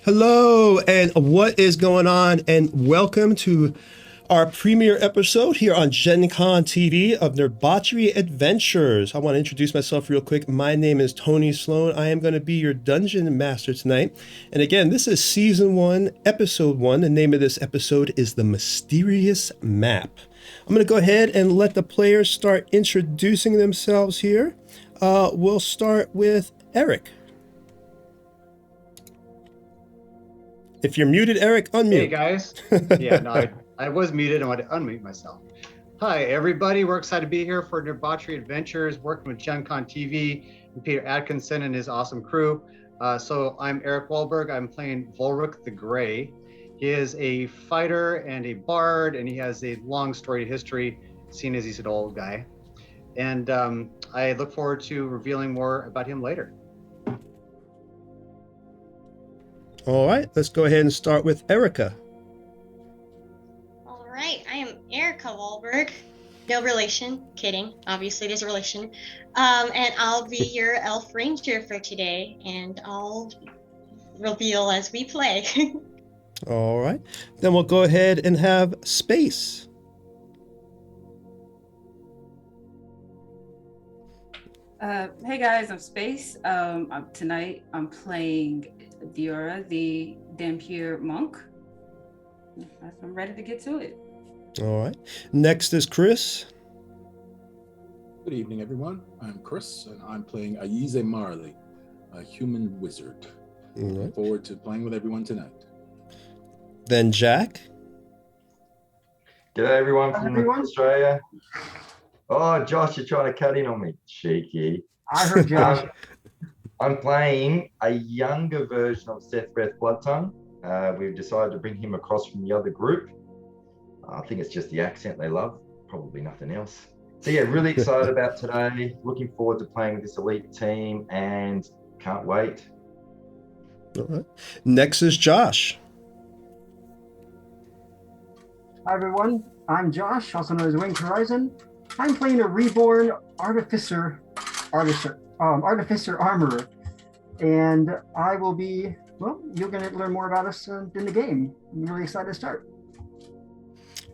Hello, and what is going on? And welcome to our premiere episode here on Gen Con TV of Nerdbauchery Adventures. I want to introduce myself real quick. My name is Tony Sloan. I am going to be your dungeon master tonight. And again, this is Season 1, Episode 1. The name of this episode is The Mysterious Map. I'm going to go ahead and let the players start introducing themselves here. We'll start with Eric. If you're muted, Eric, unmute. Hey guys. Yeah, no, I was muted. I wanted to unmute myself. Hi everybody. We're excited to be here for Nerdbauchery Adventures, working with Gen Con TV and Peter Atkinson and his awesome crew. So I'm Eric Wahlberg. I'm playing Volric the Gray. He is a fighter and a bard, and he has a long storied history, seeing as he's an old guy. And I look forward to revealing more about him later. All right, let's go ahead and start with Erica. All right, I am Erica Wahlberg. No relation, kidding. Obviously, there's a relation. And I'll be your elf ranger for today, and I'll reveal as we play. All right, then we'll go ahead and have Space. Hey guys, I'm Space. Tonight I'm playing Diora, the Dampier monk. I'm ready to get to it. All right, next is Chris. Good evening, everyone. I'm Chris, and I'm playing Ayize Marley, a human wizard. Looking forward to playing with everyone tonight. Then Jack. G'day, everyone from Australia. Oh, Josh, you're trying to cut in on me. Cheeky. I heard Josh. I'm playing a younger version of Seth Breath Bloodtongue. We've decided to bring him across from the other group. I think it's just the accent they love, probably nothing else. So yeah, really excited about today. Looking forward to playing with this elite team and can't wait. All right. Next is Josh. Hi everyone, I'm Josh, also known as Winged Horizon. I'm playing a reborn artificer armorer, and I will be, well, you're going to learn more about us in the game. I'm really excited to start.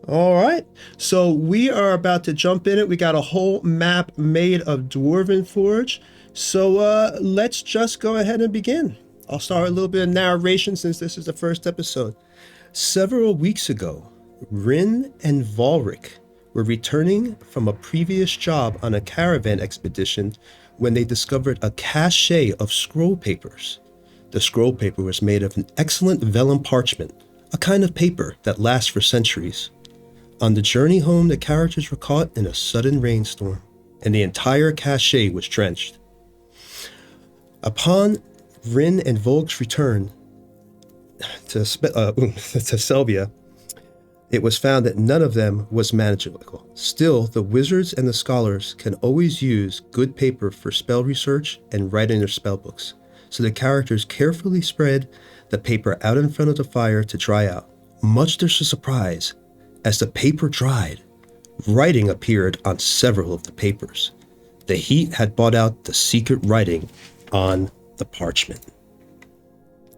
All right, so we are about to jump in it. We got a whole map made of Dwarven Forge. So let's just go ahead and begin. I'll start with a little bit of narration since this is the first episode. Several weeks ago, Rin and Volric were returning from a previous job on a caravan expedition when they discovered a cache of scroll papers. The scroll paper was made of an excellent vellum parchment, a kind of paper that lasts for centuries. On the journey home, the characters were caught in a sudden rainstorm, and the entire cache was drenched. Upon Rin and Volk's return to Selvia, it was found that none of them was magical. Still, the wizards and the scholars can always use good paper for spell research and write in their spellbooks. So the characters carefully spread the paper out in front of the fire to dry out. Much to their surprise, as the paper dried, writing appeared on several of the papers. The heat had brought out the secret writing on the parchment.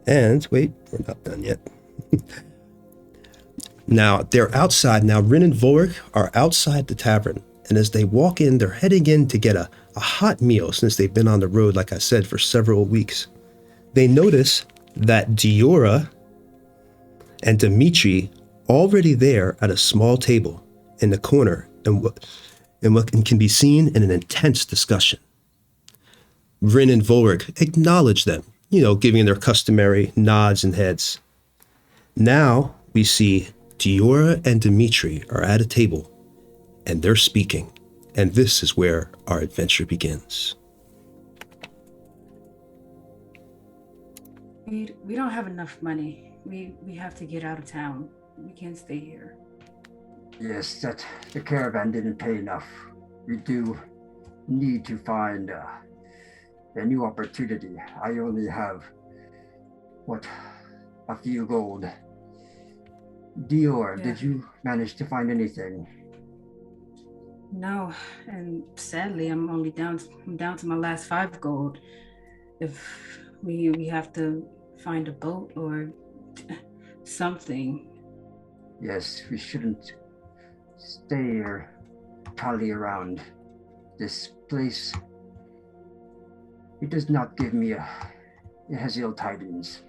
And wait, we're not done yet. Now, they're outside. Now, Rin and Volric are outside the tavern. And as they walk in, they're heading in to get a hot meal since they've been on the road, like I said, for several weeks. They notice that Diora and Dimitri already there at a small table in the corner and what can be seen in an intense discussion. Rin and Volric acknowledge them, giving their customary nods and heads. Now we see Diora and Dimitri are at a table, and they're speaking, and this is where our adventure begins. We don't have enough money. We have to get out of town. We can't stay here. Yes, that the caravan didn't pay enough. We do need to find a new opportunity. I only have, a few gold. Dior, Did you manage to find anything? No, and sadly, I'm down to my last 5 gold. If we have to find a boat or something. Yes, we shouldn't stay or trolley around this place. It does not give me it has ill tidings.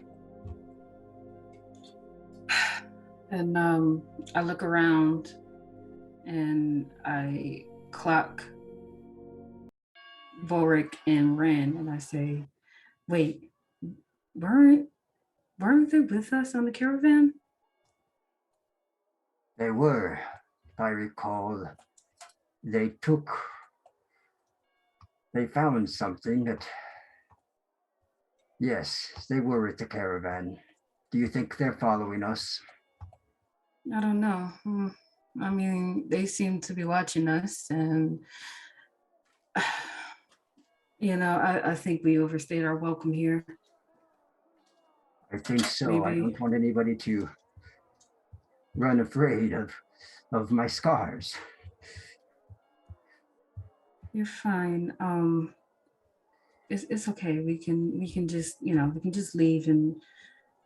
And I look around and I clock Vorik and Ren and I say, wait, weren't they with us on the caravan? They were, if I recall, they found something that, yes, they were at the caravan. Do you think they're following us? I don't know. I mean, they seem to be watching us, and I think we overstayed our welcome here. I think so. Maybe. I don't want anybody to run afraid of my scars. You're fine. It's okay. We can just leave and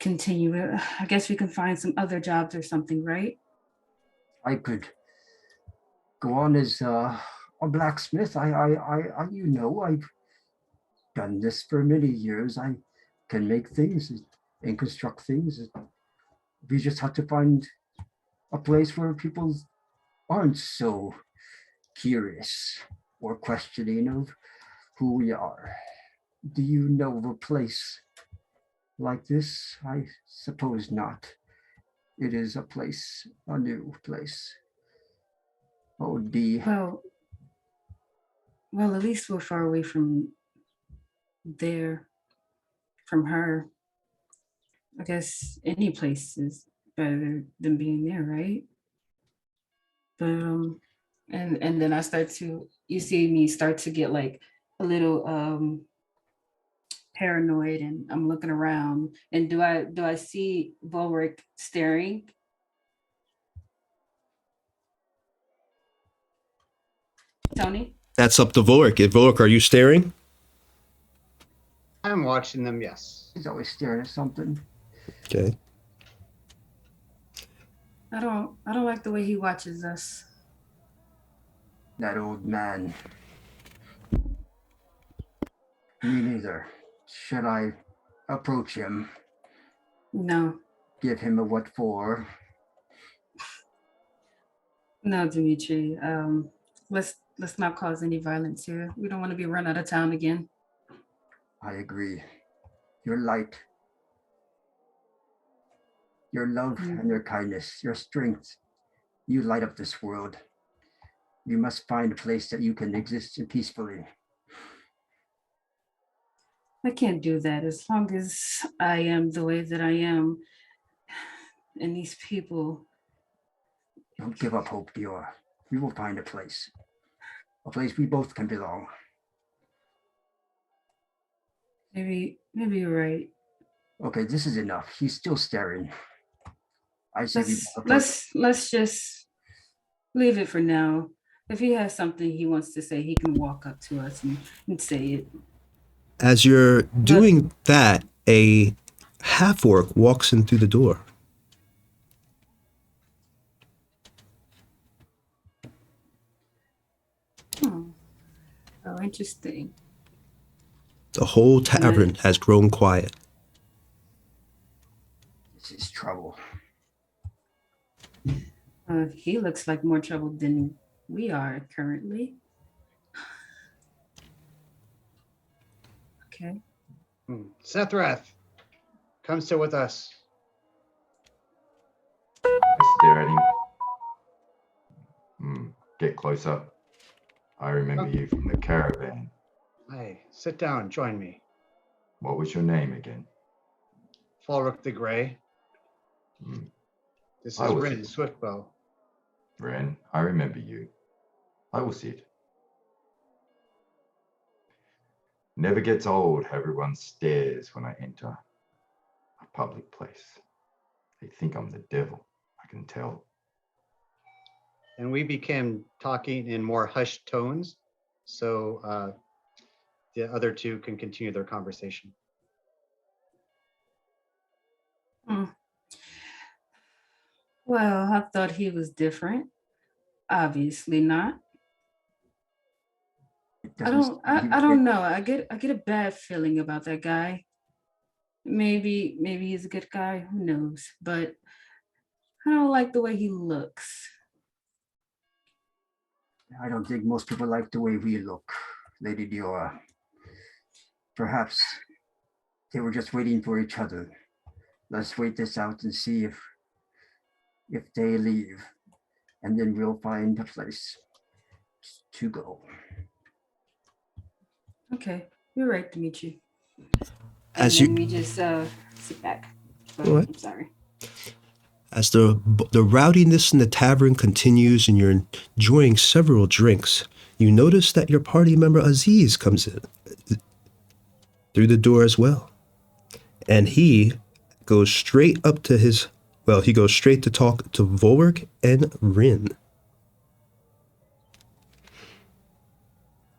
continue. I guess we can find some other jobs or something, right? I could go on as a blacksmith. I've done this for many years. I can make things and construct things. We just have to find a place where people aren't so curious or questioning of who we are. Do you know of a place like this? I suppose not. It is a new place. Oh, D. Well, at least we're far away from her. I guess any place is better than being there, right? But and then you see me start to get like a little paranoid, and I'm looking around. And do I see Volric staring? Tony? That's up to Vorik. Vorik, are you staring? I'm watching them, yes. He's always staring at something. Okay. I don't like the way he watches us. That old man. Me neither. Should I approach him? No. Give him a what for? No, Dimitri. Let's not cause any violence here. We don't want to be run out of town again. I agree. Your light, your love and your kindness, your strength, you light up this world. You must find a place that you can exist in peacefully. I can't do that as long as I am the way that I am. And these people. Don't give up hope, Dior. We will find a place we both can belong. Maybe you're right. Okay, this is enough. He's still staring. I say let's just leave it for now. If he has something he wants to say, he can walk up to us and say it. As you're doing that, a half-orc walks in through the door. Oh, interesting. The whole tavern has grown quiet. This is trouble. He looks like more trouble than we are currently. Okay. Sethrath, come sit with us. I stare at him. Get closer. I remember you from the caravan. Hey, sit down, join me. What was your name again? Falric the Grey. This is Ren Swiftbow. Ren, I remember you. I will sit. Never gets old how everyone stares when I enter a public place. They think I'm the devil, I can tell. And we began talking in more hushed tones, so the other two can continue their conversation. Well, I thought he was different. Obviously not. It I doesn't don't seem he I was don't know. I get a bad feeling about that guy. Maybe he's a good guy, who knows? But I don't like the way he looks. I don't think most people like the way we look, Lady Diora. Perhaps they were just waiting for each other. Let's wait this out and see if they leave, and then we'll find a place to go. Okay, you're right, Dimitri. And As then you, we just sit back. Go What? ahead, I'm sorry. as the rowdiness in the tavern continues and you're enjoying several drinks, you notice that your party member Aziz comes in through the door as well. And he goes straight up to he goes straight to talk to Volric and Rin.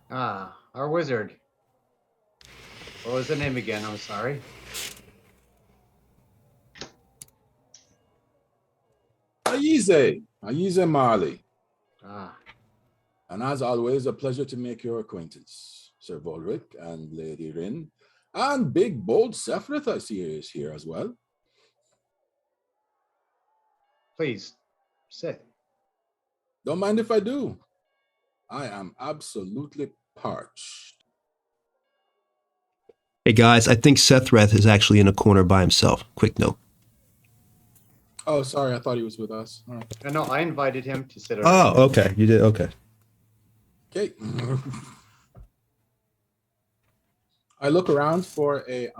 Ah, our wizard. What was the name again? I'm sorry. Ayize Marley. Ah, And as always, a pleasure to make your acquaintance, Sir Volric and Lady Rin. And big, bold Sephrith, I see is here as well. please sit. Don't mind if I do. I am absolutely parched. Hey guys, I think Sethreth is actually in a corner by himself. Quick note. Oh, sorry, I thought he was with us. All right. No, I invited him to sit. Oh, okay. You did? Okay. Okay. I look around for a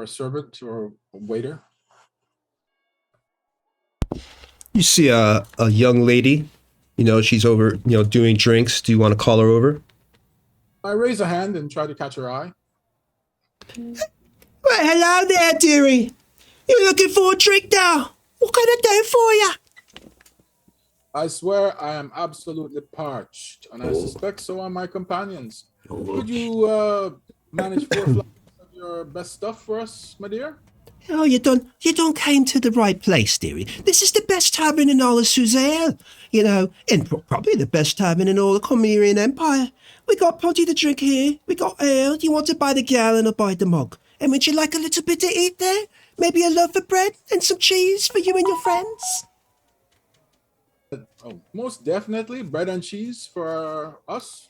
servant or a waiter. You see a young lady. You know, she's over, doing drinks. Do you want to call her over? I raise a hand and try to catch her eye. Well, hello there, dearie. You looking for a drink now? What can I do for you? I swear I am absolutely parched, and I suspect so are my companions. Could you manage 4 flasks of your best stuff for us, my dear? Oh, you done came to the right place, dearie. This is the best tavern in all of Suzanne, and probably the best tavern in all the Comerian Empire. We got plenty to drink here. We got ale. Do you want to buy the gallon or buy the mug? And would you like a little bit to eat there? Maybe a loaf of bread and some cheese for you and your friends? Oh, most definitely, bread and cheese for us.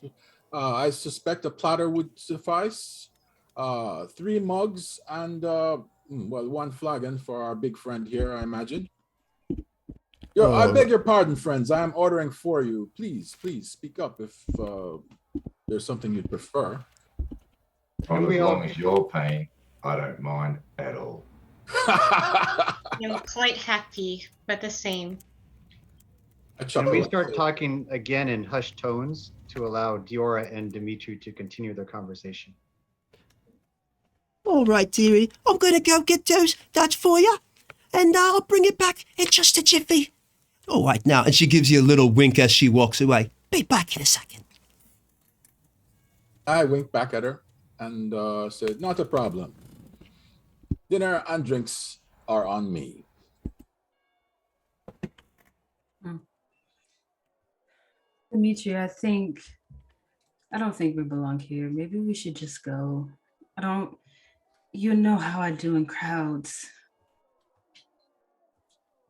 I suspect a platter would suffice. 3 mugs and 1 flagon for our big friend here, I imagine. I beg your pardon, friends. I am ordering for you. Please speak up if there's something you'd prefer. Well, as long as you're paying, I don't mind at all. I'm quite happy, but the same. Can we start talking again in hushed tones to allow Diora and Dimitri to continue their conversation? All right, dearie. I'm going to go get that for you, and I'll bring it back in just a jiffy. All right, now. And she gives you a little wink as she walks away. Be back in a second. I wink back at her and said, not a problem. Dinner and drinks are on me. Dimitri, I don't think we belong here. Maybe we should just go. You know how I do in crowds.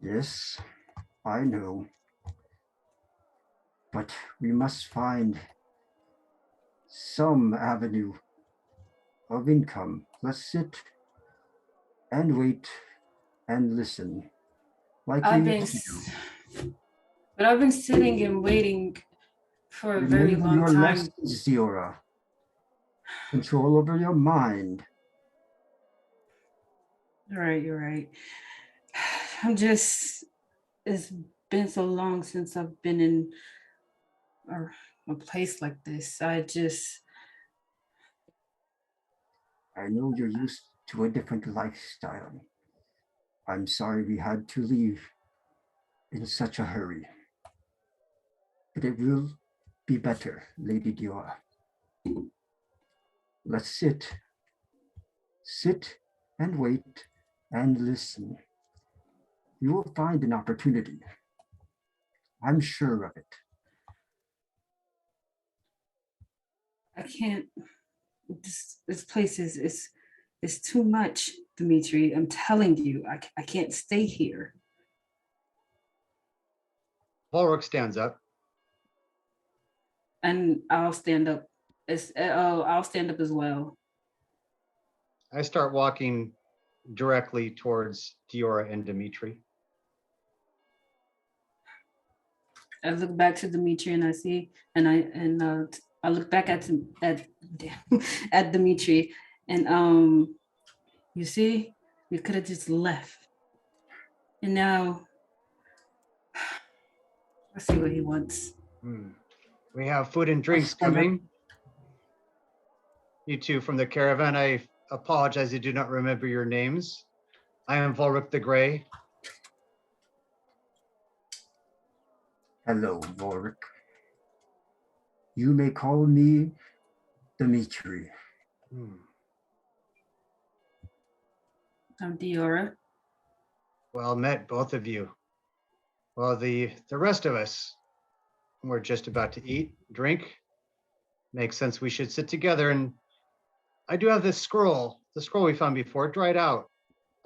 Yes, I know. But we must find some avenue of income. Let's sit and wait and listen. Like we used to do. But I've been sitting and waiting for a very Remember long your time. lessons, Diora. Control over your mind. You're right. It's been so long since I've been in a place like this. I know you're used to a different lifestyle. I'm sorry we had to leave in such a hurry. But it will be better, Lady Diora. Let's sit and wait and listen. you will find an opportunity. I'm sure of it. I can't. This place is too much, Dimitri. I'm telling you, I can't stay here. Volric stands up. And I'll stand up. I'll stand up as well. I start walking directly towards Diora and Dimitri. I look back to Dimitri and I see, and I look back at at Dimitri, and you see, we could have just left, and now let's see what he wants. We have food and drinks coming. You two from the caravan, I apologize, I do not remember your names. I am Volric the Grey. Hello, Volric. You may call me Dimitri. I'm Diora. Well met, both of you. Well, the rest of us, we're just about to eat, drink. Makes sense we should sit together, and I do have this scroll, the scroll we found before, dried out.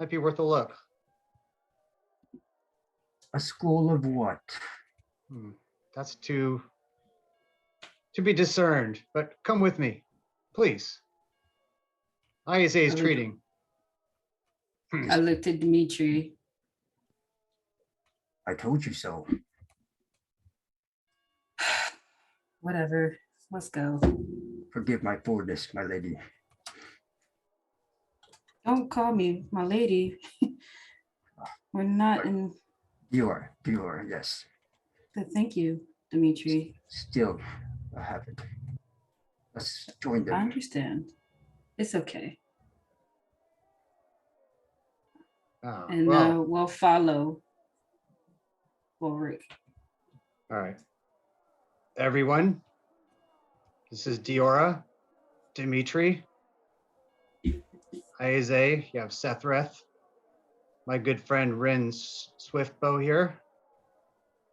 Might be worth a look. A scroll of what? That's to be discerned, but come with me, please. ISA is treating. I looked at Dimitri. I told you so. Whatever, let's go. Forgive my forwardness, my lady. Don't call me my lady. We're not in. Dior, yes. But thank you, Dimitri. Still a habit. Let's join them. I understand. It's okay. And we'll follow Volric. All right. Everyone, this is Diora, Dimitri, Isa, you have Sethreth, my good friend Rin Swiftbow here,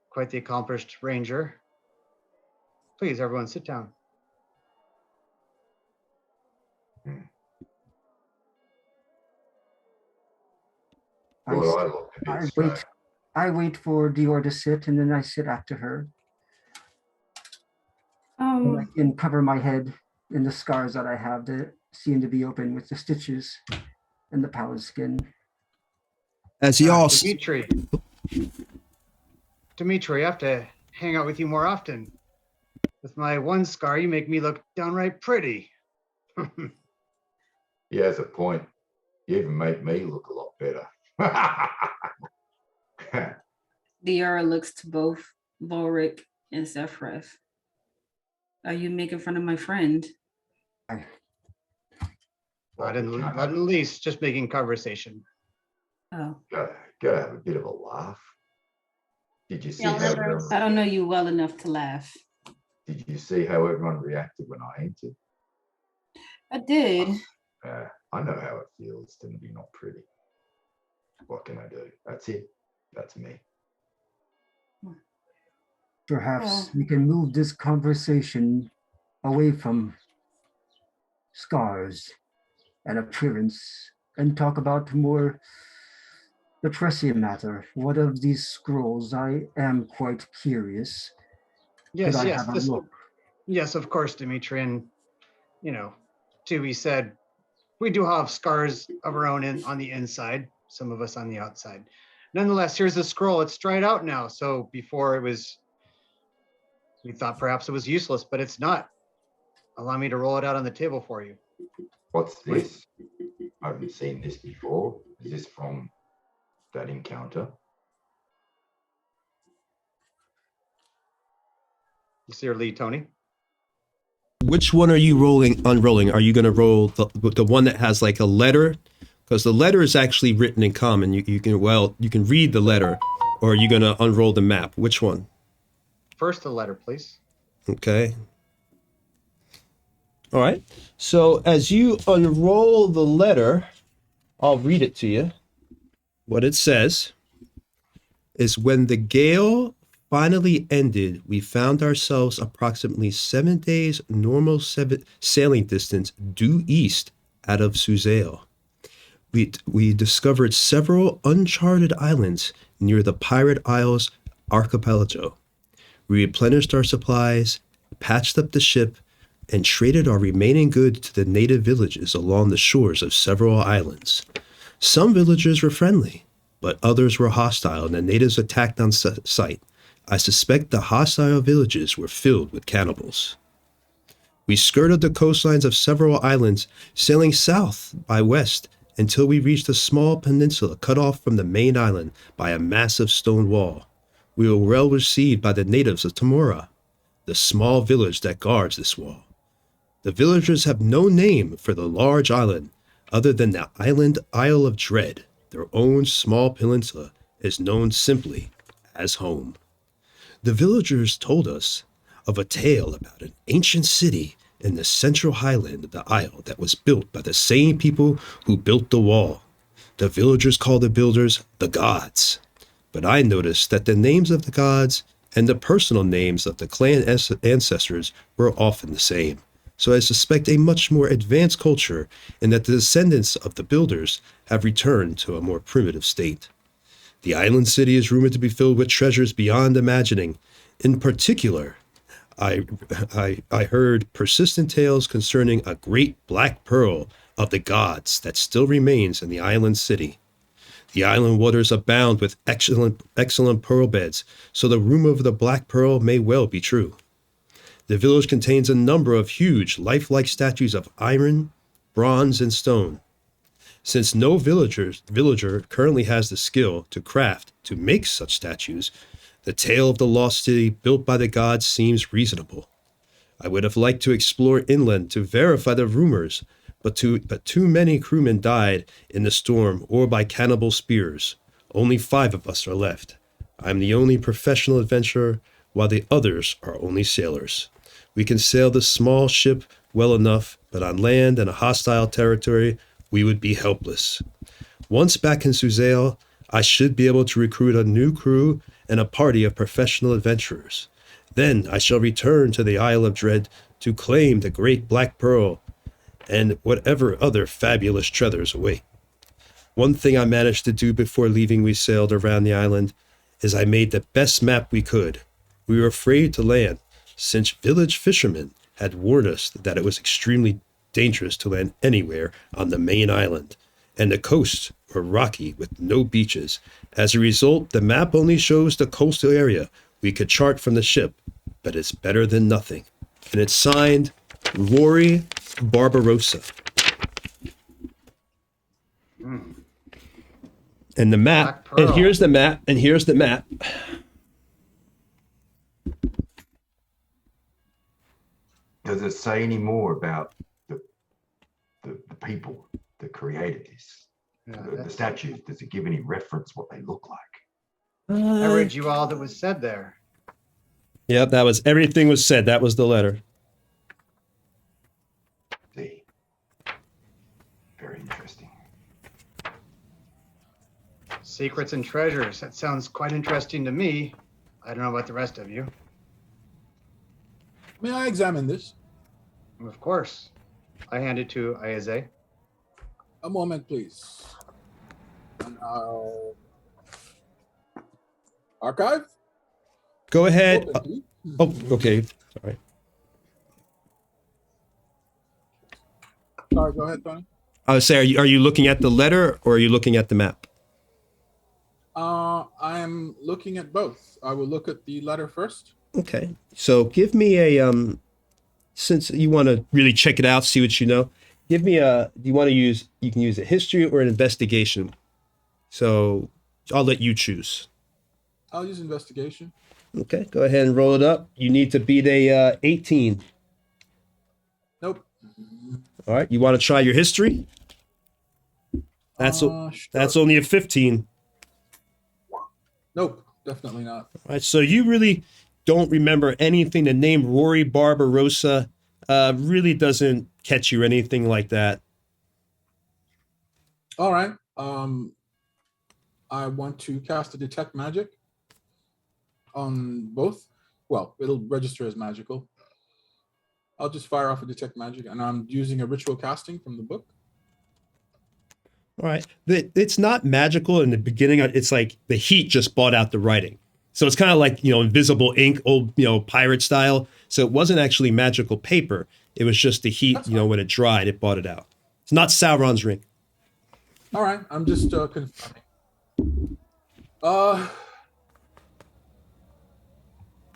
quite the accomplished ranger. Please, everyone, sit down. I wait for Dior to sit, and then I sit after her. And I can cover my head in the scars that I have that seem to be open with the stitches and the pallid skin. As y'all, Dimitri, I have to hang out with you more often. With my one scar, you make me look downright pretty. He has a point. You even make me look a lot better. Diora looks to both Volric and Sephrith. Are you making fun of my friend? Not in the least, just making conversation. Oh. Gotta have a bit of a laugh. Did you see I don't know you well enough to laugh. Did you see how everyone reacted when I entered? I did. I know how it feels to be not pretty. What can I do? That's it. That's me. Perhaps we can move this conversation away from scars and appearance and talk about more the pressing matter. What of these scrolls? I am quite curious. Yes, yes, of course, Dimitri. And, to be said, we do have scars of our own on the inside, some of us on the outside. Nonetheless, here's the scroll. It's dried out now. So before we thought perhaps it was useless, but it's not. Allow me to roll it out on the table for you. What's this? I haven't seen this before. Is this from that encounter? Sincerely, Tony. Which one are you unrolling? Are you going to roll the one that has like a letter? Because the letter is actually written in common. You can read the letter, or are you going to unroll the map? Which one? First, the letter, please. Okay. All right. So as you unroll the letter, I'll read it to you. What it says. is when the gale finally ended, we found ourselves approximately 7 days normal sailing distance due east out of Suzail. We discovered several uncharted islands near the Pirate Isles archipelago. We replenished our supplies, patched up the ship, and traded our remaining goods to the native villages along the shores of several islands. Some villagers were friendly, but others were hostile, and the natives attacked on sight. I suspect the hostile villages were filled with cannibals. We skirted the coastlines of several islands, sailing south by west until we reached a small peninsula cut off from the main island by a massive stone wall. We were well received by the natives of Tamora, the small village that guards this wall. The villagers have no name for the large island other than the Isle of Dread. Their own small peninsula is known simply as home. The villagers told us of a tale about an ancient city in the central highland of the isle that was built by the same people who built the wall. The villagers called the builders the gods. But I noticed that the names of the gods and the personal names of the clan ancestors were often the same. So I suspect a much more advanced culture, and that the descendants of the builders have returned to a more primitive state. The island city is rumored to be filled with treasures beyond imagining. In particular, I heard persistent tales concerning a great black pearl of the gods that still remains in the island city. The island waters abound with excellent pearl beds, so the rumor of the black pearl may well be true. The village contains a number of huge, lifelike statues of iron, bronze, and stone. Since no villager currently has the skill to make such statues, the tale of the lost city built by the gods seems reasonable. I would have liked to explore inland to verify the rumors, but too many crewmen died in the storm or by cannibal spears. Only 5 of us are left. I'm the only professional adventurer, while the others are only sailors. We can sail the small ship well enough, but on land and a hostile territory, we would be helpless. Once back in Suzail, I should be able to recruit a new crew and a party of professional adventurers. Then I shall return to the Isle of Dread to claim the great Black Pearl and whatever other fabulous treasures await. One thing I managed to do before leaving we sailed around the island is I made the best map we could. We were afraid to land, since village fishermen had warned us that it was extremely dangerous to land anywhere on the main island, and the coasts were rocky with no beaches. As a result, the map only shows the coastal area we could chart from the ship, but it's better than nothing. And it's signed Rory Barbarossa. And the map, and here's the map, and here's the map. Does it say any more about the people that created this? The statues, does it give any reference what they look like? I read you all that was said there. Yeah, that was everything was said. That was the letter. See, very interesting. Secrets and treasures. That sounds quite interesting to me. I don't know about the rest of you. May I examine this? Of course. I hand it to Ayaze. A moment, please. And I'll archive. Go ahead. Open, Oh, okay. Sorry. Sorry, go ahead, Tony. I would say, are you looking at the letter or are you looking at the map? I am looking at both. I will look at the letter first. Okay. So give me a since you want to really check it out, see what you know. Give me a. Do you want to use? You can use a history or an investigation. So I'll let you choose. I'll use investigation. Okay. Go ahead and roll it up. You need to beat a 18. Nope. All right. You want to try your history? That's Sure. that's only a 15. Nope, definitely not. All right. So you really don't remember anything. The name Rory Barbarossa really doesn't catch you or anything like that. All right. I want to cast a detect magic. on both. Well, it'll register as magical. I'll just fire off a detect magic, and I'm using a ritual casting from the book. All right. It's not magical in the beginning. It's like the heat just bought out the writing. So it's kind of like, invisible ink, old, pirate style. So it wasn't actually magical paper. It was just the heat, when it dried, it bought it out. It's not Sauron's ring. All right, I'm just confirming.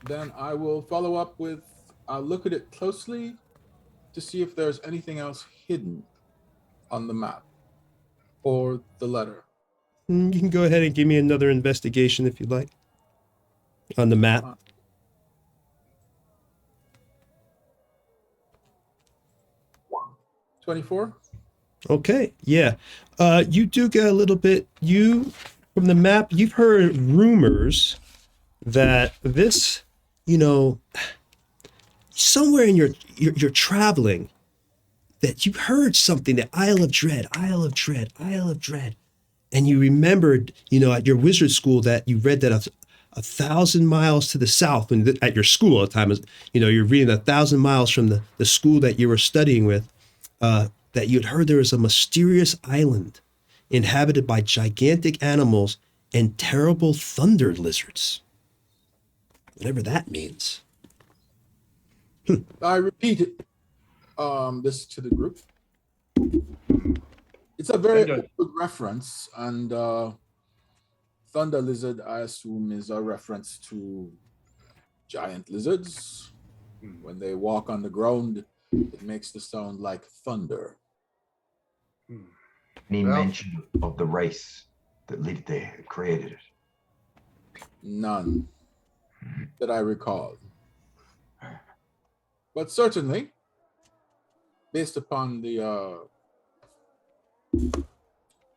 Then I will follow up with, I'll look at it closely to see if there's anything else hidden on the map or the letter. You can go ahead and give me another investigation if you'd like on the map. 24. Okay, yeah. You do get a little bit, from the map, you've heard rumors that this, somewhere in your traveling, that you heard something, that Isle of Dread, Isle of Dread, Isle of Dread. And you remembered, at your wizard school that you read that 1,000 miles to the south, and at your school at the time, you're reading 1,000 miles from the school that you were studying with, that you'd heard there was a mysterious island inhabited by gigantic animals and terrible thunder lizards. Whatever that means. I repeated this to the group. It's a very good reference, and thunder lizard, I assume, is a reference to giant lizards. When they walk on the ground, it makes the sound like thunder. Any mention of the race that lived there and created it? None that I recall. But certainly, based upon the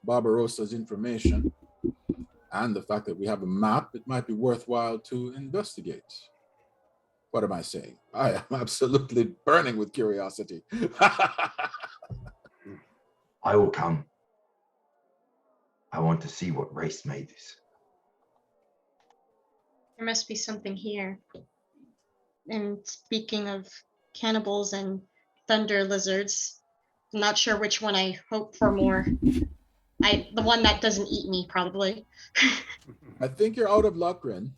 Barbarossa's information and the fact that we have a map, it might be worthwhile to investigate. What am I saying? I am absolutely burning with curiosity. I will come. I want to see what race made this. There must be something here. And speaking of cannibals and thunder lizards, I'm not sure which one I hope for more. The one that doesn't eat me, probably. I think you're out of luck, Ren.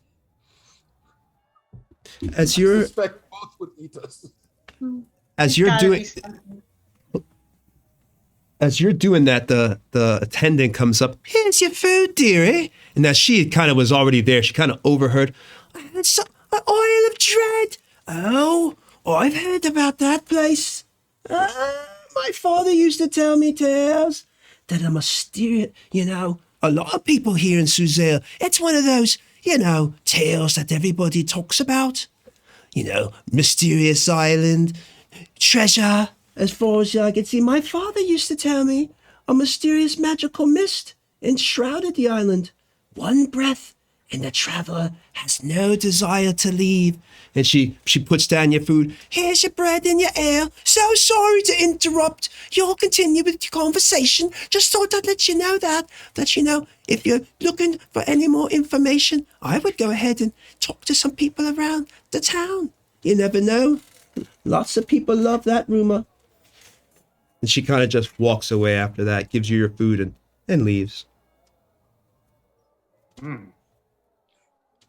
I suspect both would eat us. As you're doing that, the attendant comes up. Here's your food, dearie. And now she kind of was already there. She kind of overheard. It's Isle of Dread. Oh, I've heard about that place. My father used to tell me tales that a mysterious, a lot of people here in Suzelle, it's one of those, tales that everybody talks about. Mysterious island, treasure, as far as I can see. My father used to tell me a mysterious magical mist enshrouded the island. One breath, and the traveler has no desire to leave. And she puts down your food. Here's your bread and your ale. So sorry to interrupt. You'll continue with your conversation. Just thought I'd let you know that if you're looking for any more information, I would go ahead and talk to some people around the town. You never know. Lots of people love that rumor. And she kind of just walks away after that, gives you your food and leaves. Well,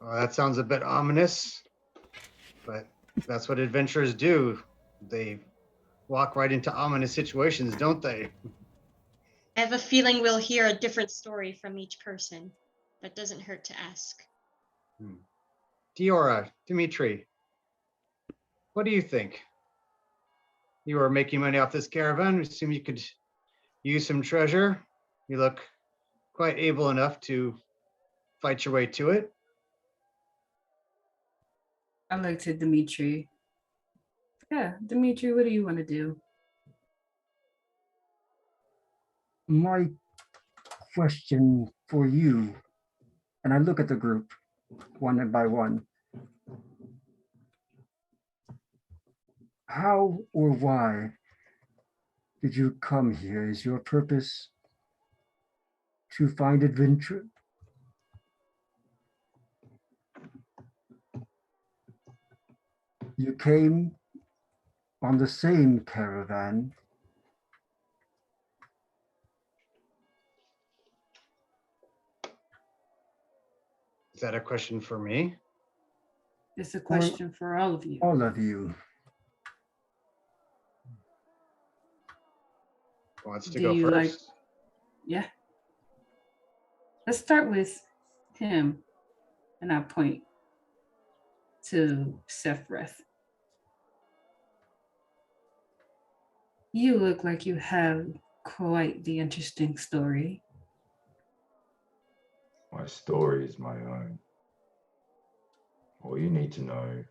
that sounds a bit ominous, but that's what adventurers do. They walk right into ominous situations, don't they? I have a feeling we'll hear a different story from each person, but doesn't hurt to ask. Diora, Dimitri, what do you think? You are making money off this caravan. I assume you could use some treasure. You look quite able enough to fight your way to it. I look to Dimitri. Yeah, Dimitri, what do you want to do? My question for you, and I look at the group one by one. How or why did you come here? Is your purpose to find adventure? You came on the same caravan. Is that a question for me? It's a question for all of you. All of you. Who wants to Do go you first? Yeah. Let's start with him, and I'll point to Sephrith. You look like you have quite the interesting story. My story is my own. All you need to know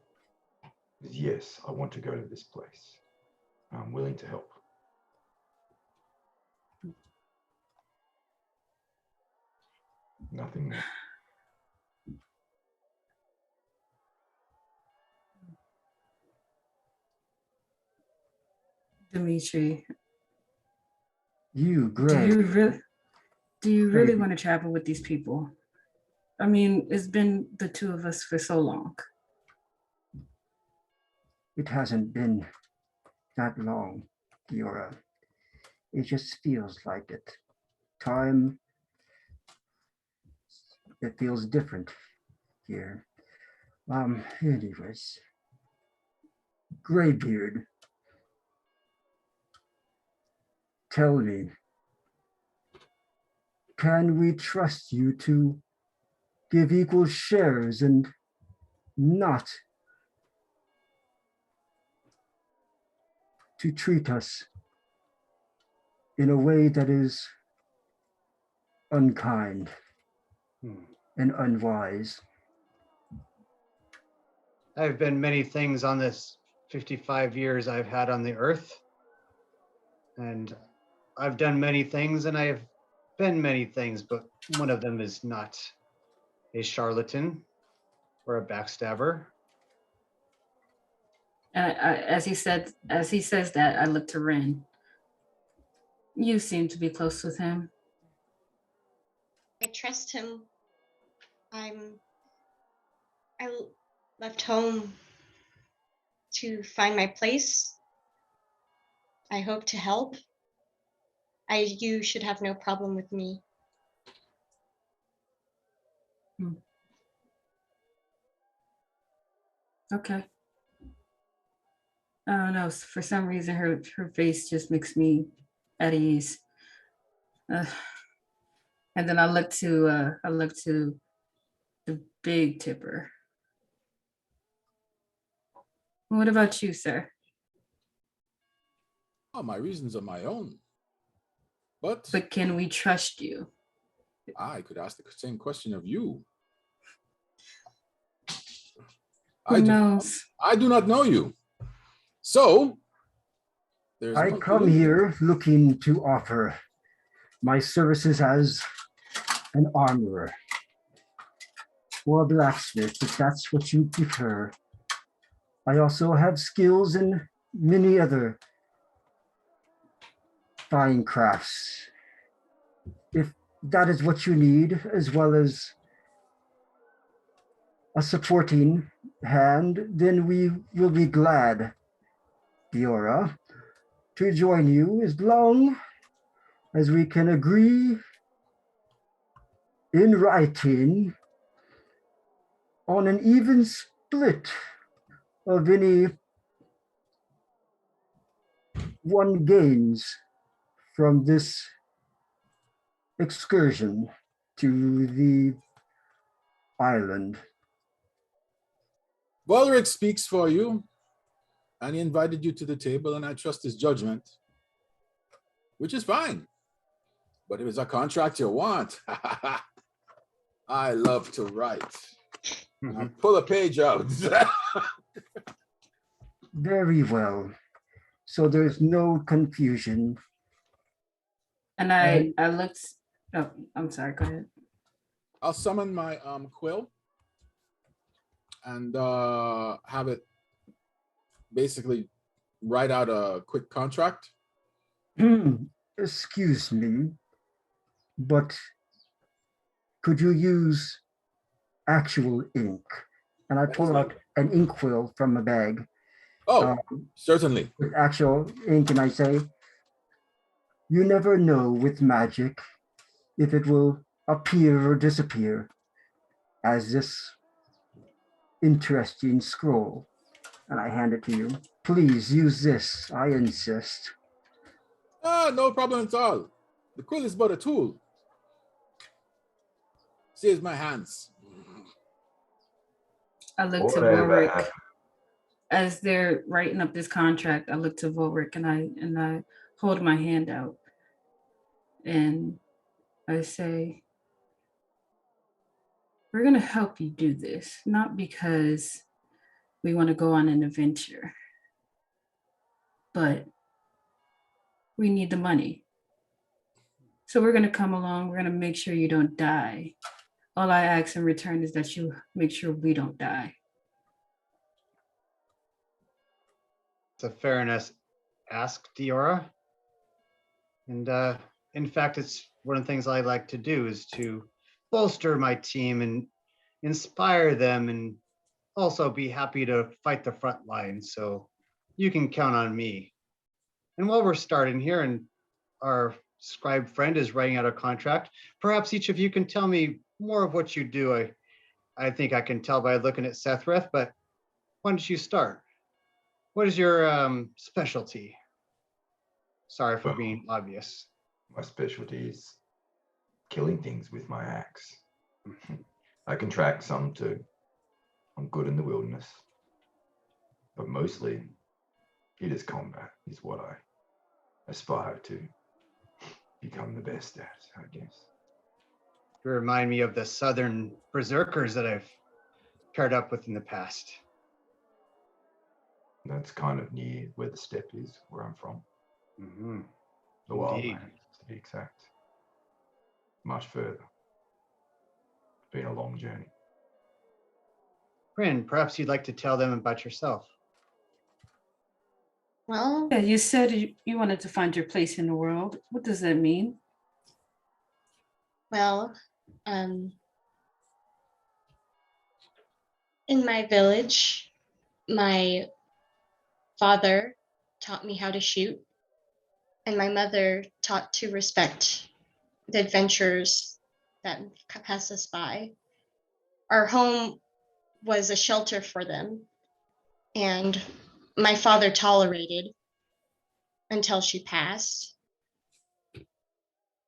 is yes, I want to go to this place. I'm willing to help. Nothing more. Dimitri, You, do Greg. you really want to travel with these people? I mean, it's been the two of us for so long. It hasn't been that long, Giora. It just feels like it. Time, it feels different here. Anyways, Greybeard, tell me, can we trust you to give equal shares and not to treat us in a way that is unkind and unwise? I've been many things on this 55 years I've had on the earth. And I've done many things and I have been many things, but one of them is not a charlatan or a backstabber. And as he says that, I look to Ren. You seem to be close with him. I trust him. I left home to find my place. I hope to help. You should have no problem with me. Okay. I don't know. For some reason, her face just makes me at ease. And then I look to the big tipper. What about you, sir? Oh, my reasons are my own. But can we trust you? I could ask the same question of you. Who knows? I do not know you. So, I come here looking to offer my services as an armorer or a blacksmith, if that's what you prefer. I also have skills in many other fine crafts. If that is what you need, as well as a supporting hand, then we will be glad, Giora, to join you as long as we can agree in writing on an even split of any one gains from this excursion to the island. Volric speaks for you, and he invited you to the table, and I trust his judgment, which is fine. But if it's a contract you want, I love to write. Pull a page out. Very well. So there's no confusion. And I looked. Oh, I'm sorry. Go ahead. I'll summon my quill and have it basically write out a quick contract. Excuse me, but could you use actual ink? And I pull out an inkwell from a bag Oh, certainly. with actual ink, and I say, you never know with magic if it will appear or disappear, as this interesting scroll. And I hand it to you. Please use this, I insist. No problem at all. The quill is but a tool. Saves my hands. I look to Whatever Volric happened? as they're writing up this contract. I look to Volric and I hold my hand out and I say, we're gonna help you do this, not because we want to go on an adventure, but we need the money. So we're gonna come along, we're gonna make sure you don't die. All I ask in return is that you make sure we don't die. It's a fair enough ask, Diora. And in fact, it's one of the things I like to do is to bolster my team and inspire them, and also be happy to fight the front line. So you can count on me. And while we're starting here and our scribe friend is writing out a contract, perhaps each of you can tell me more of what you do. I think I can tell by looking at Sethrith, but why don't you start? What is your specialty? Sorry for being obvious. My specialty is killing things with my axe. I can track some too. I'm good in the wilderness. But mostly, it is combat, is what I aspire to become the best at, I guess. You remind me of the southern berserkers that I've paired up with in the past. That's kind of near where the steppe is, where I'm from. Mm-hmm. The wildlands, to be exact. Much further. It's been a long journey. Bryn, perhaps you'd like to tell them about yourself. Well, Yeah, you said you wanted to find your place in the world. What does that mean? well, in my village, my father taught me how to shoot, and my mother taught to respect the adventures that pass us by. Our home was a shelter for them, and my father tolerated until she passed.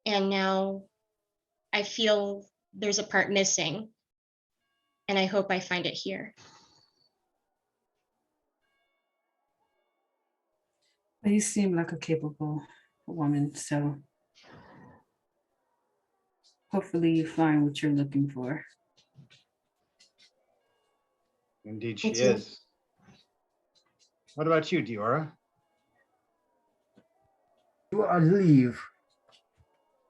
And now I feel there's a part missing, and I hope I find it here. You seem like a capable woman, so hopefully you find what you're looking for. Indeed, she Thank you. is. What about you, Diora? To alleviate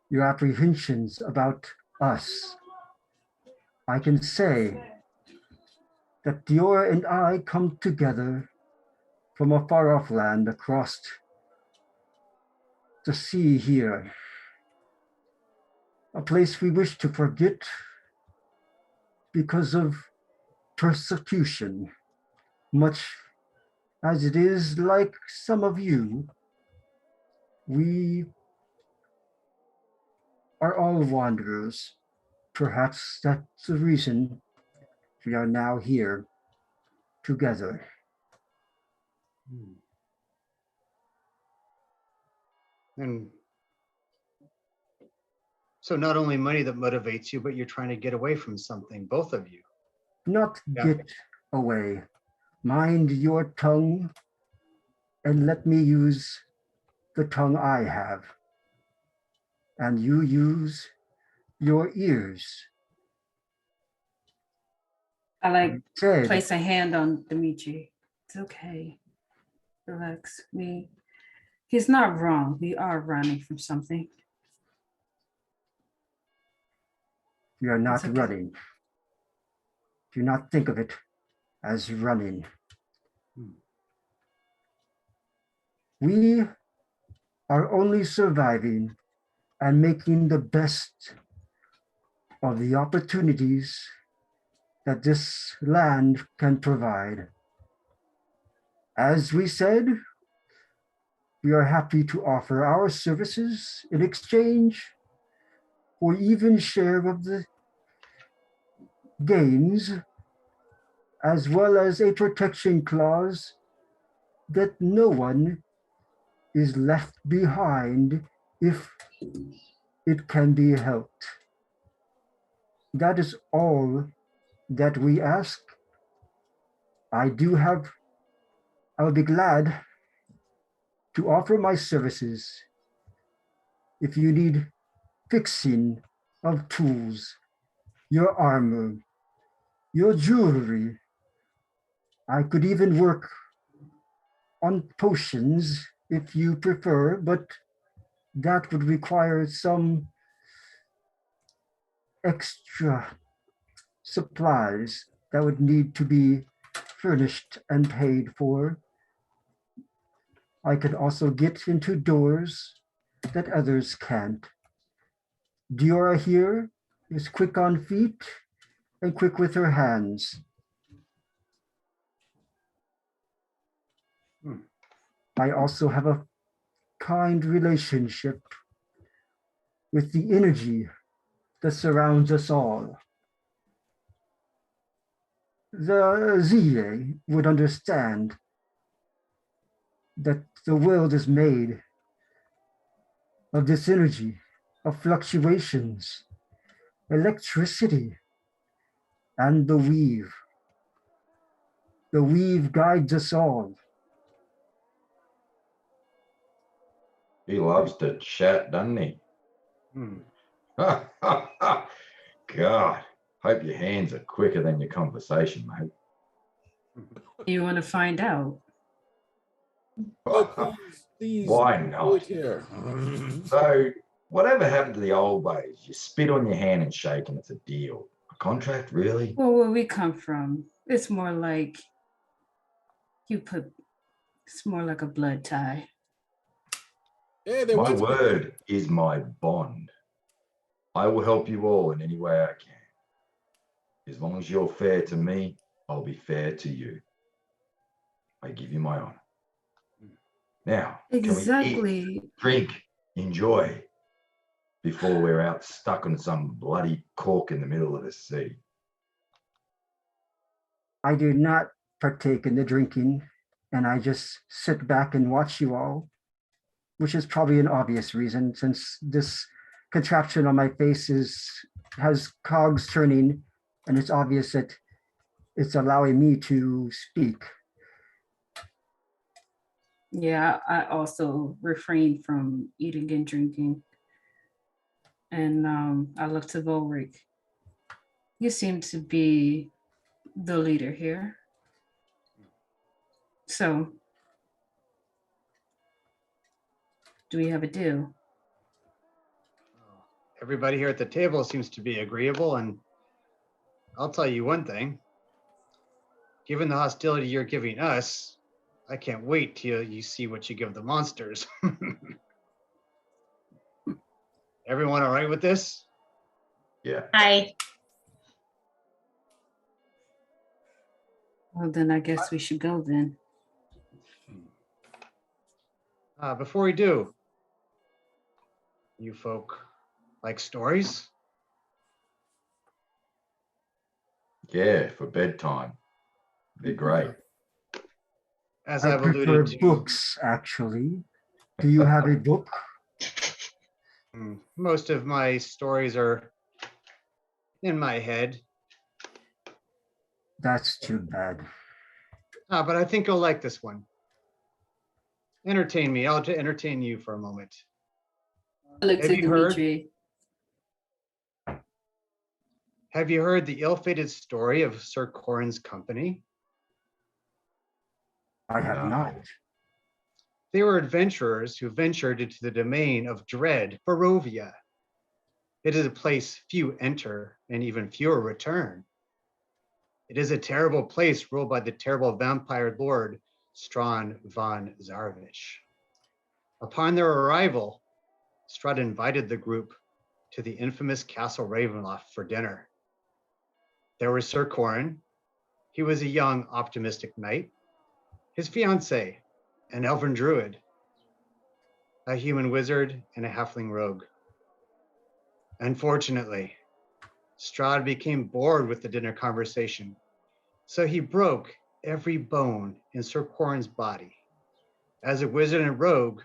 your apprehensions about us, I can say that Diora and I come together from a far-off land across the sea here, a place we wish to forget because of persecution, much as it is like some of you. We are all wanderers. Perhaps that's the reason we are now here together. And so not only money that motivates you, but you're trying to get away from something, both of you. Not Yeah. get away. Mind your tongue and let me use the tongue I have. And you use your ears. I Said, place a hand on Dimitri. It's okay. Relax. He's not wrong. We are running from something. we are not It's okay. running. Do not think of it as running. We are only surviving and making the best of the opportunities that this land can provide. As we said, we are happy to offer our services in exchange for even share of the gains, as well as a protection clause that no one is left behind if it can be helped. That is all that we ask. I'll be glad to offer my services if you need fixing of tools, your armor, your jewelry. I could even work on potions if you prefer, but that would require some extra supplies that would need to be furnished and paid for. I could also get into doors that others can't. Diora here is quick on feet and quick with her hands. I also have a kind relationship with the energy that surrounds us all. The Zile would understand that the world is made of this energy, of fluctuations, electricity, and the weave. The weave guides us all. He loves to chat, doesn't he? Hmm. God, hope your hands are quicker than your conversation, mate. You want to find out? Oh, please, Why do not? it here. So, whatever happened to the old ways? You spit on your hand and shake and it's a deal. A contract, really? Well, where we come from, it's more like it's more like a blood tie. Yeah, they My want to- word is my bond. I will help you all in any way I can. As long as you're fair to me, I'll be fair to you. I give you my honor. Now, can we eat, Exactly. drink, enjoy before we're out stuck on some bloody cork in the middle of the sea? I do not partake in the drinking, and I just sit back and watch you all, which is probably an obvious reason since this contraption on my face has cogs turning, and it's obvious that it's allowing me to speak. Yeah, I also refrain from eating and drinking. And I look to Volric. You seem to be the leader here. So, do we have a deal? Everybody here at the table seems to be agreeable, and I'll tell you one thing. Given the hostility you're giving us, I can't wait till you see what you give the monsters. Everyone all right with this? Yeah. Well, then I guess we should go then. Before we do, you folk like stories? Yeah, for bedtime. They're great. As I I've prefer alluded to, books, actually. Do you have a book? most of my stories are in my head. That's too bad. But I think you'll like this one. Entertain me. I'll entertain you for a moment. I look Have to you heard? Dimitri. Have you heard the ill-fated story of Sir Corin's company? I have No. not. They were adventurers who ventured into the domain of dread, Barovia. It is a place few enter and even fewer return. It is a terrible place ruled by the terrible vampire lord, Strawn von Zarvich. Upon their arrival, Strahd invited the group to the infamous Castle Ravenloft for dinner. There was Sir Corin. He was a young, optimistic knight. his fiancée, an elven druid, a human wizard, and a halfling rogue. Unfortunately, Strahd became bored with the dinner conversation, so he broke every bone in Sir Quarren's body. As a wizard and rogue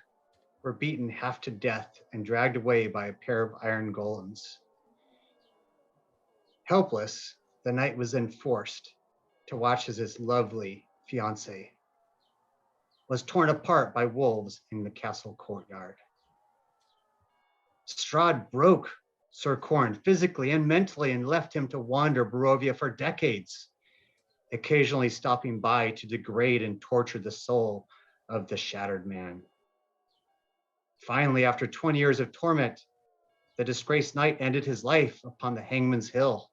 were beaten half to death and dragged away by a pair of iron golems. Helpless, the knight was then forced to watch as his lovely fiancée was torn apart by wolves in the castle courtyard. Strahd broke Sir Quarren physically and mentally and left him to wander Barovia for decades, occasionally stopping by to degrade and torture the soul of the shattered man. Finally, after 20 years of torment, the disgraced knight ended his life upon the Hangman's Hill.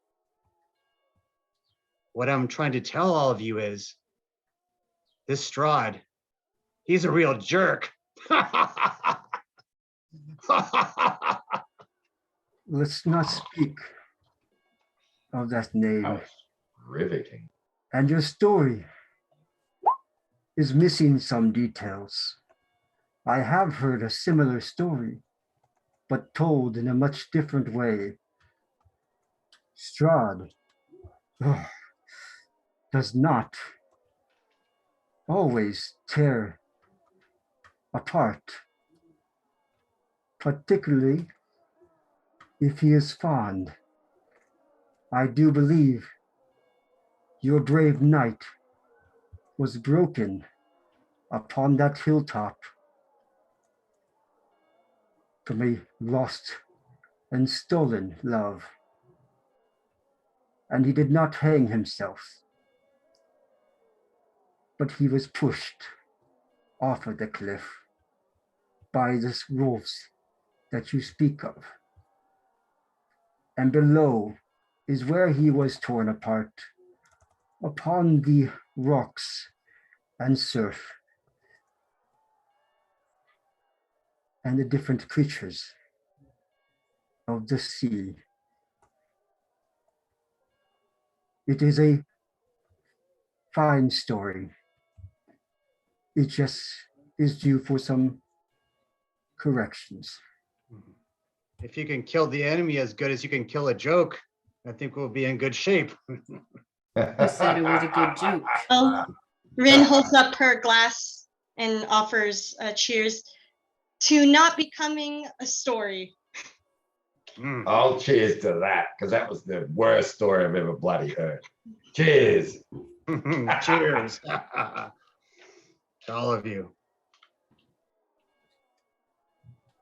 What I'm trying to tell all of you is, this Strahd, he's a real jerk. Let's not speak of that name. That was riveting. And your story is missing some details. I have heard a similar story, but told in a much different way. Strahd does not always tear apart, particularly if he is fond. I do believe your brave knight was broken upon that hilltop from a lost and stolen love. And he did not hang himself, but he was pushed off of the cliff by the wolves that you speak of. And below is where he was torn apart upon the rocks and surf and the different creatures of the sea. It is a fine story. It just is due for some corrections. If you can kill the enemy as good as you can kill a joke, I think we'll be in good shape. I said it was a good joke. Oh, Rin holds up her glass and offers cheers to not becoming a story. I'll cheers to that, because that was the worst story I've ever bloody heard. Cheers. Cheers. To all of you.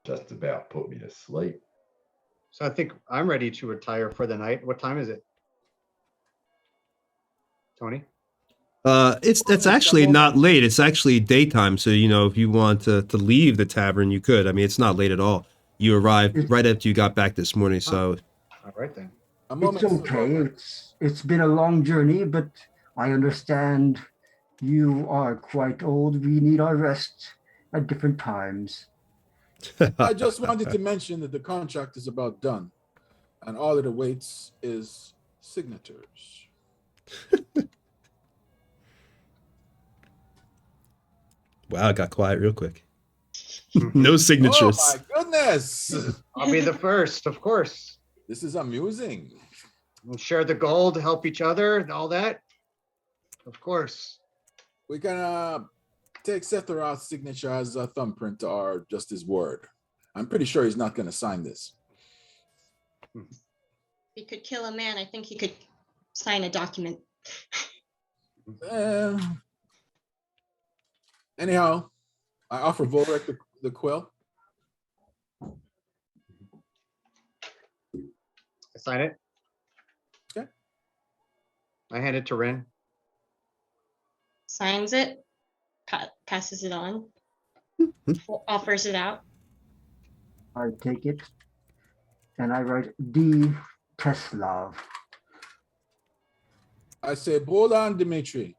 Just about put me to sleep. So I think I'm ready to retire for the night. What time is it? Tony? It's actually not late. It's actually daytime. So, you know, if you want to leave the tavern, you could. I mean, it's not late at all. You arrived right after you got back this morning. So, All right then. It's okay. It's been a long journey, but I understand you are quite old. We need our rest at different times. I just wanted to mention that the contract is about done, and all it awaits is signatures. Wow, it got quiet real quick. No signatures. Oh my goodness! I'll be the first, of course. This is amusing. We'll share the gold, help each other, and all that. Of course. We can take Sephiroth's signature as a thumbprint or just his word. I'm pretty sure he's not going to sign this. If he could kill a man, I think he could sign a document. Anyhow, I offer Volrek the quill. I sign it. Okay. I hand it to Rin. Signs it, passes it on, offers it out. I take it and I write D. Teslav. I say, hold on, Dimitri.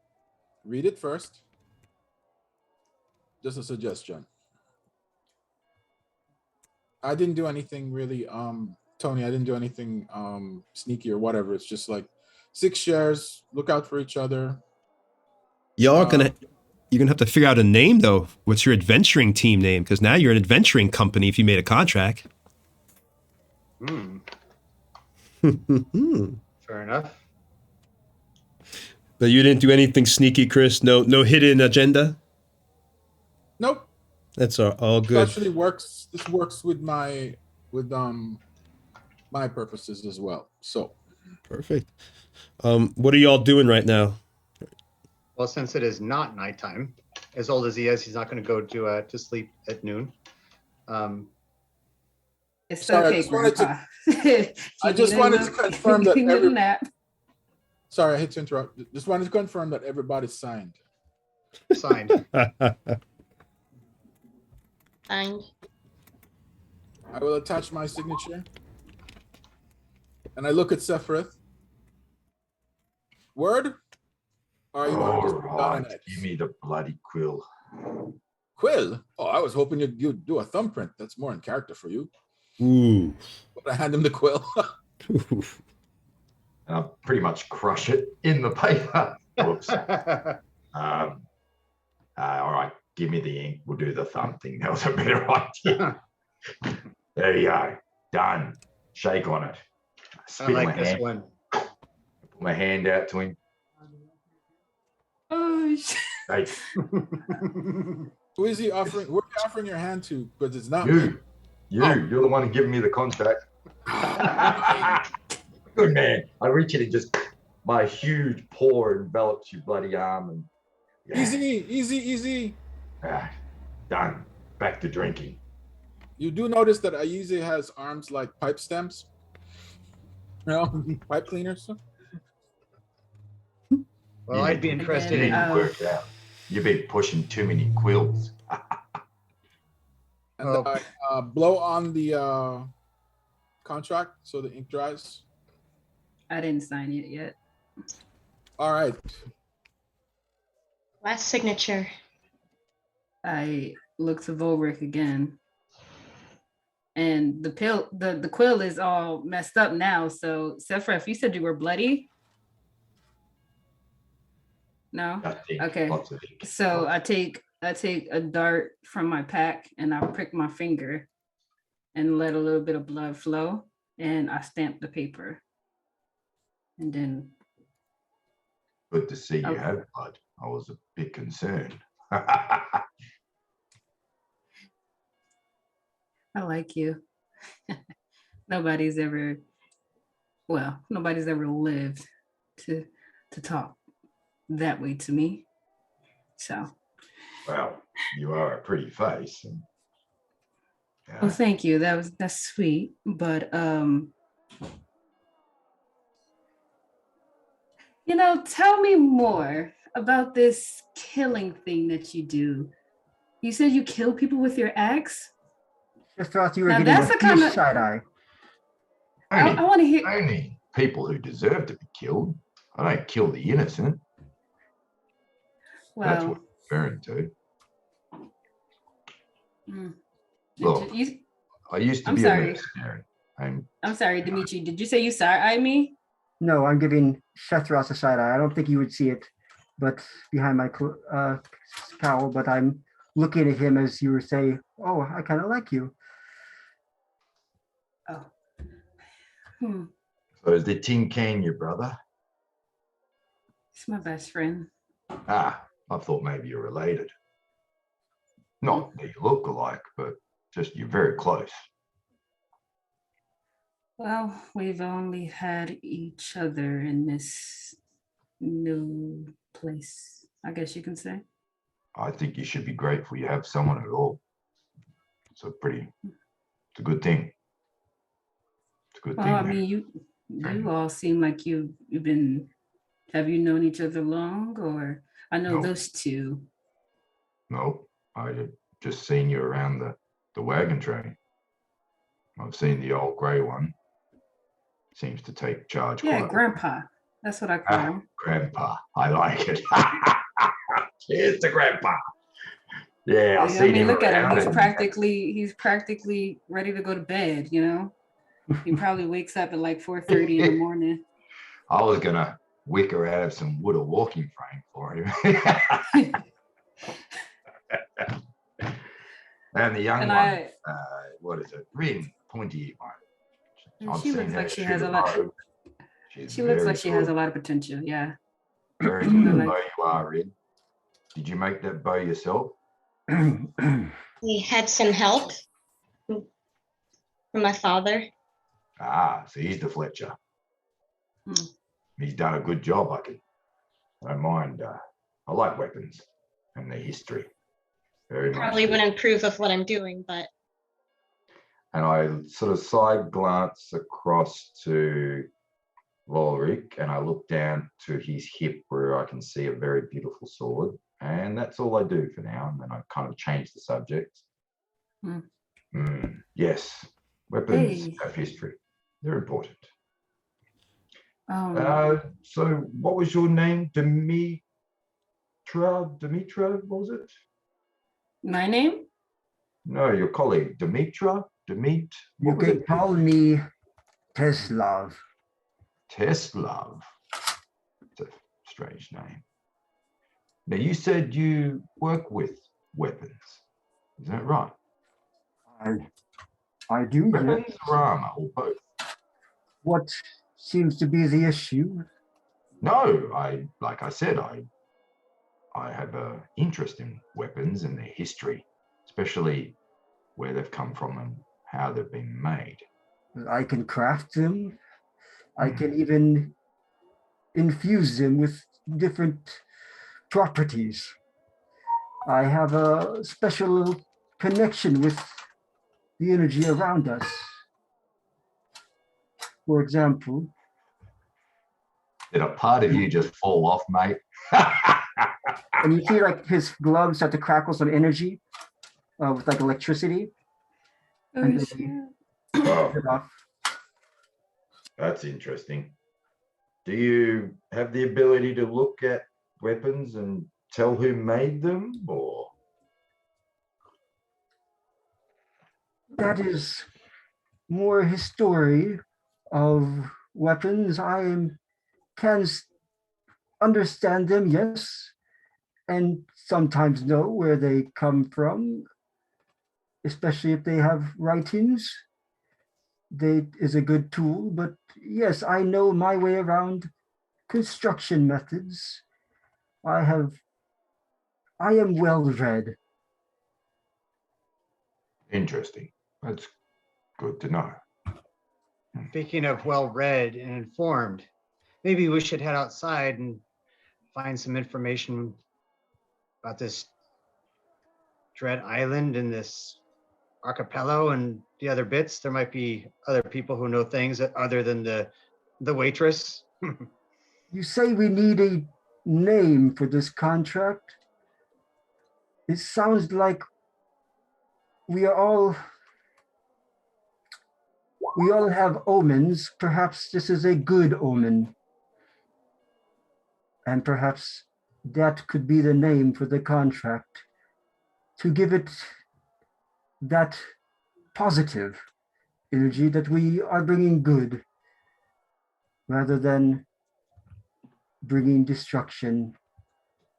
Read it first. Just a suggestion. I didn't do anything really, Tony, I didn't do anything sneaky or whatever. It's just like 6 shares, look out for each other. Y'all are you're gonna have to figure out a name though. What's your adventuring team name? Because now you're an adventuring company if you made a contract. Fair enough. But you didn't do anything sneaky, Chris. No hidden agenda. Nope. That's all This good. actually works. This works with my purposes as well. So Perfect. What are y'all doing right now? Well, since it is not nighttime, as old as he is, he's not going to go to sleep at noon. It's Sorry, okay, Grandpa. I just wanted to confirm that little nap. Sorry, I hate to interrupt. Just wanted to confirm that everybody's signed. Signed. Signed. I will attach my signature. And I look at Sephiroth. Word? Or are you want to just put down an X? Give me the bloody quill. Quill? Oh, I was hoping you'd do a thumbprint. That's more in character for you. Ooh. But I hand him the quill. And I'll pretty much crush it in the paper. Whoops. All right, give me the ink. We'll do the thumb thing. That was a better idea. There you go. Done. Shake on it. I like this one. Put my hand out to him. Oh, shit. Hey, Who is he offering? Who are you offering your hand to? Because it's not you're the one giving me the contract. Good man. I reach in and just my huge paw envelops your bloody arm and Easy. done. Back to drinking. You do notice that Aize has arms like pipe stems? Pipe cleaners. Well, I'd be interested You in. need to work out. You've been pushing too many quills. And I blow on the contract so the ink dries. I didn't sign it yet. All right. Last signature. I look to Volric again. And the quill is all messed up now. So Sephiroth, you said you were bloody? No? Okay. So I take a dart from my pack and I prick my finger and let a little bit of blood flow and I stamp the paper. And then Good to see you have blood. I was a bit concerned. I like you. Nobody's ever lived to talk that way to me. So Well, you are a pretty face. And, well, thank you. That's sweet. But tell me more about this killing thing that you do. You said you kill people with your axe? Just thought you were Now, getting that's a the kind huge of- side eye. I want to hear. Only people who deserve to be killed. I don't kill the innocent. That's Well, what I'm referring to. mm. Look, I used to I'm be sorry. a mercenary. I'm sorry, Dimitri. Did you say you side-eye me? No, I'm giving Shethros a side eye. I don't think you would see it, but behind my cowl. But I'm looking at him as you were saying, "Oh, I kind of like you." Oh. So is the Tin Can your brother? It's my best friend. I thought maybe you're related. Not that you look alike, but just you're very close. Well, we've only had each other in this new place, I guess you can say. I think you should be grateful you have someone at all. It's a good thing. It's a good thing. Well, I mean, you all seem like have you known each other long, or I know No. those two. No, I had just seen you around the wagon train. I've seen the old grey one. Seems to take charge. Yeah, quite Grandpa. That's what I call well. him. Grandpa. I like it. Cheers to Grandpa. Yeah, I've I seen mean, him look at him. around He's and- practically ready to go to bed. He probably wakes up at like 4:30 in the morning. I was gonna wicker out of some wood or walking frame for him. And the young And one, what is it? Rin, pointy one. I've she seen looks her like she shoot has a a lot. bow. She's She looks very like she has a good. lot of potential. Yeah. Very I good like- bow you are, Rin. Did you make that bow yourself? We had some help from my father. Ah, so he's the Fletcher. Hmm. He's done a good job, I don't mind. I like weapons and their history. Very much. Probably wouldn't approve of what I'm doing, but And I sort of side glance across to Volric and I look down to his hip where I can see a very beautiful sword. And that's all I do for now. And then I kind of change the subject. Yes, weapons Hey. have history. They're important. Um, So what was your name? Dimitra, what was it? my name? No, your colleague, Dimitra, You what was can it? call me Teslav. Teslav. It's a strange name. Now, you said you work with weapons. Is that right? I do. Weapons Yes. or armor or both? What seems to be the issue? No, like I said, I have an interest in weapons and their history, especially where they've come from and how they've been made. I can craft them. I can even infuse them with different properties. I have a special connection with the energy around us. For example, Did a part of you just fall off, mate? and you see like his gloves start to crackle some energy with like electricity. Oh, And then shit. Oh, it off. that's interesting. Do you have the ability to look at weapons and tell who made them, or? That is more his story of weapons. Can understand them, yes, and sometimes know where they come from, especially if they have writings. They is a good tool, but yes, I know my way around construction methods. I am well read. Interesting. That's good to know. Speaking of well-read and informed, maybe we should head outside and find some information about this dread island and this archipelago and the other bits. There might be other people who know things other than the waitress. You say we need a name for this contract? It sounds like we all have omens. Perhaps this is a good omen. And perhaps that could be the name for the contract, to give it that positive energy that we are bringing good rather than bringing destruction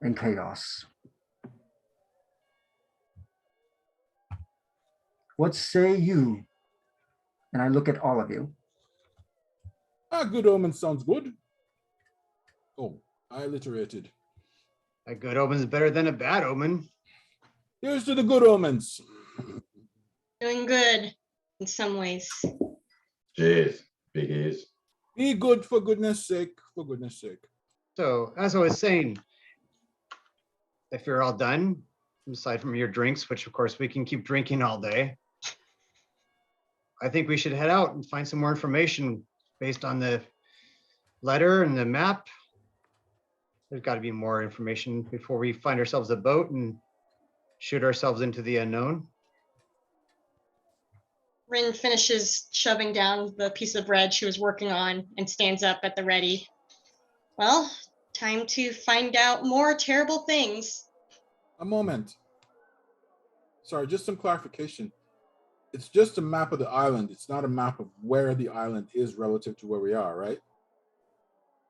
and chaos. What say you? And I look at all of you. Good omen sounds good. Oh, I alliterated. A good omen is better than a bad omen. Here's to the good omens. doing good in some ways. Cheers, big ears. Be good for goodness sake, for goodness sake. So, as I was saying, if you're all done, aside from your drinks, which of course we can keep drinking all day, I think we should head out and find some more information based on the letter and the map. There's got to be more information before we find ourselves a boat and shoot ourselves into the unknown. Rin finishes shoving down the piece of bread she was working on and stands up at the ready. Well, time to find out more terrible things. A moment. Sorry, just some clarification. It's just a map of the island. It's not a map of where the island is relative to where we are, right?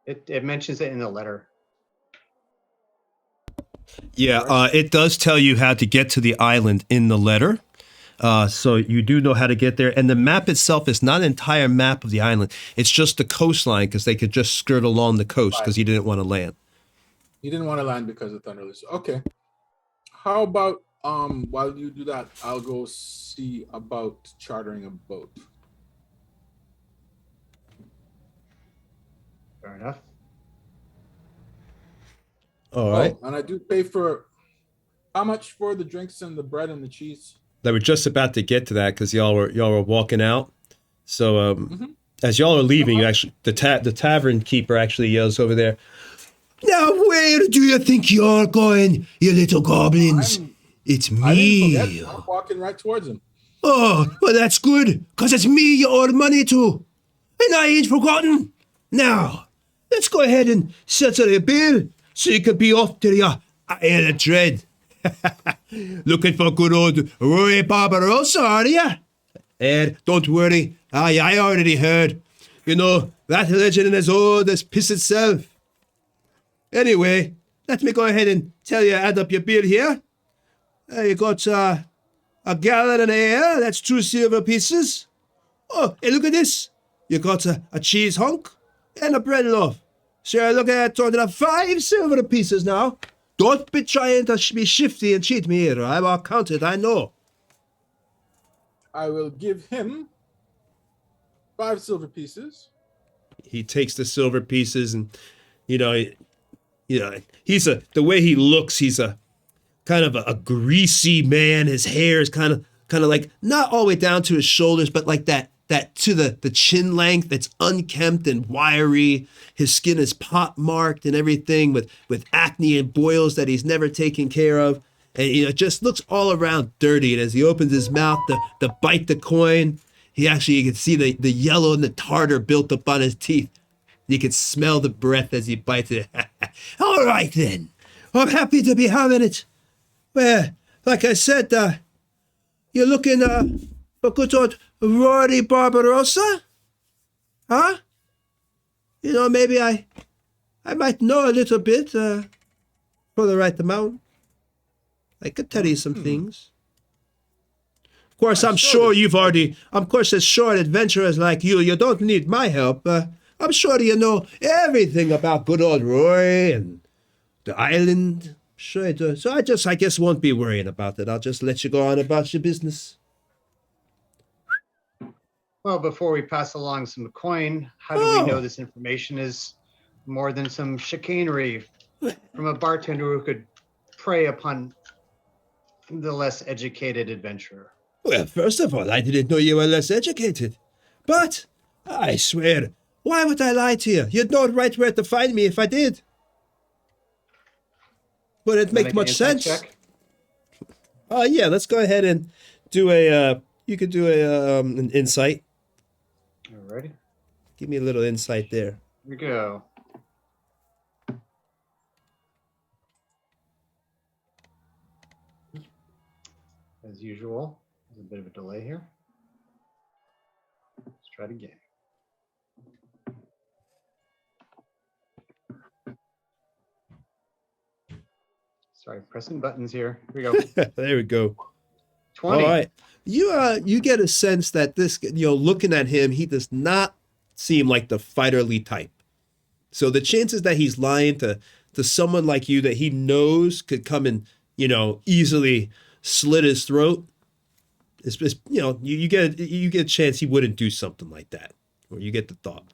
It mentions it in the letter. Yeah, it does tell you how to get to the island in the letter. So you do know how to get there. And the map itself is not an entire map of the island. It's just the coastline because they could just skirt along the coast because he didn't want to land. He didn't want to land because of Thunderless. Okay. How about while you do that, I'll go see about chartering a boat. Fair enough. All right. Oh, and I do pay for how much for the drinks and the bread and the cheese? They were just about to get to that because y'all were walking out. So as y'all are leaving, you actually the tavern keeper actually yells over there. Now where do you think you're going, you little goblins? It's I me. didn't forget. I'm walking right towards him. Oh, well that's good, because it's me you owe money to. And I ain't forgotten. Now, let's go ahead and settle a bill so you can be off to your Isle of Dread. Looking for good old Roy Barbarossa, are you? And don't worry, I already heard. You know, that legend is old as piss itself. Anyway, let me go ahead and tell you, add up your bill here. You got a gallon and a half, that's 2 silver pieces. Oh, hey, look at this. You got a cheese hunk and a bread loaf. So you're looking at a total of 5 silver pieces now. Don't be trying to be shifty and cheat me here. I will count it, I know. I will give him 5 silver pieces. He takes the silver pieces and, he's the way he looks, he's a kind of a greasy man. His hair is kind of like not all the way down to his shoulders, but like that to the chin length. It's unkempt and wiry. His skin is pock-marked and everything with acne and boils that he's never taken care of. And it just looks all around dirty. And as he opens his mouth to bite the coin, you can see the yellow and the tartar built up on his teeth. You can smell the breath as he bites it. All right then, I'm happy to be having it. Well, like I said, you're looking for good old Rory Barbarossa? Huh? Maybe I might know a little bit for the right amount. I could tell you some things. Of course, I'm sure as short adventurers like you don't need my help. I'm sure you know everything about good old Rory and the island. Sure I do. So I guess won't be worrying about it. I'll just let you go on about your business. Well, before we pass along some coin, how do we know this information is more than some chicanery from a bartender who could prey upon the less educated adventurer? Well, first of all, I didn't know you were less educated. But I swear, why would I lie to you? You'd know right where to find me if I did. Would it make much sense? Check? Yeah, let's go ahead and do you could do an insight. Alrighty. Give me a little insight there. Here we go. As usual, there's a bit of a delay here. Let's try it again. Sorry, pressing buttons here. Here we go. There we go. 20. All right. You get a sense that this, looking at him, he does not seem like the fighterly type. So the chances that he's lying to someone like you that he knows could come and, easily slit his throat is, you get a chance he wouldn't do something like that. Or you get the thought.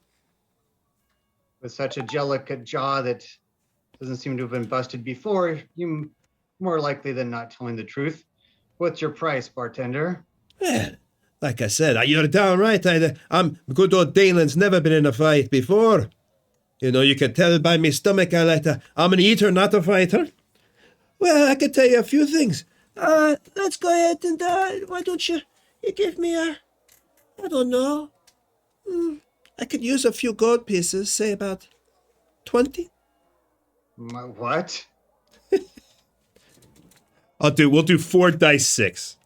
With such a delicate jaw that doesn't seem to have been busted before, you more likely than not telling the truth. What's your price, bartender? Well, like I said, you're down right. I'm good old Dalen's never been in a fight before. You can tell by my stomach I'm an eater, not a fighter. Well, I could tell you a few things. Let's go ahead and why don't you give me I don't know. I could use a few gold pieces, say about 20. What? We'll do 4 dice 6.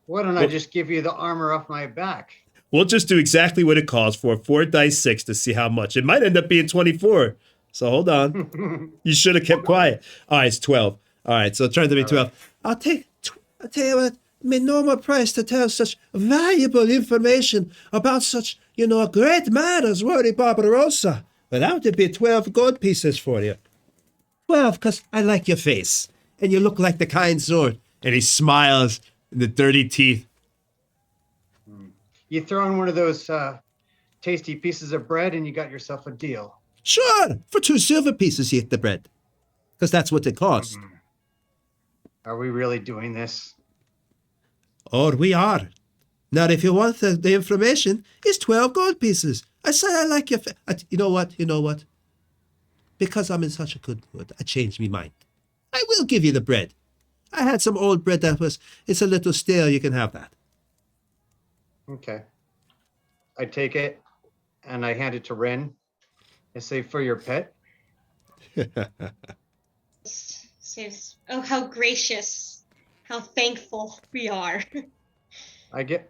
Why don't I just give you the armor off my back? We'll just do exactly what it calls for, 4 dice 6 to see how much. It might end up being 24. So hold on. You should have kept quiet. All right, it's 12. All right, so turn to me All 12. I'll tell you what, my normal price to tell such valuable information about such, a great man as Rory Barbarossa. Well, that would be 12 gold pieces for you. 12, because I like your face, and you look like the kind sort. And he smiles in the dirty teeth. You throw in one of those tasty pieces of bread and you got yourself a deal. Sure, for 2 silver pieces you get the bread, because that's what they cost. Are we really doing this? Or we are. Now, if you want the information, it's 12 gold pieces. I said I like your face. You know what? Because I'm in such a good mood, I changed my mind. I will give you the bread. I had some old bread it's a little stale. You can have that. Okay. I take it and I hand it to Ren. I say, for your pet. Says, oh, how gracious, how thankful we are. I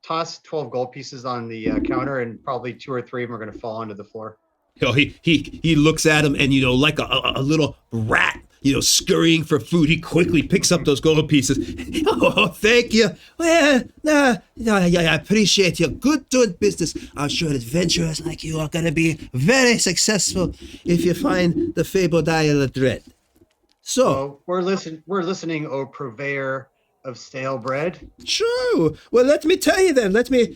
toss 12 gold pieces on the counter, and probably 2 or 3 of them are going to fall onto the floor. He looks at him, and like a little rat, scurrying for food, he quickly picks up those gold pieces. Oh, thank you. Well, I appreciate your good doing business. I'm sure adventurers like you are going to be very successful if you find the fabled Isle of Dread. So we're listening, oh purveyor of stale bread. Sure. Well, let me tell you then. Let me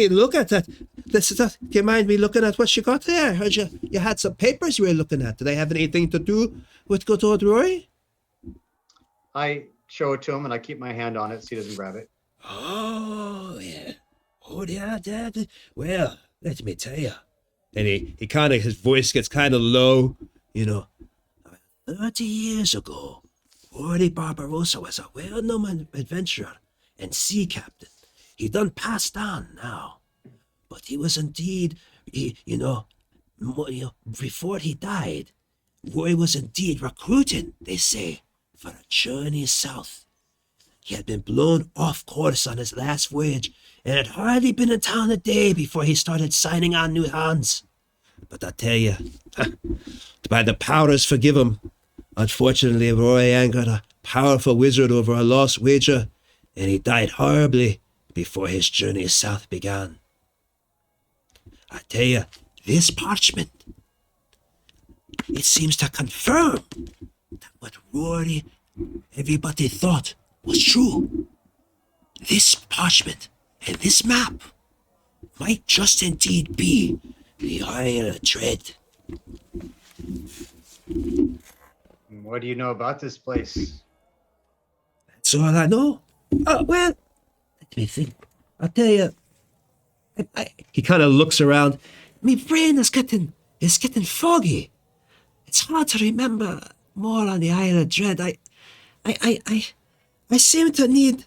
look at that. Do you mind me looking at what you got there? Heard you had some papers you were looking at. Do they have anything to do with good old Rory? I show it to him and I keep my hand on it so he doesn't grab it. Oh yeah. Oh yeah, Dad. Well, let me tell you. And he kind of, his voice gets kind of low. 30 years ago, Rory Barbarossa was a well-known adventurer and sea captain. He done passed on now, but he was indeed, before he died, Roy was indeed recruiting, they say, for a journey south. He had been blown off course on his last voyage and had hardly been in town a day before he started signing on new hands. But I tell you, by the powers forgive him, unfortunately Roy angered a powerful wizard over a lost wager, and he died horribly before his journey south began. I tell you, this parchment, it seems to confirm that what Rory, everybody thought was true. This parchment and this map might just indeed be the Isle of Dread. What do you know about this place? That's all I know. Well, let me think. I'll tell you. He kind of looks around. My brain is getting foggy. It's hard to remember more on the Isle of Dread. I seem to need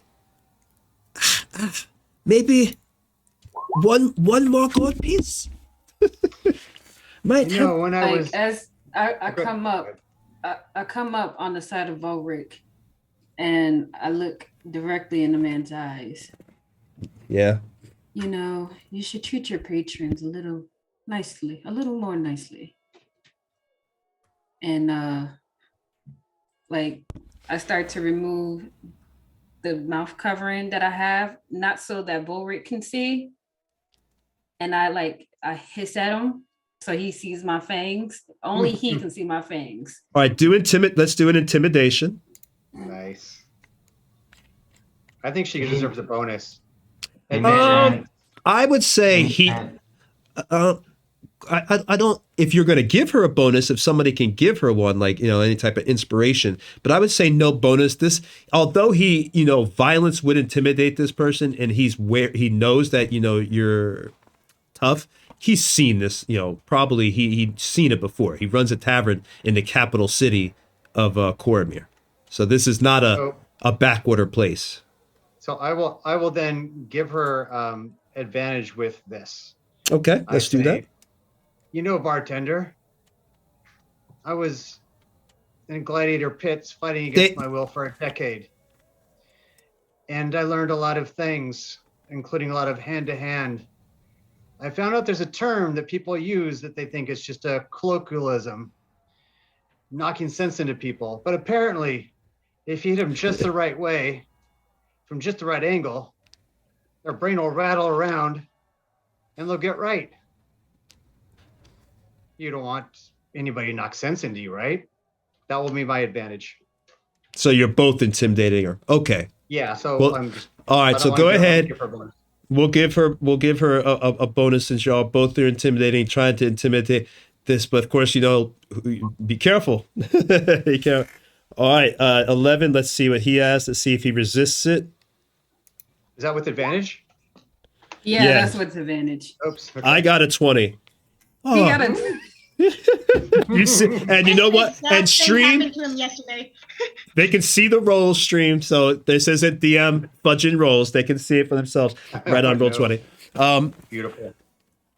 maybe one more gold piece. Might help. When I was as I come up, I come up on the side of Volric, and I look directly in the man's eyes. Yeah. You should treat your patrons a little more nicely. And I start to remove the mouth covering that I have, not so that Volric can see. And I hiss at him so he sees my fangs. Only he can see my fangs. All right, let's do an intimidation. Nice. I think she deserves a bonus. I would say I don't, if you're going to give her a bonus, if somebody can give her one, any type of inspiration, but I would say no bonus. Although he, violence would intimidate this person, and he knows that, you're tough. He's seen this, probably he'd seen it before. He runs a tavern in the capital city of Coromir. So this is not a backwater place. So I will then give her advantage with this. Okay, let's do that. Bartender, I was in gladiator pits fighting against my will for a decade. And I learned a lot of things, including a lot of hand-to-hand. I found out there's a term that people use that they think is just a colloquialism. knocking sense into people. But apparently, if you hit them just the right way, from just the right angle, their brain will rattle around and they'll get right. You don't want anybody to knock sense into you, right? That will be my advantage. So you're both intimidating her. Okay. Yeah, so Well, I'm just all right, so go ahead. Give her a bonus. We'll give her a bonus since y'all both are intimidating, trying to intimidate this, but of course, be careful. Be careful. All right, 11. Let's see what he has. Let's see if he resists it. Is that with advantage? Yeah, Yeah. that's what's advantage. Oops. Okay. I got a 20. He Oh, got a you see, and you know what? Exact And same stream, happened to him yesterday. they can see the rolls streamed. So this isn't DM fudging rolls. They can see it for themselves right on roll No. 20. Beautiful.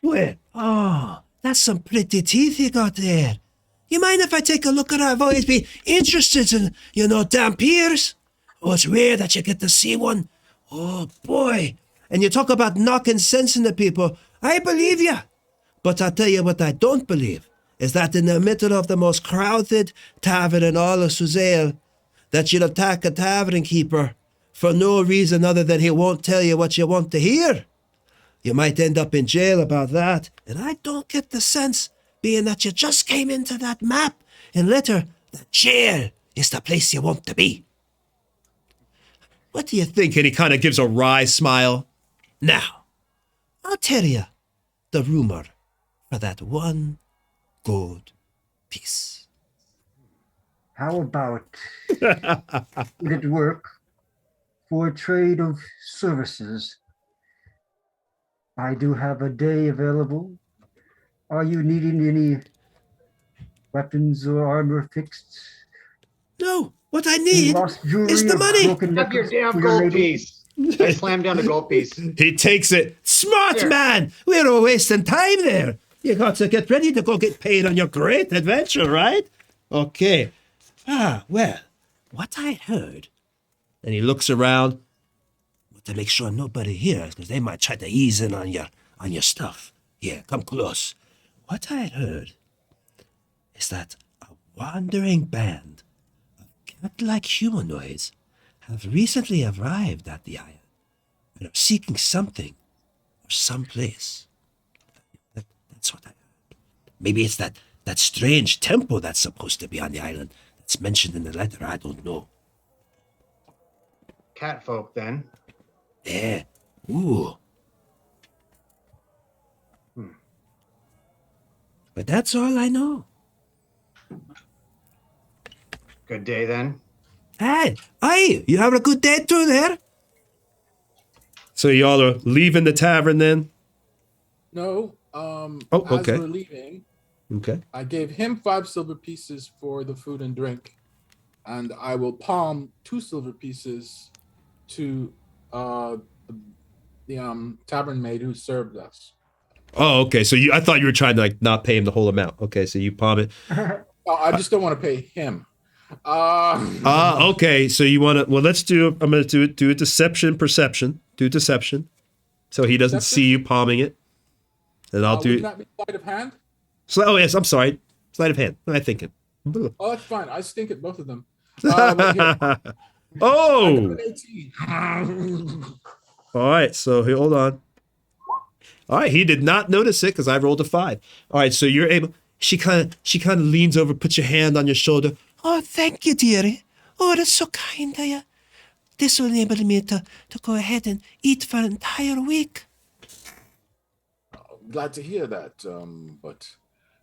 Well, oh, that's some pretty teeth you got there. You mind if I take a look at it? I've always been interested in, dampiers. Oh, it's rare that you get to see one. Oh, boy. And you talk about knocking sense into people. I believe you. But I'll tell you what I don't believe is that in the middle of the most crowded tavern in all of Suzail, that you'll attack a tavern keeper for no reason other than he won't tell you what you want to hear. You might end up in jail about that, and I don't get the sense, being that you just came into that map and later that jail is the place you want to be. What do you think? And he kind of gives a wry smile. Now, I'll tell you the rumor for that one gold piece. How about would it work for a trade of services? I do have a day available. Are you needing any weapons or armor fixed? No, what I Any need lost jewelry is the or money. broken Have your necklace damn for your gold lady? piece. I slammed down the gold piece. He takes it. Smart Here. man! We're all wasting time there. You got to get ready to go get paid on your great adventure, right? Okay. Well, what I heard, and he looks around to make sure nobody hears, because they might try to ease in on your stuff. Yeah, come close. What I heard is that a wandering band of cat-like humanoids have recently arrived at the island and are seeking something or someplace. That's what I heard. Maybe it's that strange temple that's supposed to be on the island that's mentioned in the letter. I don't know. Cat folk, then. Yeah. Ooh. But that's all I know. Good day, then. Hey, you having a good day too there? So y'all are leaving the tavern then? No. okay. As we're leaving, Okay. I gave him 5 silver pieces for the food and drink, and I will palm 2 silver pieces to the tavern maid who served us. Oh, okay. So I thought you were trying to not pay him the whole amount. Okay, so you palm it. Oh, I just don't want to pay him. Okay. So you want to? Well, let's do. I'm going to do a deception, perception. Do deception, so he doesn't Deception? see you palming it. And I'll do. Would that be sleight of hand? Oh yes, I'm sorry. Sleight of hand. What am I thinking? Oh, that's fine. I stink at both of them. But here, I got Oh. an 18. All right. So hold on. All right. He did not notice it because I rolled a 5. All right. So you're able. She kind of leans over, puts your hand on your shoulder. Oh, thank you, dearie. Oh, that's so kind of you. This will enable me to go ahead and eat for an entire week. Glad to hear that. But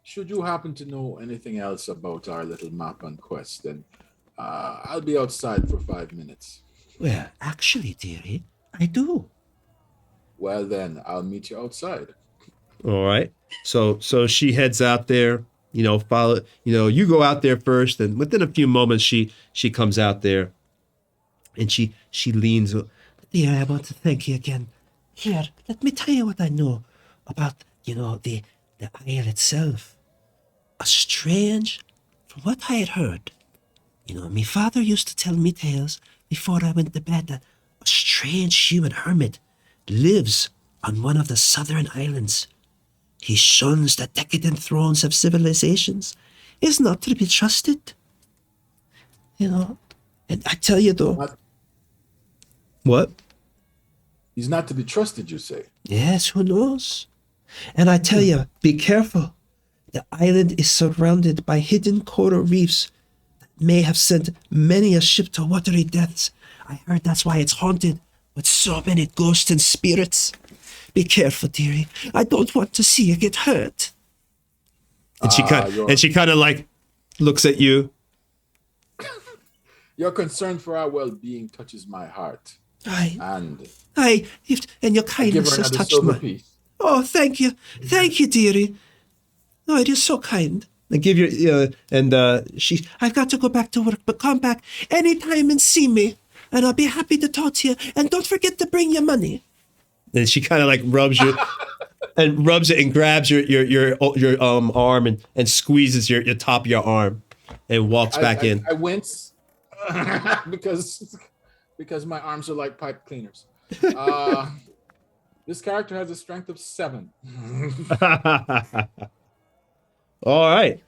should you happen to know anything else about our little map and quest, then I'll be outside for 5 minutes. Well, actually, dearie, I do. Well, then I'll meet you outside. All right. So she heads out there. Follow. You go out there first, and within a few moments, she comes out there, and she leans. Dear, I want to thank you again. Here, let me tell you what I know about the isle itself. A strange, from what I had heard. My father used to tell me tales before I went to bed that a strange human hermit lives on one of the southern islands. He shuns the decadent thrones of civilizations is not to be trusted. You know, and I tell you though. What? He's not to be trusted, you say? Yes, who knows? And I tell you, be careful. The island is surrounded by hidden coral reefs that may have sent many a ship to watery deaths. I heard that's why it's haunted with so many ghosts and spirits. Be careful, dearie. I don't want to see you get hurt. And she kind of like looks at you. Your concern for our well-being touches my heart. Aye. And your kindness has touched my... Piece. Oh, thank you, dearie. Oh, it is so kind. I give you, I've got to go back to work, but come back anytime and see me, and I'll be happy to talk to you. And don't forget to bring your money. And she kind of like rubs you, and rubs it and grabs your arm and squeezes your top of your arm, and walks back in. I wince because my arms are like pipe cleaners. This character has a strength of 7. All right.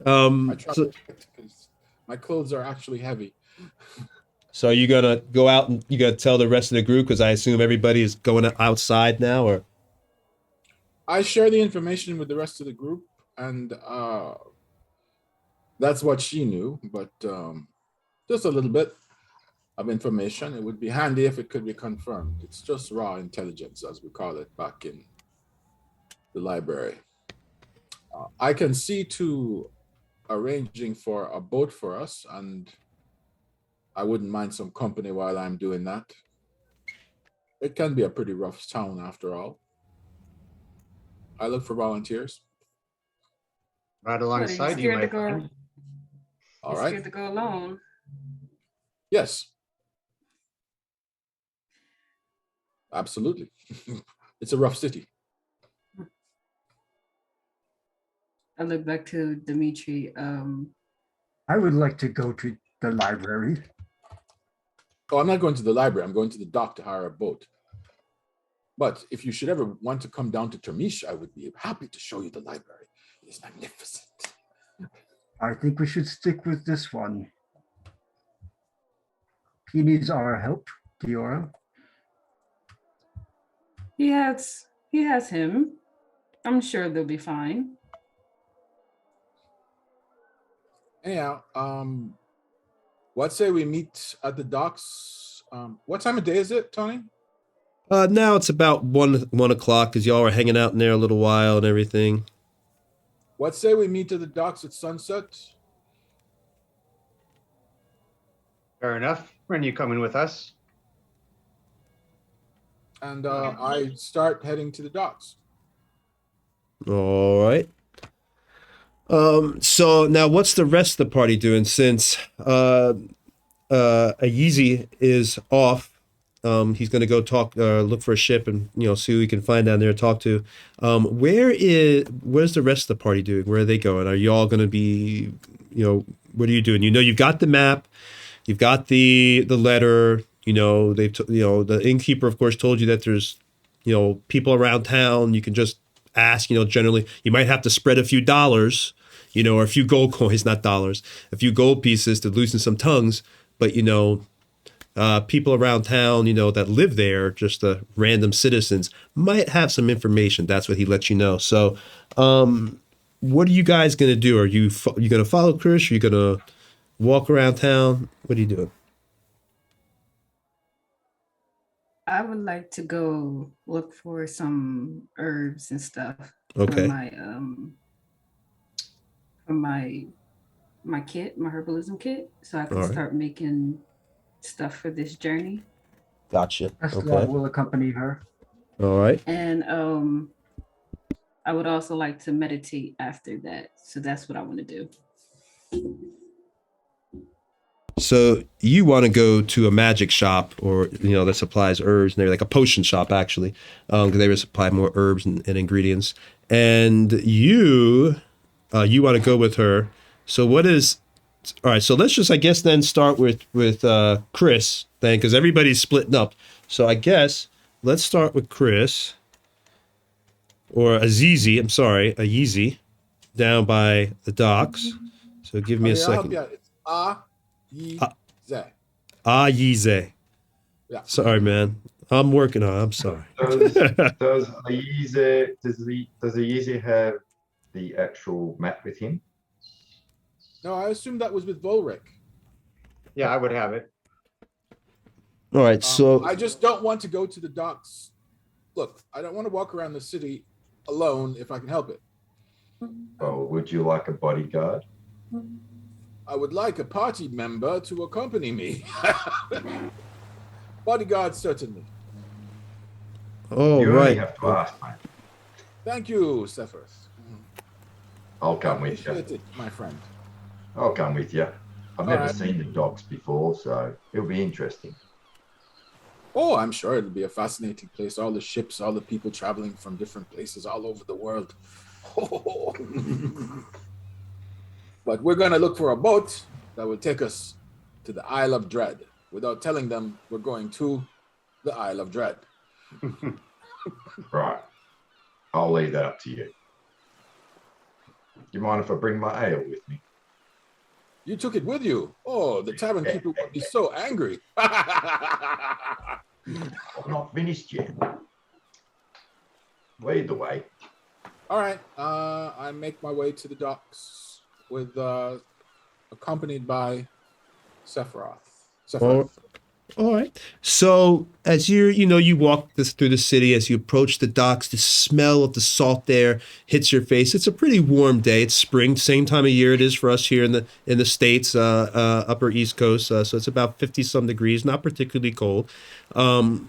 My clothes are actually heavy. So are you gonna go out and you gotta tell the rest of the group? Because I assume everybody is going outside now, or? I share the information with the rest of the group, and that's what she knew. But just a little bit of information. It would be handy if it could be confirmed. It's just raw intelligence, as we call it back in the library. I can see to arranging for a boat for us, and I wouldn't mind some company while I'm doing that. It can be a pretty rough town after all. I look for volunteers. Right alongside you, my friend. All You're right. scared to go alone. Yes. Absolutely. It's a rough city. I look back to Dimitri. I would like to go to the library. Oh, I'm not going to the library. I'm going to the dock to hire a boat. But if you should ever want to come down to Termish, I would be happy to show you the library. It is magnificent. I think we should stick with this one. He needs our help, Diora. He has him. I'm sure they'll be fine. Anyhow, what say we meet at the docks? What time of day is it, Tony? Now it's about 1 o'clock because y'all were hanging out in there a little while and everything. What say we meet at the docks at sunset? Fair enough. When are you coming with us? And I start heading to the docks. All right. So now what's the rest of the party doing since Ayeezy is off? He's going to go look for a ship and, see who he can find down there to talk to. Where's the rest of the party doing? Where are they going? Are you all going to be, what are you doing? You've got the map, you've got the letter, the innkeeper, of course, told you that there's, people around town. You can just ask, generally, you might have to spread a few dollars, or a few gold coins, not dollars, a few gold pieces to loosen some tongues. But, people around town, that live there, just the random citizens, might have some information. That's what he lets you know. So, what are you guys going to do? Are you going to follow Chris? Are you going to walk around town? What are you doing? I would like to go look for some herbs and stuff. Okay. For my kit, my herbalism kit, so I can start making stuff for this journey. Gotcha. Escalade will accompany her. All right. And I would also like to meditate after that. So that's what I want to do. So you want to go to a magic shop, or that supplies herbs, and they're like a potion shop actually, because they would supply more herbs and ingredients. And you want to go with her. So what is? All right. So let's just, I guess, then start with Chris then, because everybody's splitting up. So I guess let's start with Chris or Ayeezy. I'm sorry, Ayeezy, down by the docks. So give me a Okay, I'll help second. you out. It's Ayize. Ayize. Yeah. Sorry, man. I'm working on it. I'm sorry. Does Ayize have the actual map with him? No, I assume that was with Volric. Yeah, I would have it. All right, so I just don't want to go to the docks. Look, I don't want to walk around the city alone if I can help it. Oh, would you like a bodyguard? I would like a party member to accompany me. Bodyguard, certainly. oh You only right. have to ask, mate. Thank you, Sephiroth. I'll come with you. Appreciate it, my friend. I'll come with you. I've All never right. seen the docks before, so it'll be interesting. Oh, I'm sure it'll be a fascinating place. All the ships, all the people traveling from different places all over the world. But we're going to look for a boat that will take us to the Isle of Dread without telling them we're going to the Isle of Dread. Right. I'll leave that up to you. Do you mind if I bring my ale with me? You took it with you. Oh, the tavern keeper would be so angry. I'm not finished yet. Lead the way. All right. I make my way to the docks with accompanied by Sephiroth. All right. So as you walk through the city, as you approach the docks, the smell of the salt there hits your face. It's a pretty warm day. It's spring, same time of year it is for us here in the States, upper East Coast. So it's about 50-some degrees, not particularly cold.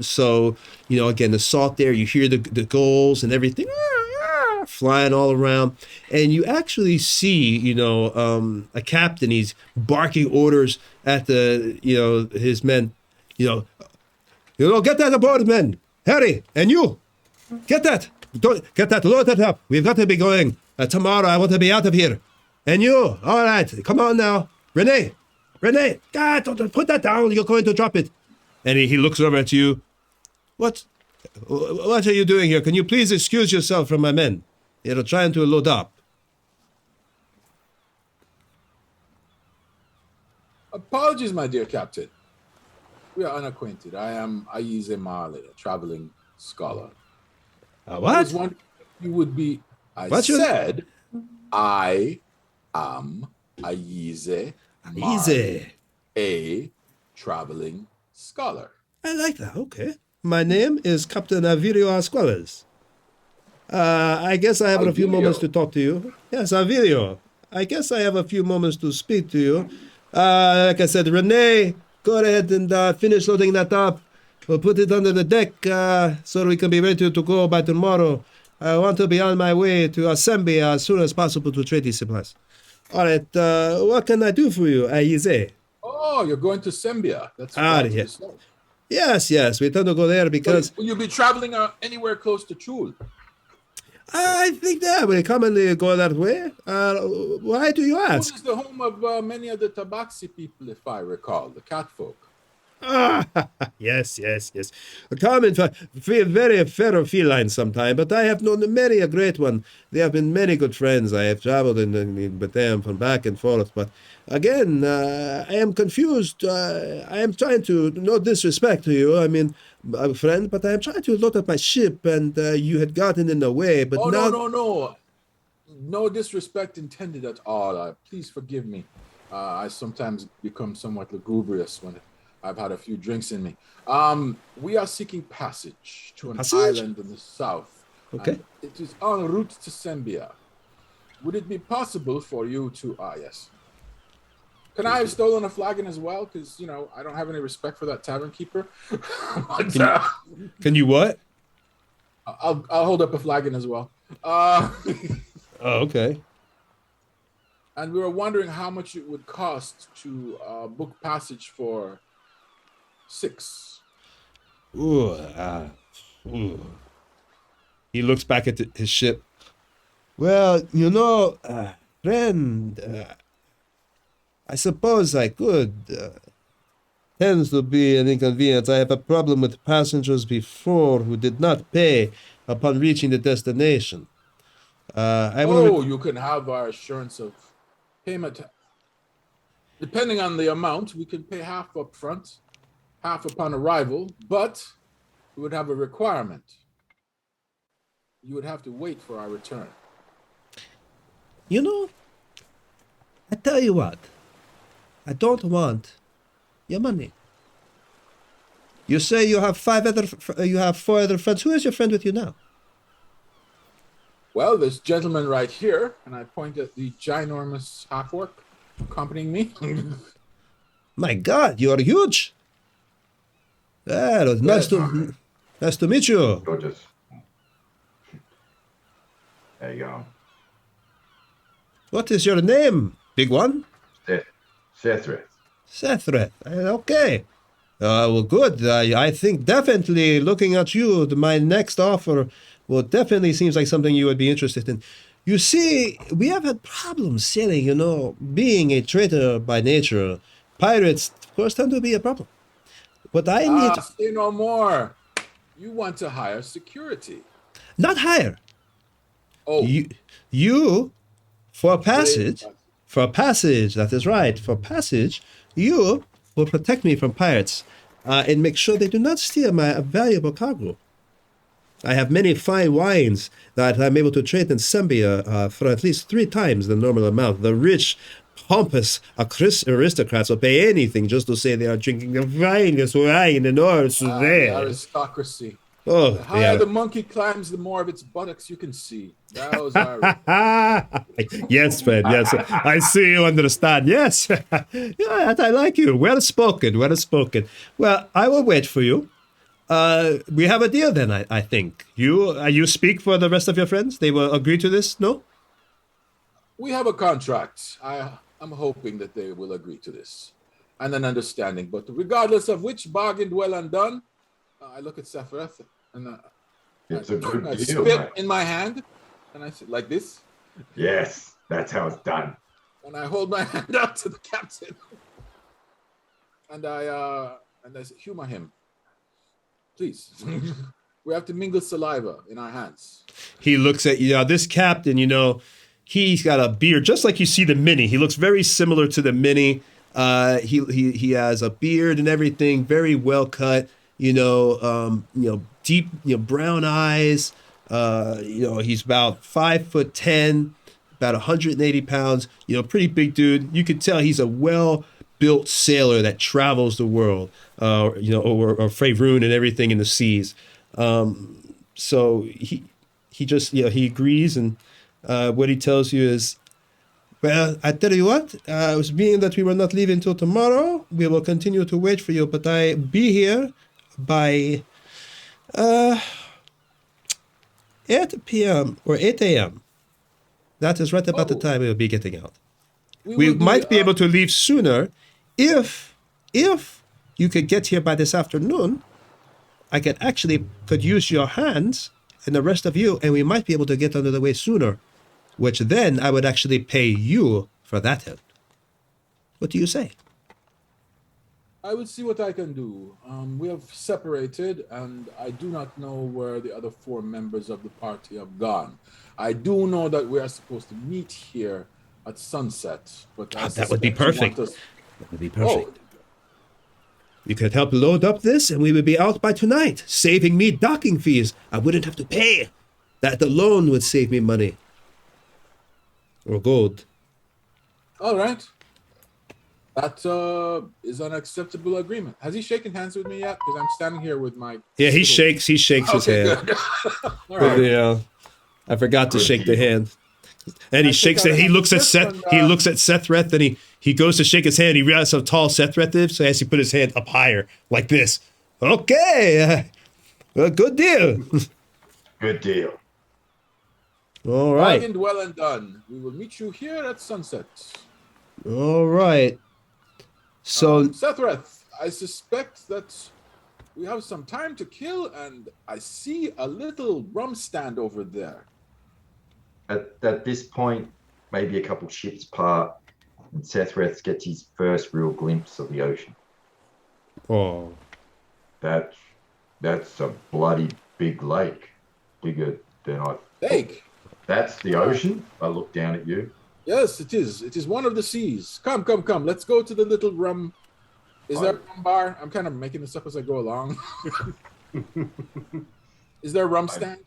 So again, the salt there, you hear the gulls and everything flying all around, and you actually see a captain. He's barking orders at his men. Get that aboard, men. Harry, and you, get that. Get that loaded up. We've got to be going tomorrow. I want to be out of here. And you, all right, come on now. Renee, God, don't put that down. You're going to drop it. And he looks over at you. What are you doing here? Can you please excuse yourself from my men? They're trying to load up. Apologies, my dear captain. We are unacquainted. I am Ayize Marley, a traveling scholar. I was What? wondering if you would be. I What's your- said, I am Ayize Marley, Easy. a traveling scholar. I like that. Okay. My name is Captain Avilio Asquales. I guess I have a few Avilio. moments to talk to you. Yes, Avilio. I guess I have a few moments to speak to you. Like I said, Renee, go ahead and finish loading that up. We'll put it under the deck so we can be ready to go by tomorrow. I want to be on my way to Assembly as soon as possible to trade these supplies. All right, what can I do for you, Ayize? Oh, you're going to Sembia. That's Ah, far to yeah. the south. Yes, we tend to go there because Will you be traveling anywhere close to Chul? I think that we commonly go that way. Why do you Chul ask? is the home of many of the Tabaxi people, if I recall, the cat folk. Yes. A common, very feral feline sometime, but I have known many a great one. They have been many good friends. I have traveled with them from back and forth. But again, I am confused. I am trying to, no disrespect to you, I mean, a friend, but I am trying to load up my ship, and you had gotten in the way. But Oh, now, no. No disrespect intended at all. Please forgive me. I sometimes become somewhat lugubrious when I've had a few drinks in me. We are seeking passage to an Passage? island in the south. Okay. And it is en route to Sembia. Would it be possible for you to... yes. Can I have stolen a flagon as well? Because, I don't have any respect for that tavern keeper. But, Can you what? I'll hold up a flagon as well. Oh, okay. And we were wondering how much it would cost to book passage for 6. Ooh. He looks back at his ship. Well, friend, I suppose I could. Tends to be an inconvenience. I have a problem with passengers before who did not pay upon reaching the destination. I will. You can have our assurance of payment Depending on the amount, we can pay half up front, half upon arrival, but we would have a requirement. You would have to wait for our return. You know, I tell you what, I don't want your money. You say you have four other friends. Who is your friend with you now? Well, this gentleman right here, and I point at the ginormous half-orc accompanying me. My God, you are huge. Well, nice to meet you. Gorgeous. There you go. What is your name, big one? Sethred. Sethred. Okay. Well, good. I think definitely looking at you, my next offer will definitely seems like something you would be interested in. You see, we have had problems sailing, being a trader by nature. Pirates, of course, tend to be a problem. What I need... Say no more. You want to hire security. Not hire. Oh. You, for passage, that is right, for passage, you will protect me from pirates and make sure they do not steal my valuable cargo. I have many fine wines that I'm able to trade in Sembia for at least 3 times the normal amount. The rich, pompous aristocrats will pay anything just to say they are drinking the finest wine in all Sudan. Aristocracy. Oh, the higher the monkey climbs, the more of its buttocks you can see. Those are... Yes, friend, yes. I see you understand. Yes. Yeah, I like you. Well spoken, well spoken. Well, I will wait for you. We have a deal then, I think. You speak for the rest of your friends? They will agree to this, no? We have a contract. I'm hoping that they will agree to this. And an understanding. But regardless of which, bargained well and done, I look at Sephiroth and It's a good I deal, spit mate. in my hand and I sit like this. Yes, that's how it's done. And I hold my hand out to the captain. And I humor him. Please. We have to mingle saliva in our hands. He looks at this captain, he's got a beard, just like you see the Mini. He looks very similar to the Mini. He has a beard and everything, very well cut. Deep, brown eyes. He's about 5'10", about 180 pounds. Pretty big dude. You could tell he's a well-built sailor that travels the world. Or Faerun and everything in the seas. So he just he agrees, and what he tells you is, well, I tell you what, it was being that we were not leaving till tomorrow, we will continue to wait for you, but I be here by 8 p.m. or 8 a.m. That is right about the time we will be getting out. We might be able to leave sooner if you could get here by this afternoon. I could use your hands and the rest of you, and we might be able to get under the way sooner, which then I would actually pay you for that help. What do you say? I will see what I can do. We have separated, and I do not know where the other 4 members of the party have gone. I do know that we are supposed to meet here at sunset. But that would be perfect. That would be perfect. Oh. You could help load up this, and we would be out by tonight, saving me docking fees. I wouldn't have to pay. That alone would save me money. Or gold. All right. That is an acceptable agreement. Has he shaken hands with me yet? Because I'm standing here with my... Yeah, he shakes his hand. All right. I forgot to shake the hand. And he shakes it. He looks at Seth. He looks at Sethreth, and he goes to shake his hand. He realizes how tall Sethreth is, so he has to put his hand up higher, like this. Okay, good deal. Good deal. All right. Bargained well and done. We will meet you here at sunset. All right. So, Sethreth, I suspect that we have some time to kill, and I see a little rum stand over there. At this point, maybe a couple ships part, and Sethreth gets his first real glimpse of the ocean. Oh. That's a bloody big lake. Bigger than I... Lake? That's the ocean. I look down at you. Yes, it is. It is one of the seas. Come, come, come. Let's go to the little rum. Is there a rum bar? I'm kind of making this up as I go along. Is there a rum stand?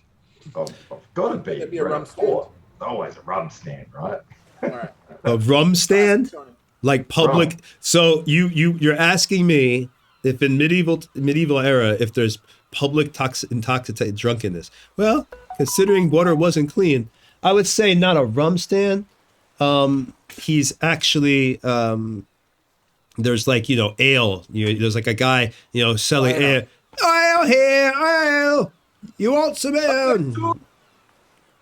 I've got to be. There'd be a rum stand. There's always a rum stand, right? All right. A rum stand? Tony. Like public. Rum. So you're asking me if in medieval era, if there's public intoxicated drunkenness. Well, considering water wasn't clean, I would say not a rum stand. He's actually there's like, ale. There's like a guy, selling ale. Ale here, ale. You want some ale?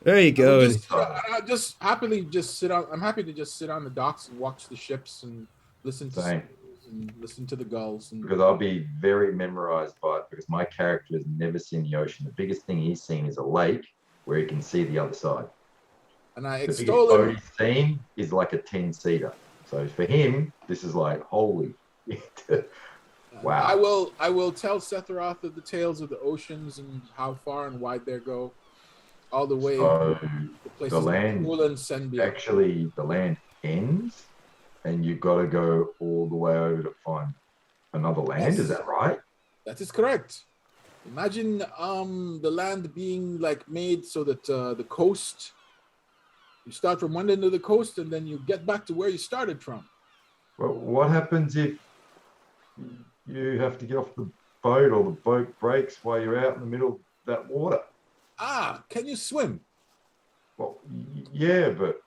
There you go. I just happily just sit on. I'm happy to just sit on the docks and watch the ships and listen to the gulls. Because I'll be very memorized by it because my character has never seen the ocean. The biggest thing he's seen is a lake where he can see the other side. And I The biggest extol boat him. he's seen is like a 10-seater. So for him, this is like holy. Wow. I will tell Sephiroth of the tales of the oceans and how far and wide they go, all the way So to places the land like Poland, Senbia. actually, the land ends and you've got to go all the way over to find another land. Yes. Is that right? That is correct. Imagine the land being like made so that the coast, you start from one end of the coast and then you get back to where you started from. Well, what happens if you have to get off the boat or the boat breaks while you're out in the middle of that water? Can you swim? Well, yeah, but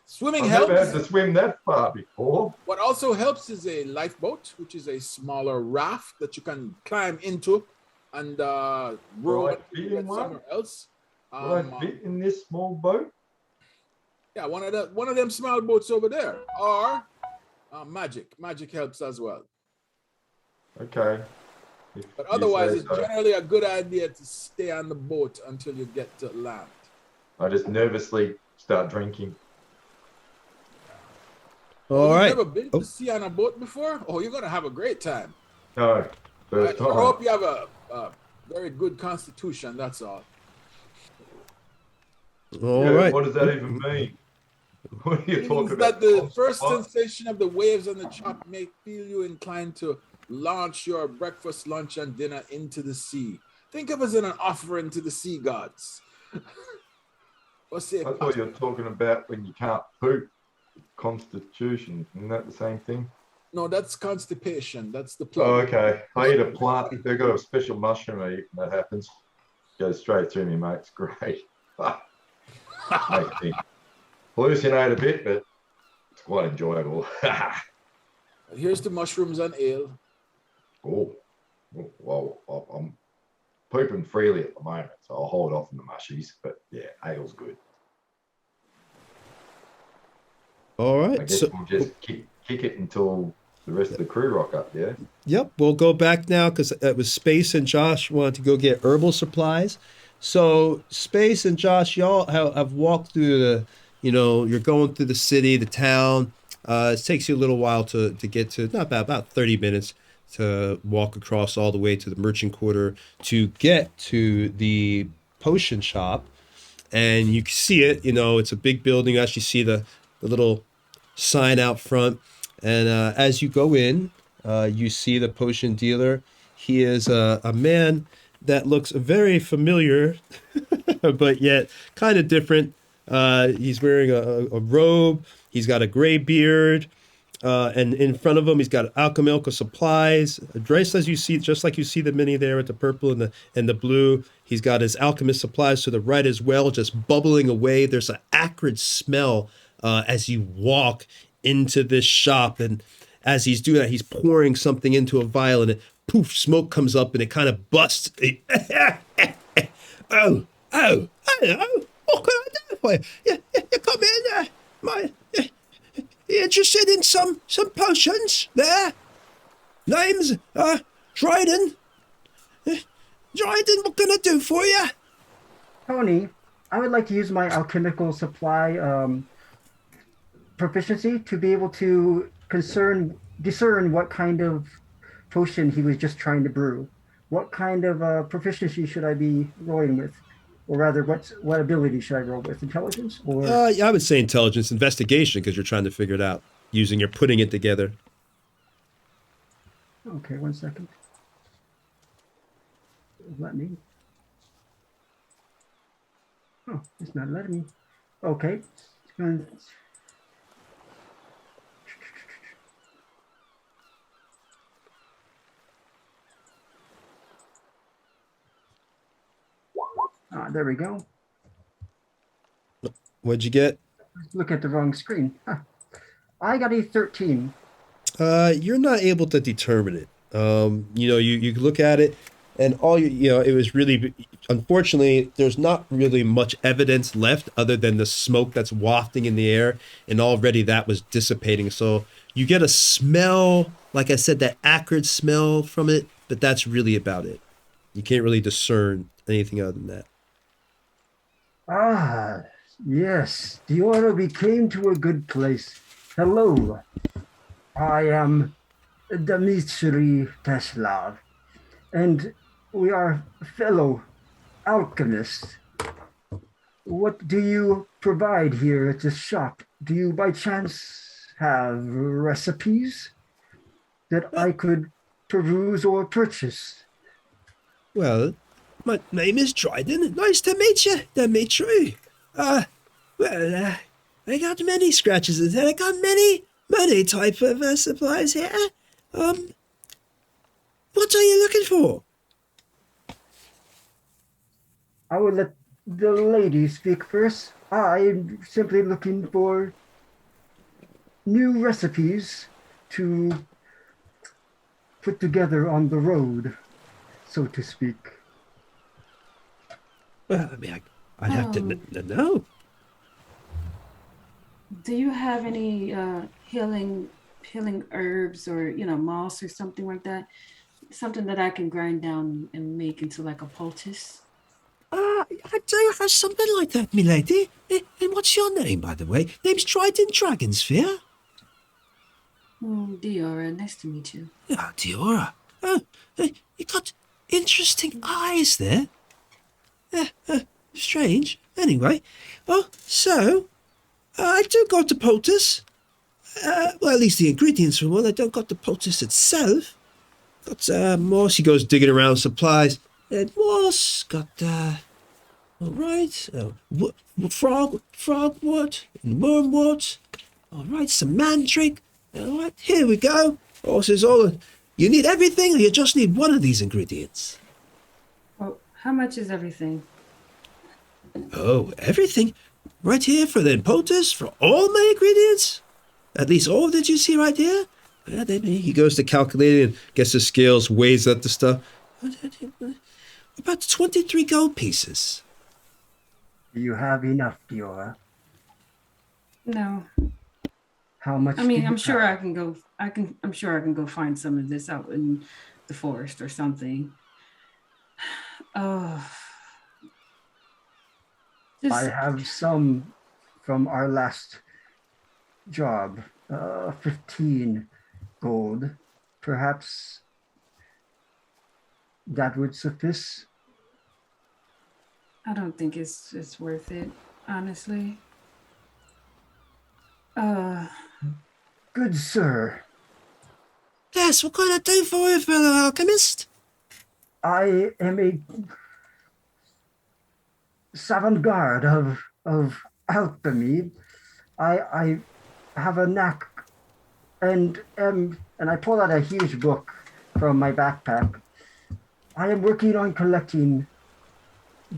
Swimming I've helps. never had to swim that far before. What also helps is a lifeboat, which is a smaller raft that you can climb into and row Will I it fit in one? somewhere else. Will I fit in this small boat? Yeah, one of them small boats over there, or magic. Magic helps as well. Okay. If But you otherwise, say it's so. generally a good idea to stay on the boat until you get to land. I just nervously start drinking. All You've right. never been to sea on a boat before? Oh, you're gonna have a great time. No, I first time. hope you have a very good constitution. That's all. All Yeah, right. what does that even mean? What are you It talking means about? that the first What? sensation of the waves on the chop may feel you inclined to launch your breakfast, lunch, and dinner into the sea. Think of it as an offering to the sea gods. Or say, I thought you were talking about when you can't poop. Constitution, isn't that the same thing? no, that's constipation. That's the Oh, plug. okay. I eat a plant. They've got a special mushroom I eat when that happens. Goes straight through me, mate. It's great. Makes me hallucinate a bit, but it's quite enjoyable. Here's the mushrooms and ale. Oh, well, I'm pooping freely at the moment, so I'll hold off on the mushies. But yeah, ale's good. All I right. guess So, we'll just kick it until the rest of the crew rock up, yeah? yep, we'll go back now because it was Space and Josh wanted to go get herbal supplies. So Space and Josh, y'all have walked through the, you're going through the city, the town. It takes you a little while to get to, not about 30 minutes to walk across all the way to the merchant quarter to get to the potion shop. And you can see it, it's a big building. You actually see the little sign out front. And as you go in, you see the potion dealer. He is a man that looks very familiar, but yet kind of different. He's wearing a robe. He's got a gray beard. And in front of him, he's got alchemical supplies. Dressed as you see, just like you see the mini there with the purple and the blue. He's got his alchemist supplies to the right as well, just bubbling away. There's an acrid smell as you walk into this shop. And as he's doing that, he's pouring something into a vial and poof, smoke comes up and it kind of busts. Oh, hello. What can I do for you? You come in there. You interested in some potions there? Name's Dryden. Dryden, what can I do for you? Tony, I would like to use my alchemical supply proficiency to be able to discern what kind of potion he was just trying to brew. What kind of proficiency should I be rolling with? or rather, what ability should I roll with? Intelligence or Yeah, I would say intelligence investigation because you're trying to figure it out you're putting it together. okay? 1 second. Let me. Oh, it's not letting me. Okay. There we go. What'd you get? Look at the wrong screen. Huh. I got a 13. You're not able to determine it. You look at it, and it was really, unfortunately, there's not really much evidence left other than the smoke that's wafting in the air, and already that was dissipating. So you get a smell, like I said, that acrid smell from it, but that's really about it. You can't really discern anything other than that. Ah, yes. Diora, we came to a good place. Hello. I am Dmitry Teslav, and we are fellow alchemists. What do you provide here at this shop? Do you by chance have recipes that I could peruse or purchase? Well, my name is Dryden. Nice to meet you, Dimitri. I got many scratches and I got many type of supplies here. What are you looking for? I will let the lady speak first. I'm simply looking for new recipes to put together on the road, so to speak. Well, I mean, I'd have to know. Do you have any healing herbs or moss or something like that? Something that I can grind down and make into like a poultice? I do have something like that, milady. And what's your name, by the way? Name's Trident Dragonsphere. Diora, nice to meet you. Ah, Diora. Oh, you got interesting eyes there. Strange. Anyway, so I do got the poultice. Well, at least the ingredients for one. I don't got the poultice itself. Got moss. He goes digging around supplies. Moss. Got all right. Frogwood and wormwood. All right, some mandrake. All right, here we go. Says all. You need everything, or you just need one of these ingredients? Well, how much is everything? Oh, everything. Right here for the poultice, for all my ingredients? At least all that you see right here? Well, then he goes to calculate it and gets the scales, weighs up the stuff. About 23 gold pieces. Do you have enough, Diora? No. How much? I mean, I'm sure I can go. I'm sure I can go find some of this out in the forest or something. I have some from our last job. 15 gold. Perhaps that would suffice. I don't think it's worth it, honestly. Good sir. Yes, what can I do for you, fellow alchemist? I am a avant-garde of alchemy. I have a knack and I pull out a huge book from my backpack. I am working on collecting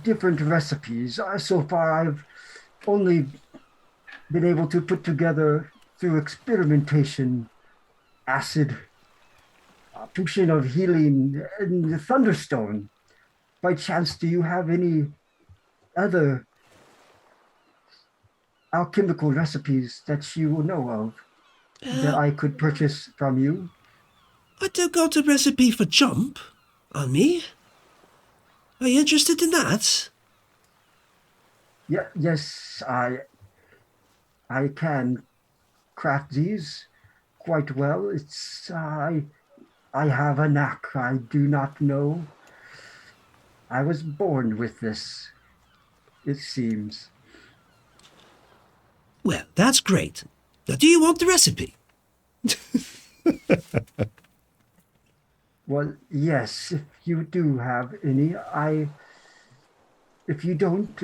different recipes. So far, I've only been able to put together through experimentation acid, potion of healing, and the thunderstone. By chance, do you have any other alchemical recipes that you know of that I could purchase from you? I do got a recipe for jump on me. Are you interested in that? Yeah, yes, I can craft these quite well. I have a knack. I do not know. I was born with this. it seems. Well, that's great. Now, do you want the recipe? Well, yes, if you do have any, if you don't,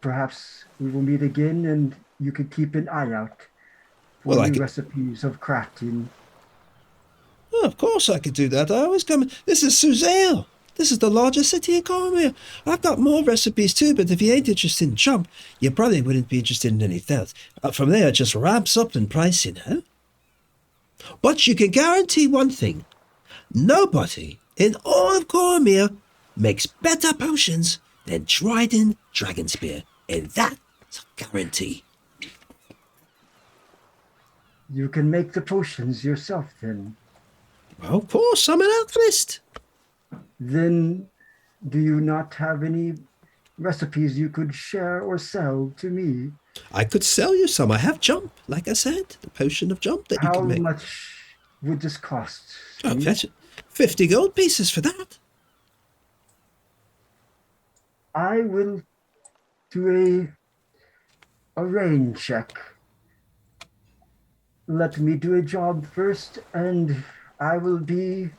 perhaps we will meet again and you could keep an eye out for Well, I new could- recipes of crafting. Oh, of course I could do that. I always come. This is Suzale. This is the largest city in Cormier. I've got more recipes too, but if you ain't interested in jump, you probably wouldn't be interested in anything else. From there, it just ramps up in price, you know. But you can guarantee one thing. Nobody in all of Cormier makes better potions than Dryden Dragonspear. And that's a guarantee. You can make the potions yourself then. Well, of course, I'm an alchemist. Then do you not have any recipes you could share or sell to me? I could sell you some. I have jump, like I said, the potion of jump that you How can make. much would this cost? Oh, Steve? that's 50 gold pieces for that. I will do a rain check. Let me do a job first, and I will be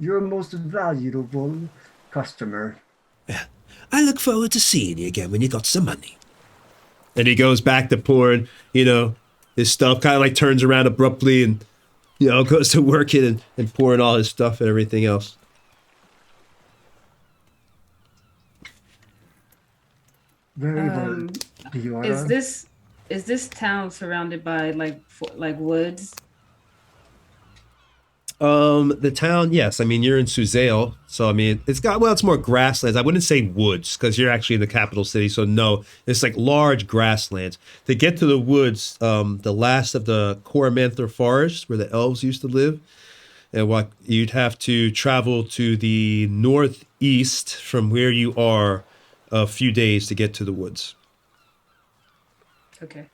your most valuable customer. Yeah. I look forward to seeing you again when you got some money. And he goes back to pouring, his stuff, kind of like turns around abruptly and, goes to working and pouring all his stuff and everything else. Very well, Diora. Is this town surrounded by like woods? The town, yes. I mean, you're in Suzale, so I mean, it's more grasslands. I wouldn't say woods because you're actually in the capital city, so no, it's like large grasslands. To get to the woods, the last of the Coromanther forest where the elves used to live, and what you'd have to travel to the northeast from where you are a few days to get to the woods. Okay.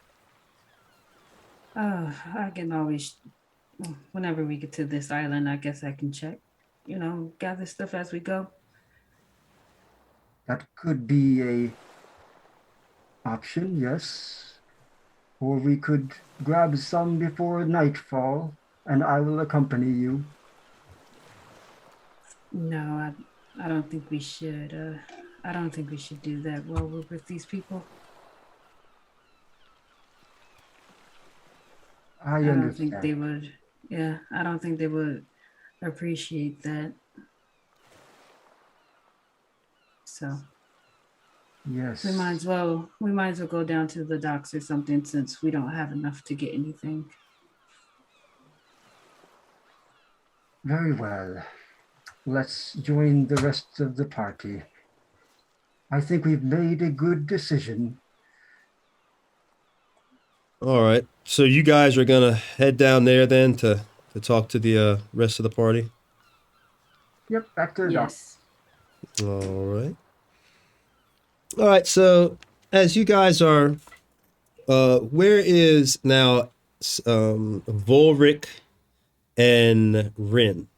I can always, whenever we get to this island, I guess I can check, gather stuff as we go. That could be a option, yes. Or we could grab some before nightfall, and I will accompany you. No, I don't think we should. I don't think we should do that while we're with these people. I don't understand. think they would. Yeah, I don't think they would appreciate that. So Yes. we might as well go down to the docks or something since we don't have enough to get anything. Very well. Let's join the rest of the party. I think we've made a good decision. All right. So you guys are going to head down there then to talk to the rest of the party? Yep, back to the dock. Yes. All right. All right. So as you guys are, where is now Volric and Rin?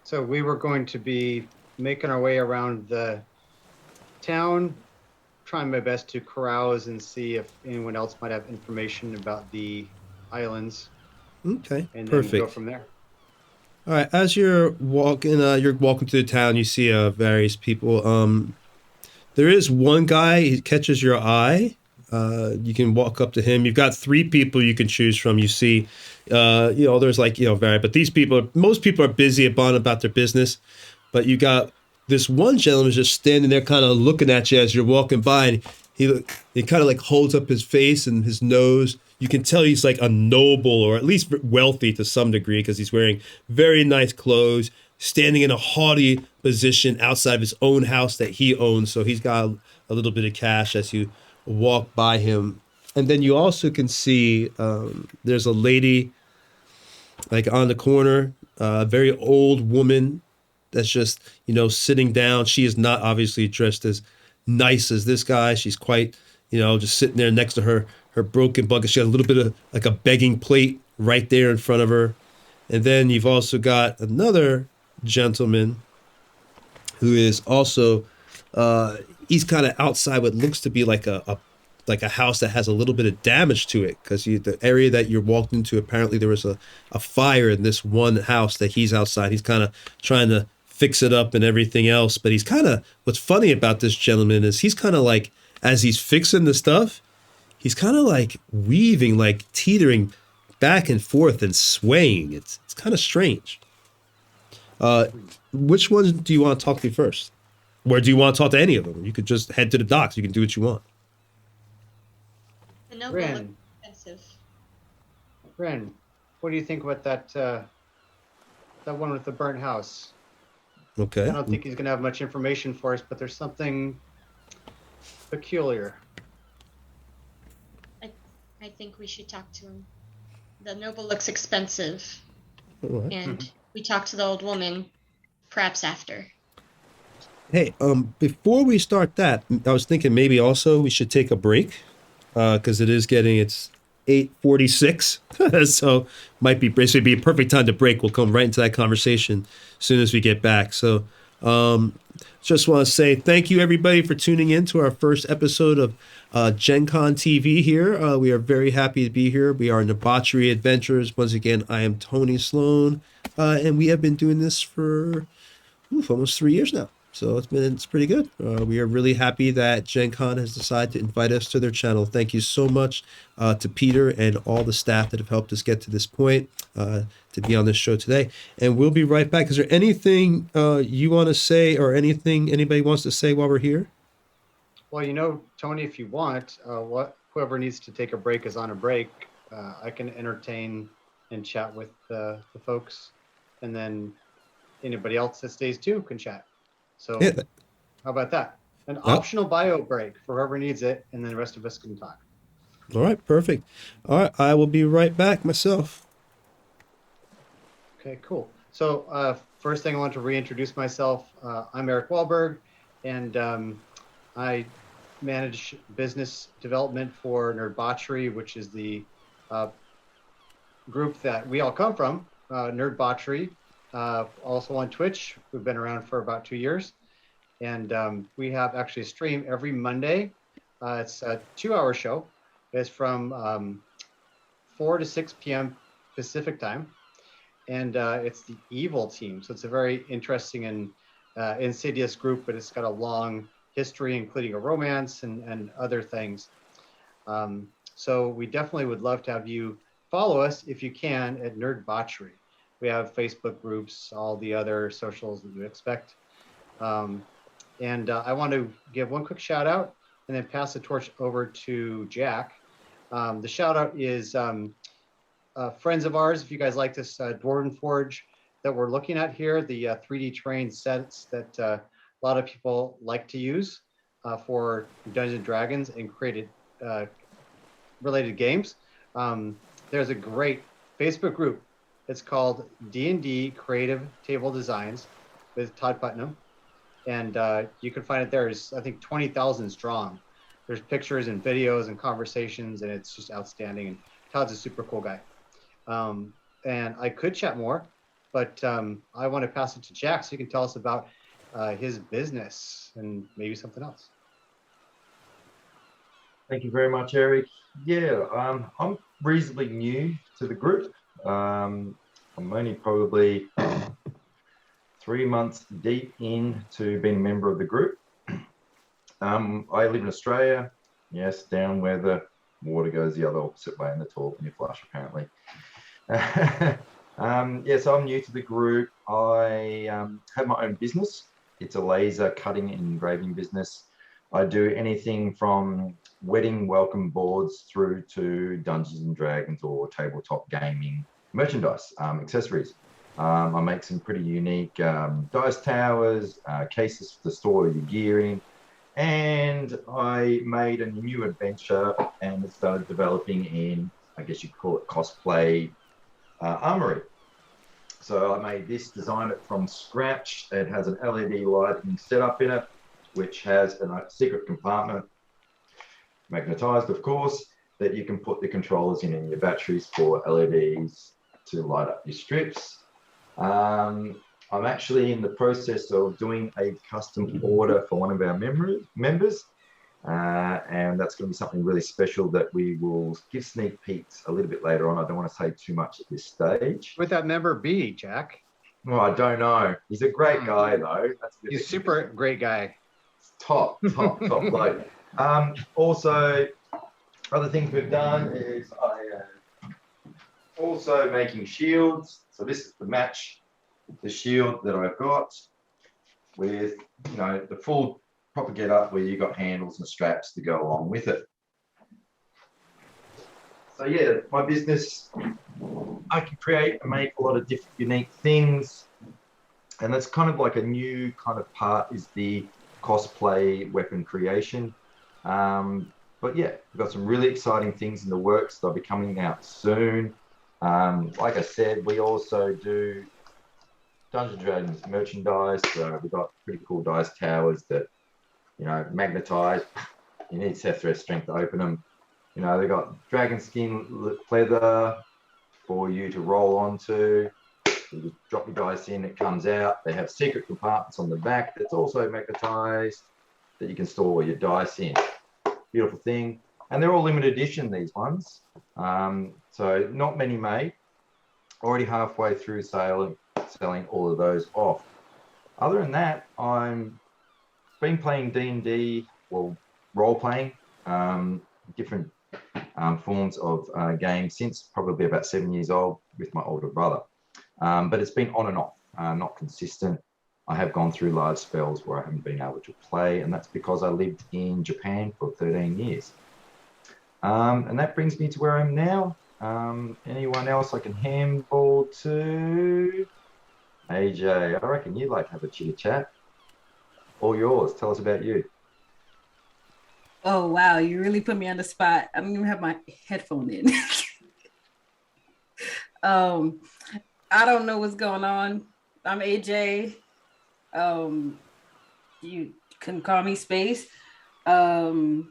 So we were going to be making our way around the town, trying my best to carouse and see if anyone else might have information about the islands. Okay, and perfect. then go from there. All right, as you're walking through the town, you see various people. There is one guy, he catches your eye. You can walk up to him. You've got 3 people you can choose from. You see, there's but these people, most people are busy about their business. But you got this one gentleman just standing there kind of looking at you as you're walking by. And he kind of like holds up his face and his nose. You can tell he's like a noble or at least wealthy to some degree because he's wearing very nice clothes, standing in a haughty position outside of his own house that he owns. So he's got a little bit of cash as you walk by him. And then you also can see there's a lady like on the corner, a very old woman that's just, sitting down. She is not obviously dressed as nice as this guy. She's quite, just sitting there next to her broken bucket. She got a little bit of like a begging plate right there in front of her. And then you've also got another gentleman who is also He's kind of outside what looks to be like a house that has a little bit of damage to it, because the area that you walked into, apparently there was a fire in this one house that he's outside. He's kind of trying to fix it up and everything else, but he's kind of, what's funny about this gentleman is he's kind of like, as he's fixing the stuff, he's kind of like weaving, like teetering back and forth and swaying. It's kind of strange. Which one do you want to talk to first? Or do you want to talk to any of them? You could just head to the docks. You can do what you want. The noble Ren. looks expensive. Ren, what do you think about that one with the burnt house? Okay. I don't think he's gonna have much information for us, but there's something peculiar. I think we should talk to him. The noble looks expensive, All right. and we talk to the old woman, perhaps after. Hey, before we start that, I was thinking maybe also we should take a break, because it's 8:46, so might be basically be a perfect time to break. We'll come right into that conversation as soon as we get back. So, just want to say thank you everybody for tuning in to our first episode of Gen Con TV here. We are very happy to be here. We are Nerdbauchery Adventures. Once again, I am Tony Sloan, and we have been doing this for almost 3 years now. So it's pretty good. We are really happy that Gen Con has decided to invite us to their channel. Thank you so much to Peter and all the staff that have helped us get to this point to be on this show today. And we'll be right back. Is there anything you want to say, or anything anybody wants to say while we're here? Well, Tony, if you want, whoever needs to take a break is on a break. I can entertain and chat with the folks, and then anybody else that stays too can chat. So Yeah. how about that? An optional bio break for whoever needs it, and then the rest of us can talk. All right, perfect. All right, I will be right back myself. Okay, cool. So first thing I want to reintroduce myself. I'm Eric Wahlberg, and I manage business development for Nerdbauchery, which is the group that we all come from, Nerdbauchery. Also on Twitch. We've been around for about 2 years, and we have actually a stream every Monday. It's a 2-hour show. It's from 4 to 6 p.m. Pacific time, and it's the evil team. So it's a very interesting and insidious group, but it's got a long history, including a romance and other things. So we definitely would love to have you follow us if you can at Nerdbauchery. We have Facebook groups, all the other socials that you expect. And I want to give one quick shout out and then pass the torch over to Jack. The shout out is friends of ours. If you guys like this Dwarven Forge that we're looking at here, the 3D terrain sets that a lot of people like to use for Dungeons & Dragons and created related games. There's a great Facebook group. It's called D&D Creative Table Designs with Todd Putnam. And you can find it there. It's, I think, 20,000 strong. There's pictures and videos and conversations, and it's just outstanding. And Todd's a super cool guy. And I could chat more, but I want to pass it to Jack so he can tell us about his business and maybe something else. Thank you very much, Eric. Yeah, I'm reasonably new to the group. I'm only probably 3 months deep into being a member of the group. I live in Australia, yes, down where the water goes the other opposite way in the toilet when you flush, apparently. So I'm new to the group. I have my own business. It's a laser cutting and engraving business. I do anything from wedding welcome boards through to Dungeons and Dragons or tabletop gaming merchandise, accessories. I make some pretty unique dice towers, cases to store your gear in, and I made a new adventure and started developing in, I guess you could call it cosplay armory. So I made this, designed it from scratch. It has an LED lighting setup in it, which has a secret compartment, magnetized, of course, that you can put the controllers in and your batteries for LEDs to light up your strips. I'm actually in the process of doing a custom order for one of our members. And that's going to be something really special that we will give sneak peeks a little bit later on. I don't want to say too much at this stage. Would that member be, Jack? Well, I don't know. He's a great guy, though. He's a super great guy. Top bloke. Also, other things we've done is also making shields. So this is the shield that I've got with, the full proper get up where you got handles and straps to go along with it. So yeah, my business, I can create and make a lot of different unique things. And that's kind of like a new kind of part is the cosplay weapon creation. But yeah, we've got some really exciting things in the works. They'll be coming out soon. Like I said, we also do Dungeons & Dragons merchandise. So we've got pretty cool dice towers that, magnetize. You need Seth's strength to open them. They've got dragon skin leather for you to roll onto. You just drop your dice in, it comes out. They have secret compartments on the back that's also magnetized that you can store your dice in. Beautiful thing. And they're all limited edition, these ones. So not many made. Already halfway through selling all of those off. Other than that, I'm been playing D&D, well, role-playing, different forms of games since probably about 7 years old with my older brother. But it's been on and off, not consistent. I have gone through large spells where I haven't been able to play, and that's because I lived in Japan for 13 years. And that brings me to where I am now. Anyone else I can handball to? AJ, I reckon you'd like to have a chitty chat. All yours. Tell us about you. Oh, wow. You really put me on the spot. I don't even have my headphone in. I don't know what's going on. I'm AJ. You can call me Space. What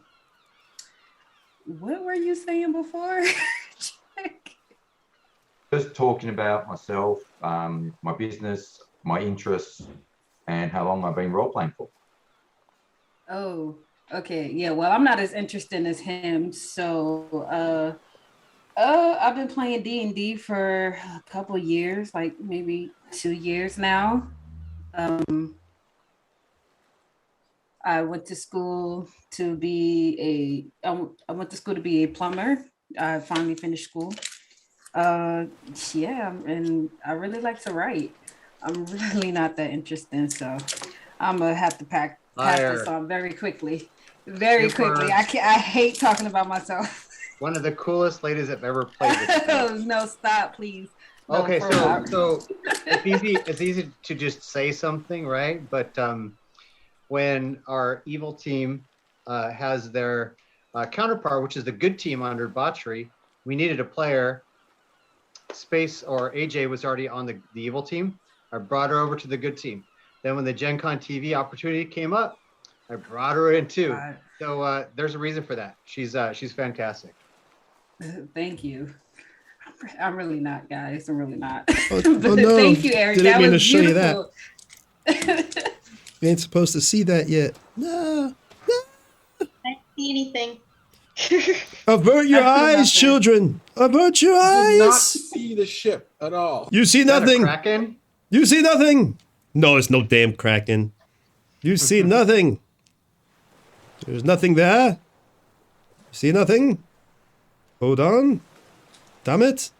were you saying before? Just talking about myself, my business, my interests, and how long I've been role-playing for. Oh, okay. Yeah, well, I'm not as interested as him. So I've been playing D&D for a couple years, like maybe 2 years now. I went to school to be a plumber. I finally finished school. Yeah, and I really like to write. I'm really not that interested, so I'm gonna have to pass this on very quickly. Quickly. I hate talking about myself. One of the coolest ladies I've ever played with. No, stop, please. No, okay, so it's easy to just say something, right? But when our evil team has their counterpart, which is the good team on Nerdbauchery, we needed a player. Space or AJ was already on the evil team. I brought her over to the good team. Then when the Gen Con TV opportunity came up, I brought her in too. So there's a reason for that. She's fantastic. Thank you. I'm really not, guys. I'm really not. Oh, no. Thank you, Eric. Didn't mean to beautiful. show you that. You ain't supposed to see that yet. No. I don't see anything. Avert your eyes, children. Avert your eyes. Did not see the ship at all. You see nothing. Kraken? You see nothing. No, it's no damn Kraken. You see nothing. There's nothing there. See nothing. Hold on. Damn it.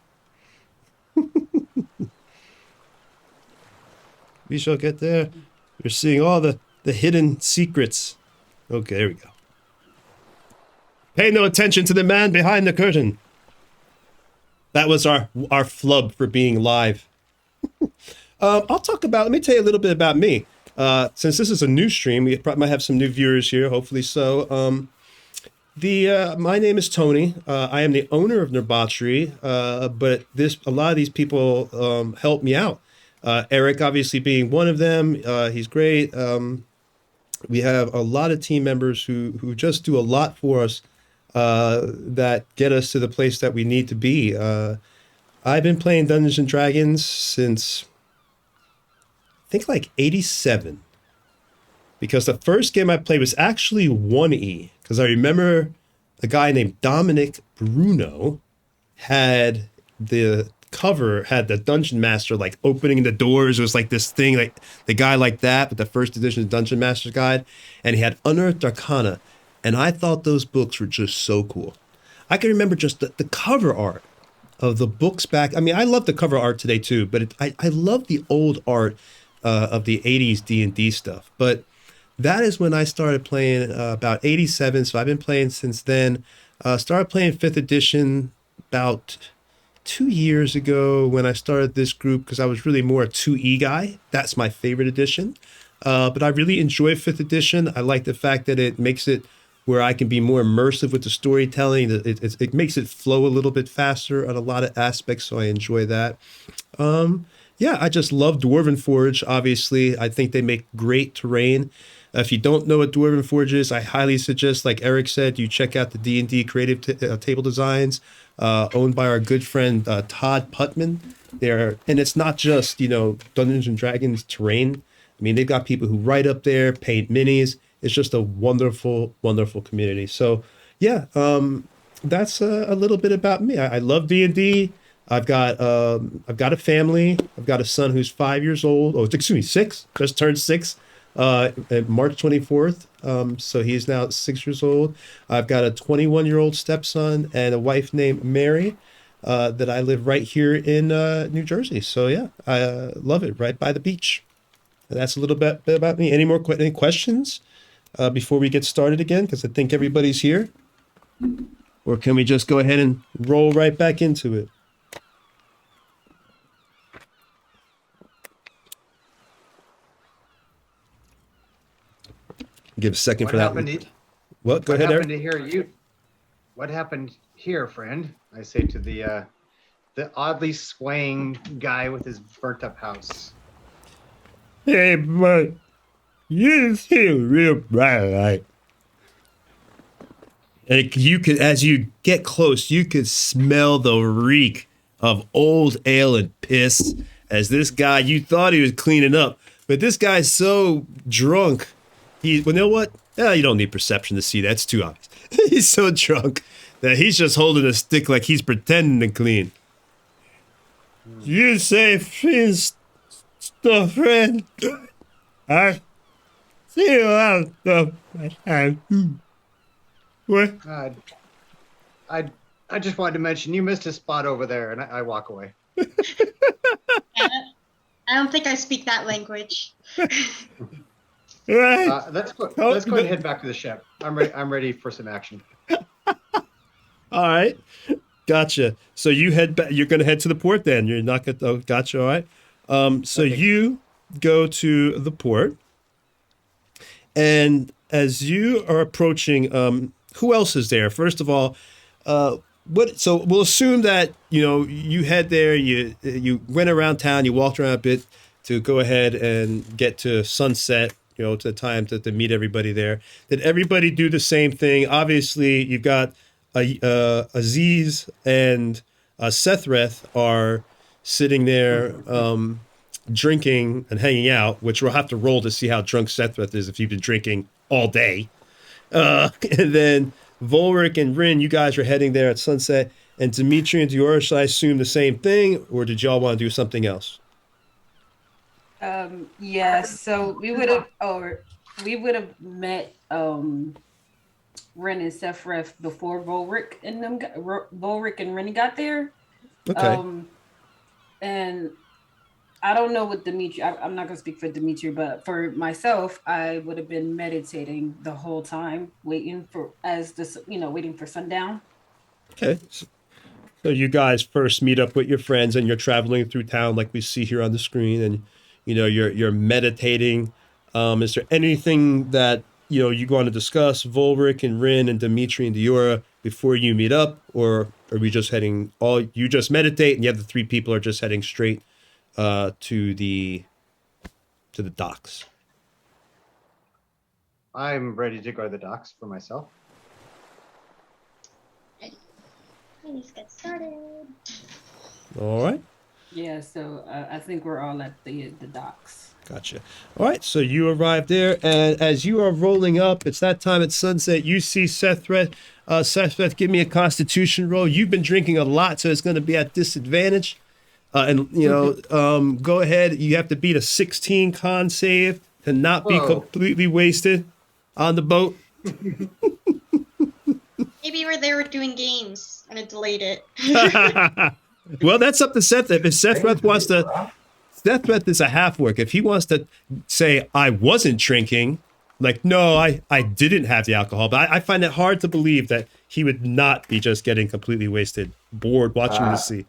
We shall get there. We're seeing all the hidden secrets. Okay, there we go. Pay no attention to the man behind the curtain. That was our flub for being live. Let me tell you a little bit about me. Since this is a new stream, we might have some new viewers here, hopefully so. My name is Tony. I am the owner of Nerdbauchery, but a lot of these people help me out. Eric, obviously, being one of them. He's great. We have a lot of team members who just do a lot for us that get us to the place that we need to be. I've been playing Dungeons & Dragons since think like 87. Because the first game I played was actually 1E. Because I remember a guy named Dominic Bruno had the cover, had the Dungeon Master like opening the doors. It was like this thing, like the guy like that, but the first edition Dungeon Master's Guide. And he had Unearthed Arcana. And I thought those books were just so cool. I can remember just the cover art of the books back. I mean, I love the cover art today too, but I love the old art of the 80s D&D stuff. But that is when I started playing about 87. So I've been playing since then. Started playing 5th edition about 2 years ago when I started this group because I was really more a 2E guy. That's my favorite edition. But I really enjoy 5th edition. I like the fact that it makes it where I can be more immersive with the storytelling. It makes it flow a little bit faster on a lot of aspects, so I enjoy that. Yeah, I just love Dwarven Forge, obviously. I think they make great terrain. If you don't know what Dwarven Forge is, I highly suggest, like Eric said, you check out the D&D creative table designs owned by our good friend Todd Putman. And it's not just, Dungeons and Dragons terrain. I mean, they've got people who write up there, paint minis. It's just a wonderful, wonderful community. So, yeah, that's a little bit about me. I love D&D. I've got a family. I've got a son who's 5 years old. Oh, excuse me, 6. Just turned 6. March 24th. So he's now 6 years old. I've got a 21-year-old stepson and a wife named Mary that I live right here in New Jersey. So yeah, I love it, right by the beach. And that's a little bit about me. Any questions before we get started again? Because I think everybody's here. Or can we just go ahead and roll right back into it? Give a second for that. What? Go ahead, Eric. What happened here, friend? I say to the oddly swaying guy with his burnt up house. Hey, but you feel real bright light. And you could, as you get close, you could smell the reek of old ale and piss. As this guy, you thought he was cleaning up, but this guy's so drunk. Well, you know what? You don't need perception to see that. It's too obvious. He's so drunk that he's just holding a stick like he's pretending to clean. You say fish stuff, friend. I see a lot of stuff. What? I just wanted to mention you missed a spot over there, and I walk away. I don't think I speak that language. Right. Let's go ahead and head back to the ship. I'm ready for some action. All right. Gotcha. So you head back. You're going to head to the port then. You're not going to. Oh, gotcha. All right. So okay. You go to the port, and as you are approaching, who else is there? First of all, what? So we'll assume that you head there. You went around town. You walked around a bit to go ahead and get to sunset. To the time to meet everybody there. Did everybody do the same thing? Obviously, you've got Aziz and Sethreth are sitting there drinking and hanging out, which we'll have to roll to see how drunk Sethreth is if you've been drinking all day. And then Volric and Rin, you guys are heading there at sunset. And Dimitri and Dior, should I assume the same thing, or did y'all want to do something else? Yeah, so we would have met Ren and Sephrith before Volric and Rennie got there. Okay. And I don't know what Dimitri. I'm not gonna speak for Dimitri, but for myself, I would have been meditating the whole time, waiting for sundown. Okay. So you guys first meet up with your friends, and you're traveling through town like we see here on the screen, and you're meditating. Is there anything that you want to discuss, Volric and Rin and Dimitri and Diora, before you meet up, or are we just heading? You just meditate, and the other 3 people are just heading straight to the docks. I'm ready to go to the docks for myself. Let's get started. All right. Yeah, so I think we're all at the docks. Gotcha. All right, so you arrive there, and as you are rolling up, it's that time at sunset. You see Sethred. Sethred, give me a Constitution roll. You've been drinking a lot, so it's going to be at disadvantage. Go ahead. You have to beat a 16 con save to not be completely wasted on the boat. Maybe they were doing games and it delayed it. Well, that's up to Sethred. If Sethred wants to... Sethred is a half-work. If he wants to say, I wasn't drinking, like, no, I didn't have the alcohol, but I find it hard to believe that he would not be just getting completely wasted, bored, watching the sea.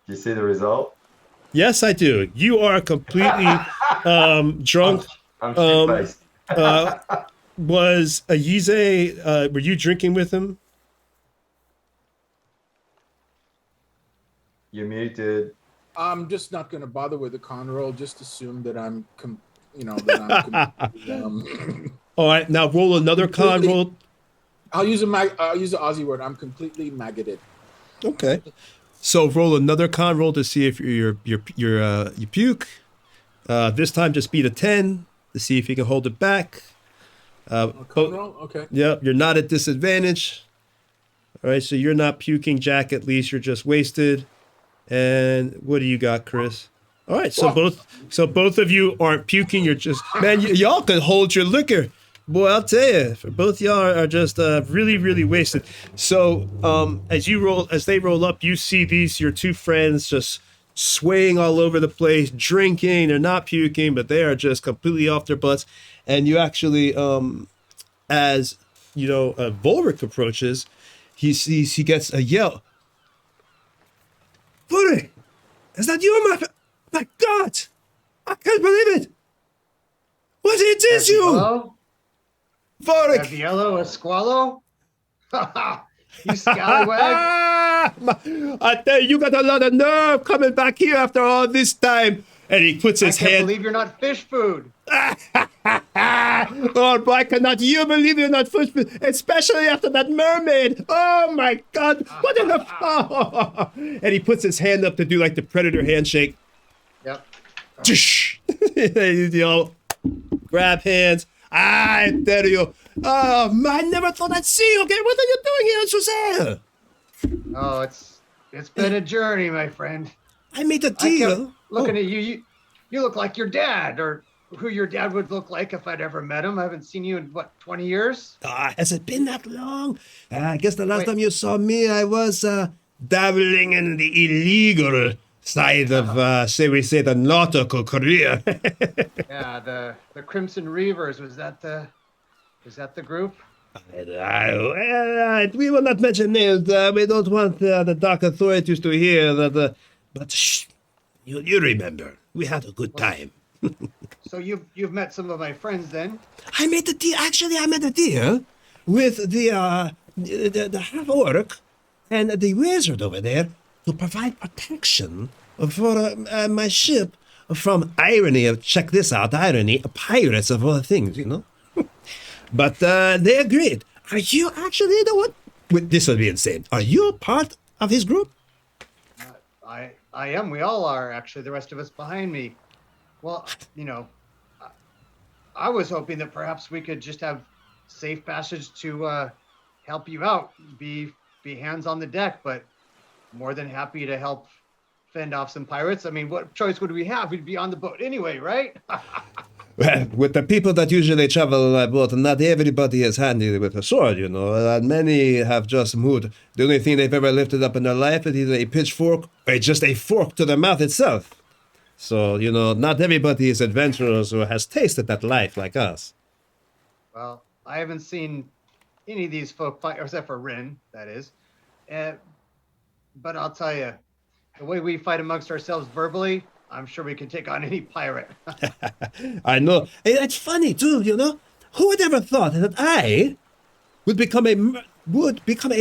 You see the result? Yes, I do. You are completely drunk. I'm shit-faced. Was Ayize, were you drinking with him? You're muted. I'm just not going to bother with the con roll. Just assume that I'm, All right, now roll another con roll. I'll use an Aussie word. I'm completely maggoted. Okay. So roll another con roll to see if you puke. This time just beat a 10 to see if you can hold it back. Con roll? Okay. Yeah, you're not at disadvantage. All right, so you're not puking, Jack. At least you're just wasted. And what do you got, Chris? All right, so both of you aren't puking. You're just, man, y'all can hold your liquor. Boy, I'll tell you, both y'all are just really, really wasted. So as they roll up, you see your two friends just swaying all over the place, drinking. They're not puking, but they are just completely off their butts. And you actually, as Volric approaches, he gets a yell. Volric, is that you, my God? I can't believe it. What it is you? Volric. Yellow a squallow? You scallywag. I tell you got a lot of nerve coming back here after all this time. And he puts his hand. I can't believe you're not fish food. Oh, boy, cannot you believe you're not fish food? Especially after that mermaid. Oh, my God. What in the... Oh. And he puts his hand up to do like the predator handshake. Yep. Grab hands. I tell you. Oh, I never thought I'd see you again. What are you doing here in Suzanne? Oh, it's been a journey, my friend. I made a deal. Looking at you, you look like your dad, or who your dad would look like if I'd ever met him. I haven't seen you in, 20 years? Has it been that long? I guess the last time you saw me, I was dabbling in the illegal side of, say the nautical career. Yeah, the Crimson Reavers, was that the group? We will not mention names. We don't want the dark authorities to hear that. But shh, you remember, we had a good time. So you've met some of my friends then? I made a deal. Actually, I made a deal with the half-orc and the wizard over there to provide protection for my ship from irony. Check this out, irony, pirates of all things, But they agreed. Are you actually the one? Wait, this will be insane. Are you a part of his group? I am. We all are, actually. The rest of us behind me. Well, I was hoping that perhaps we could just have safe passage to help you out, be hands on the deck, but more than happy to help fend off some pirates. I mean, what choice would we have? We'd be on the boat anyway, right? Well, with the people that usually travel on my boat, not everybody is handy with a sword, and many have just moved. The only thing they've ever lifted up in their life is either a pitchfork or just a fork to the mouth itself. So, not everybody is adventurous or has tasted that life like us. Well, I haven't seen any of these folk fight, except for Rin, that is. But I'll tell you, the way we fight amongst ourselves verbally, I'm sure we can take on any pirate. I know. It's funny, too, Who would ever thought that I would become a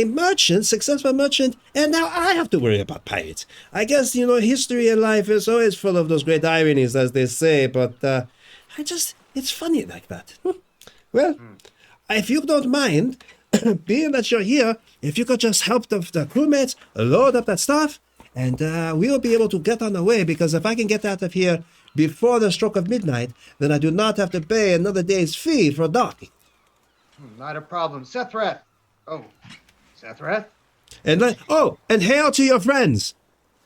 merchant, successful merchant, and now I have to worry about pirates. I guess, history and life is always full of those great ironies, as they say, but it's funny like that. Well, if you don't mind, being that you're here, if you could just help the crewmates load up that stuff, and we'll be able to get on the way, because if I can get out of here before the stroke of midnight, then I do not have to pay another day's fee for docking. Not a problem. Sethreth. Oh, Sethreth? And and hail to your friends,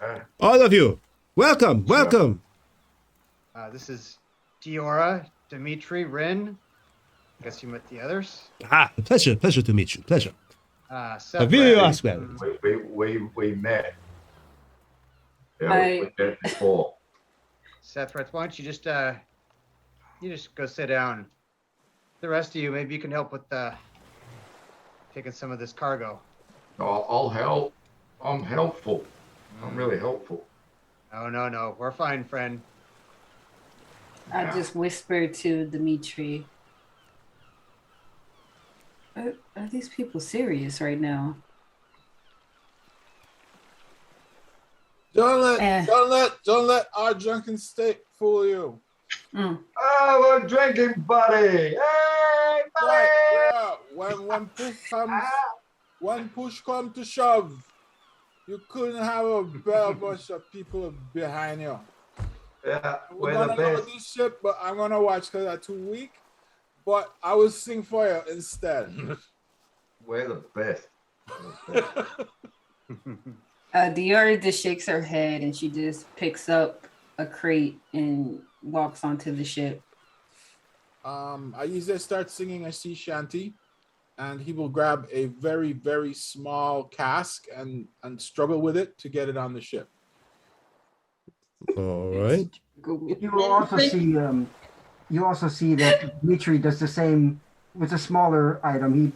Ah, all of you. Welcome, welcome. This is Diora, Dimitri, Rin. I guess you met the others. Pleasure to meet you. Pleasure. Sethreth. Very well. we met. Yeah, I- we met before. Sethreth, why don't you just go sit down. The rest of you, maybe you can help with taking some of this cargo. I'll help. I'm helpful. I'm really helpful. No. We're fine, friend. I just whispered to Dimitri. Are these people serious right now? Don't let our drunken state fool you. Mm. Oh, we're drinking, buddy. Hey, buddy. Right, yeah. When push comes to shove, you couldn't have a better bunch of people behind you. Yeah, We're we're the gonna go best. this ship, but I'm gonna watch because I'm too weak. But I will sing for you instead. We're the best. We're the best. Diora just shakes her head and she just picks up a crate and walks onto the ship. I usually start singing a sea shanty, and he will grab a very, very small cask and struggle with it to get it on the ship. All right. You also see that Dimitri does the same with a smaller item.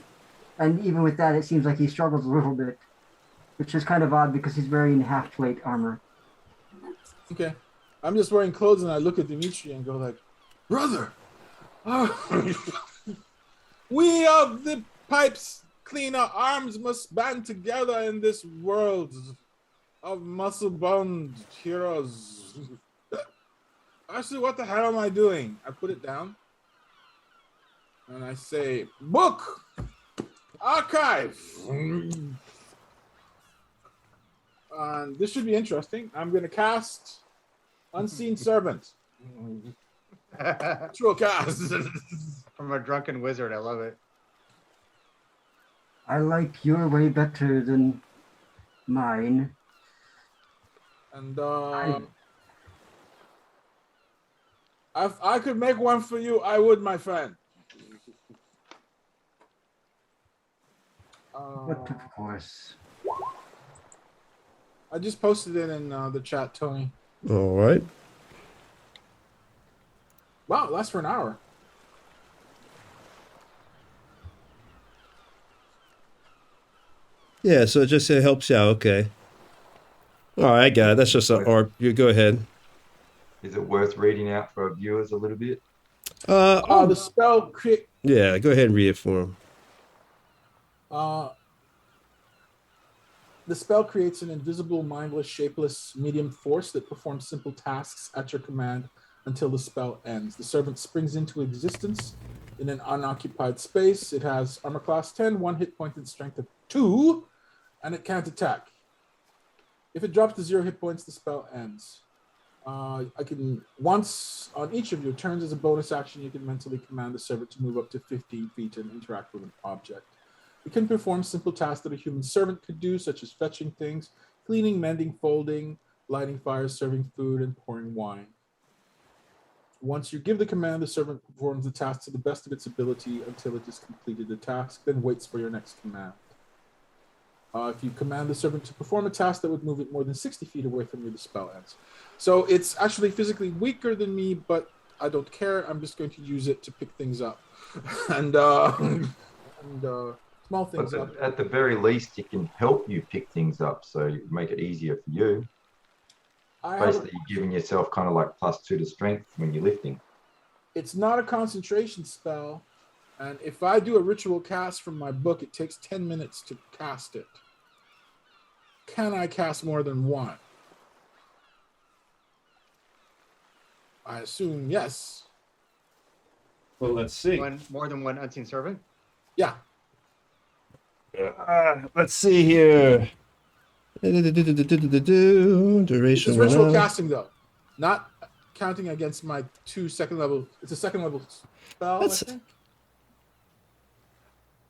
And even with that, it seems like he struggles a little bit, which is kind of odd because he's wearing half plate armor. Okay. I'm just wearing clothes, and I look at Dimitri and go like, "Brother, we of the pipes cleaner arms must band together in this world of muscle-bound heroes." Actually, what the hell am I doing? I put it down, and I say, "Book, archive." And this should be interesting. I'm going to cast Unseen Servant. Actual cast. From a drunken wizard. I love it. I like your way better than mine. And if I could make one for you, I would, my friend. But of course. I just posted it in the chat, Tony. All right. Wow, it lasts for an hour. Yeah, so it just helps you out. Okay. All right, I got it. That's just an art. You go ahead. Is it worth reading out for our viewers a little bit? The spell create. Yeah, go ahead and read it for him. The spell creates an invisible, mindless, shapeless, medium force that performs simple tasks at your command until the spell ends. The servant springs into existence in an unoccupied space. It has armor class 10, 1 hit point, and strength of 2, and it can't attack. If it drops to 0 hit points, the spell ends. I can, once on each of your turns as a bonus action, you can mentally command the servant to move up to 15 feet and interact with an object. It can perform simple tasks that a human servant could do, such as fetching things, cleaning, mending, folding, lighting fires, serving food, and pouring wine. Once you give the command, the servant performs the task to the best of its ability until it has completed the task, then waits for your next command. If you command the servant to perform a task that would move it more than 60 feet away from you, the spell ends. So it's actually physically weaker than me, but I don't care. I'm just going to use it to pick things up. and small things up. At the very least, it can help you pick things up, so you make it easier for you. Basically, you're giving yourself kind of like +2 to strength when you're lifting. It's not a concentration spell, and if I do a ritual cast from my book, it takes 10 minutes to cast it. Can I cast more than one? I assume yes. Well, let's see. More than one unseen servant? Yeah. Let's see here. Duration. This is ritual casting, though, not counting against my 2 second level. It's a second level spell, That's- I think.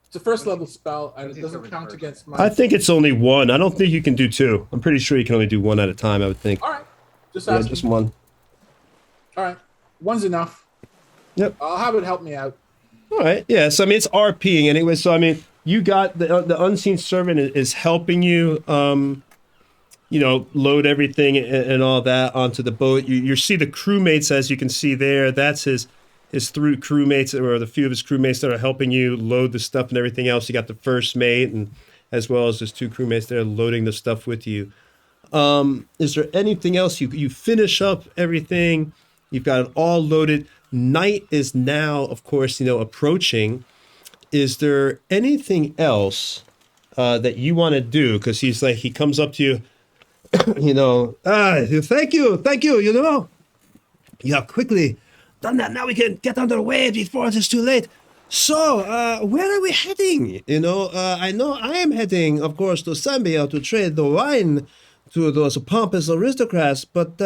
It's a first level spell, and What's it he doesn't serving count first? against my. I think it's only one. I don't think you can do two. I'm pretty sure you can only do one at a time, I would think. All right, just Yeah, asking. just one. All right, one's enough. Yep. I'll have it help me out. All right. Yeah. So I mean, it's RPing anyway. So I mean, you got the unseen servant is helping you. You know, load everything and all that onto the boat. You see the crewmates, as you can see there. That's his three crewmates, or the few of his crewmates that are helping you load the stuff and everything else. You got the first mate, and as well as his 2 crewmates there loading the stuff with you. Is there anything else? You finish up everything. You've got it all loaded. Night is now, of course, approaching. Is there anything else that you want to do? Because he comes up to you, thank you, you have quickly done that. Now we can get underway before it is too late. So, where are we heading? I know I am heading, of course, to Zambia to trade the wine to those pompous aristocrats, but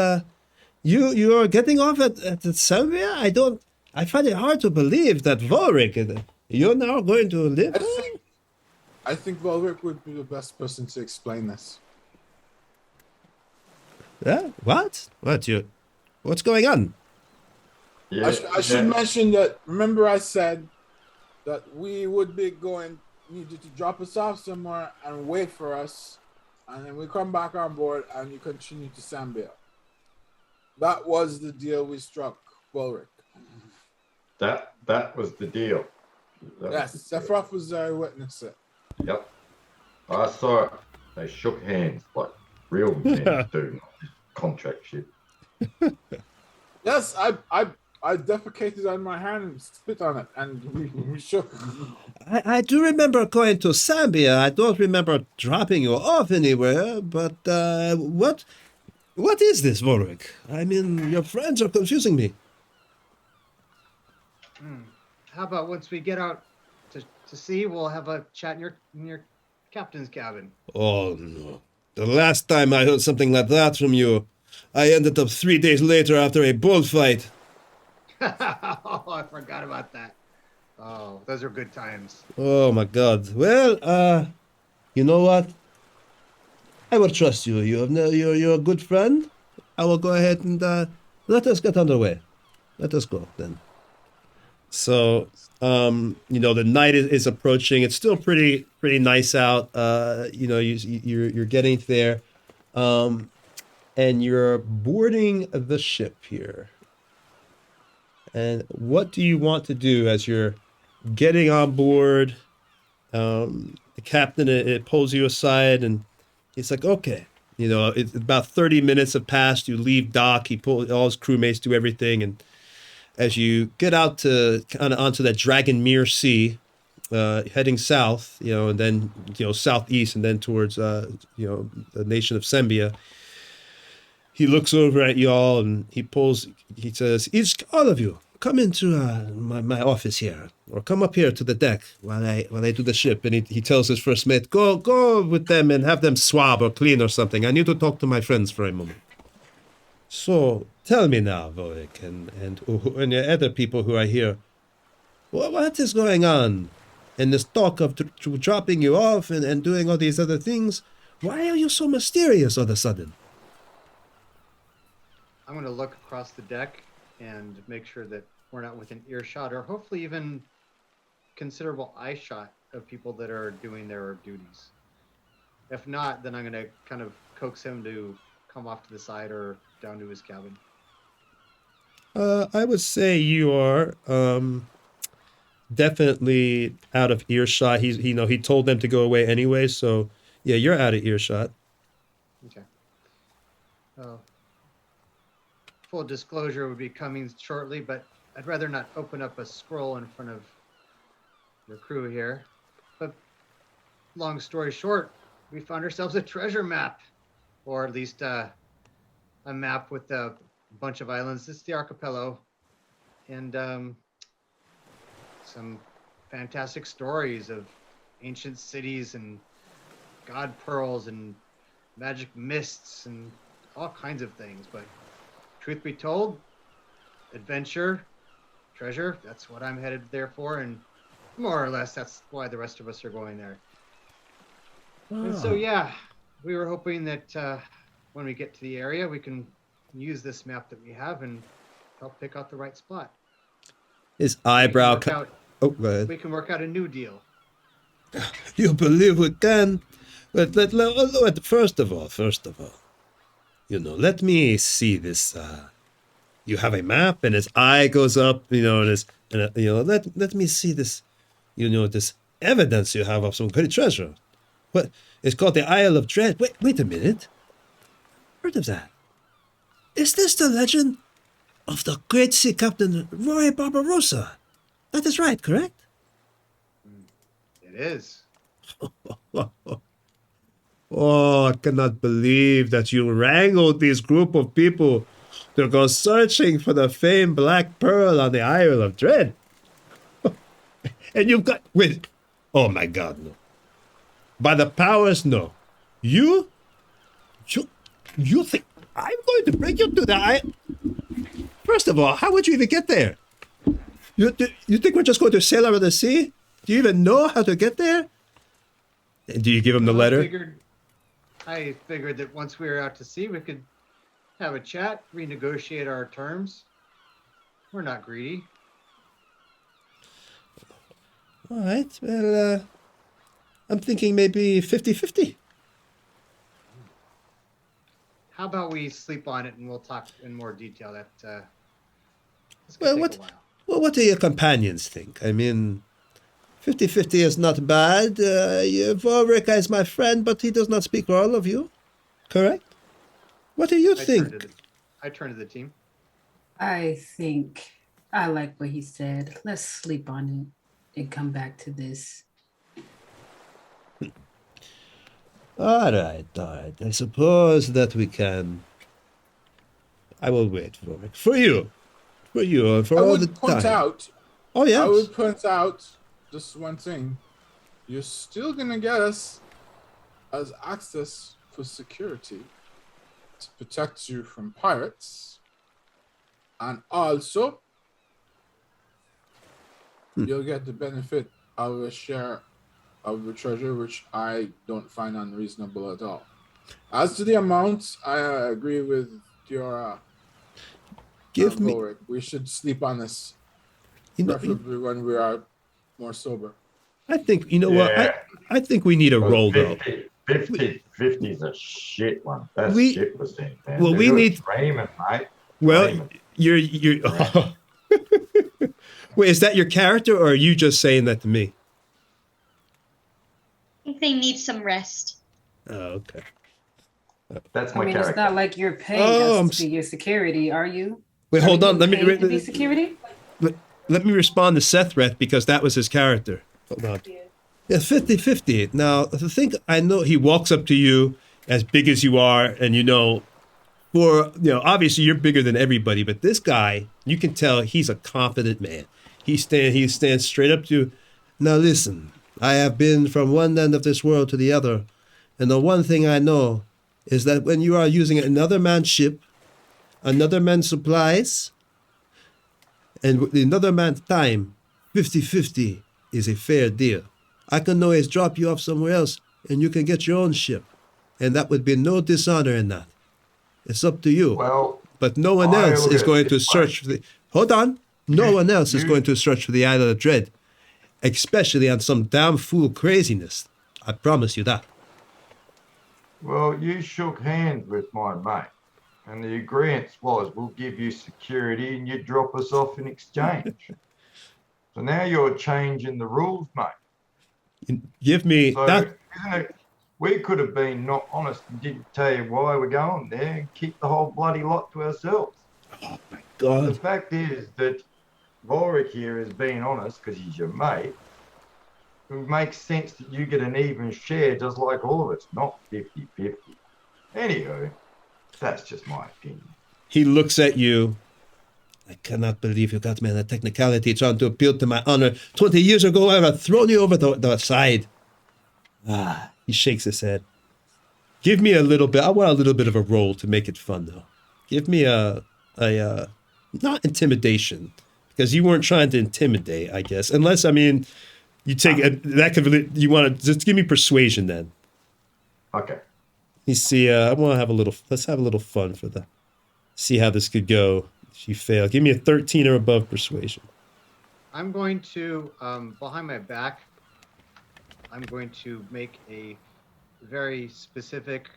you are getting off at Zambia? I find it hard to believe that Volric, you're now going to live. I think Volric would be the best person to explain this. Yeah? What? What's going on? Yeah, I should mention that. Remember, I said that we would be need you to drop us off somewhere and wait for us, and then we come back on board and you continue to Zambia. That was the deal we struck, Volric. That was the deal. Yes, Sephiroth was there, witness it. Yep. I saw it. They shook hands like real men do, not contract shit. Yes, I defecated on my hand and spit on it, and we shook. I do remember going to Zambia. I don't remember dropping you off anywhere, but what is this, Volric? I mean, your friends are confusing me. How about once we get out to sea, we'll have a chat in your captain's cabin. Oh, no. The last time I heard something like that from you, I ended up 3 days later after a bullfight. Oh, I forgot about that. Oh, those are good times. Oh, my God. Well, you know what? I will trust you. You're a good friend. I will go ahead and let us get underway. Let us go, then. So, the night is approaching. It's still pretty nice out. You're getting there, and you're boarding the ship here. And what do you want to do as you're getting on board? The captain it pulls you aside, and he's like, "Okay, it's about 30 minutes have passed. You leave dock. He pulls all his crewmates do everything, and as you get out to kind of onto that Dragonmere Sea, heading south, and then southeast, and then towards the nation of Zambia, he looks over at y'all and he says, all of you come into my office here, or come up here to the deck while I do the ship. And he tells his first mate, go with them and have them swab or clean or something. I need to talk to my friends for a moment. So tell me now, Volric, and the other people who are here, what is going on in this talk of dropping you off and doing all these other things? Why are you so mysterious all of a sudden? I'm going to look across the deck and make sure that we're not within earshot, or hopefully even considerable eye shot of people that are doing their duties. If not, then I'm going to kind of coax him to come off to the side or down to his cabin. I would say you are definitely out of earshot. He told them to go away anyway, so yeah, you're out of earshot. Okay. Full disclosure would be coming shortly, but I'd rather not open up a scroll in front of your crew here. But long story short, we found ourselves a treasure map, or at least a map with a bunch of islands. This is the archipelago, and some fantastic stories of ancient cities and god pearls and magic mists and all kinds of things. But truth be told, adventure, treasure. That's what I'm headed there for, and more or less that's why the rest of us are going there. And so, yeah, we were hoping that when we get to the area, we can use this map that we have and help pick out the right spot. His eyebrow. Oh, go ahead. We can work out a new deal. You believe we can? But first of all, let me see this. You have a map, and his eye goes up, let me see this, this evidence you have of some great treasure. What? It's called the Isle of Dread. Wait a minute. Heard of that? Is this the legend of the great sea captain Roy Barbarossa? That is right, correct? It is. Oh, I cannot believe that you wrangled this group of people to go searching for the famed Black Pearl on the Isle of Dread. And you've got... Wait. Oh, my God, no. By the powers, no. You think I'm going to bring you to the island? First of all, how would you even get there? You think we're just going to sail over the sea? Do you even know how to get there? And do you give him the letter? I figured that once we were out to sea, we could have a chat, renegotiate our terms. We're not greedy. All right. Well, I'm thinking maybe 50-50. How about we sleep on it and we'll talk in more detail. What do your companions think? I mean, 50-50 is not bad. Volric is my friend, but he does not speak for all of you. Correct? What do you think? I turn to the team. I think I like what he said. Let's sleep on it and come back to this. All right. I suppose that we can. I will wait for you, and for all the time. Oh yeah. I would point out just one thing. You're still gonna get us as access for security to protect you from pirates, and also you'll get the benefit of a share of the treasure, which I don't find unreasonable at all. As to the amount, I agree with your we should sleep on this, preferably when we are more sober. I think, what? I think we need a roll, 50 is a shit one. That's shit was in, man. Well, we need... Raymond, mate. Well, Raymond. you're... Oh. Wait, is that your character, or are you just saying that to me? I think they need some rest. Oh, okay. That's my character. It's not like you're paying us to get security, are you? Wait, hold on. Let me to be security. Let me respond to Sethret, because that was his character. Hold on. Yeah, 50-50. Now, the thing I know, he walks up to you as big as you are, and obviously you're bigger than everybody, but this guy, you can tell he's a confident man. He stands straight up to you. Now listen, I have been from one end of this world to the other, and the one thing I know is that when you are using another man's ship, another man's supplies, and another man's time, 50-50 is a fair deal. I can always drop you off somewhere else, and you can get your own ship, and that would be no dishonor in that. It's up to you. Well, but no one else is going to search for the... Hold on. No one else is going to search for the Isle of Dread, especially on some damn fool craziness. I promise you that. Well, you shook hands with my mate, and the agreement was we'll give you security and you drop us off in exchange. So now you're changing the rules, mate. Give me that. Isn't it? We could have been not honest and didn't tell you why we're going there and keep the whole bloody lot to ourselves. Oh my God. The fact is that Volric here is being honest because he's your mate. It makes sense that you get an even share just like all of us, not 50-50. Anywho, that's just my opinion. He looks at you. I cannot believe you got me on a technicality trying to appeal to my honor. 20 years ago, I would have thrown you over the side. He shakes his head. Give me a little bit. I want a little bit of a roll to make it fun, though. Give me a not intimidation, because you weren't trying to intimidate, I guess. Unless, I mean, you take that could really, you want to just give me persuasion then. Okay. You see, I want to have a little, let's have a little fun see how this could go. If you fail, give me a 13 or above persuasion. I'm going to, behind my back, I'm going to make a very specific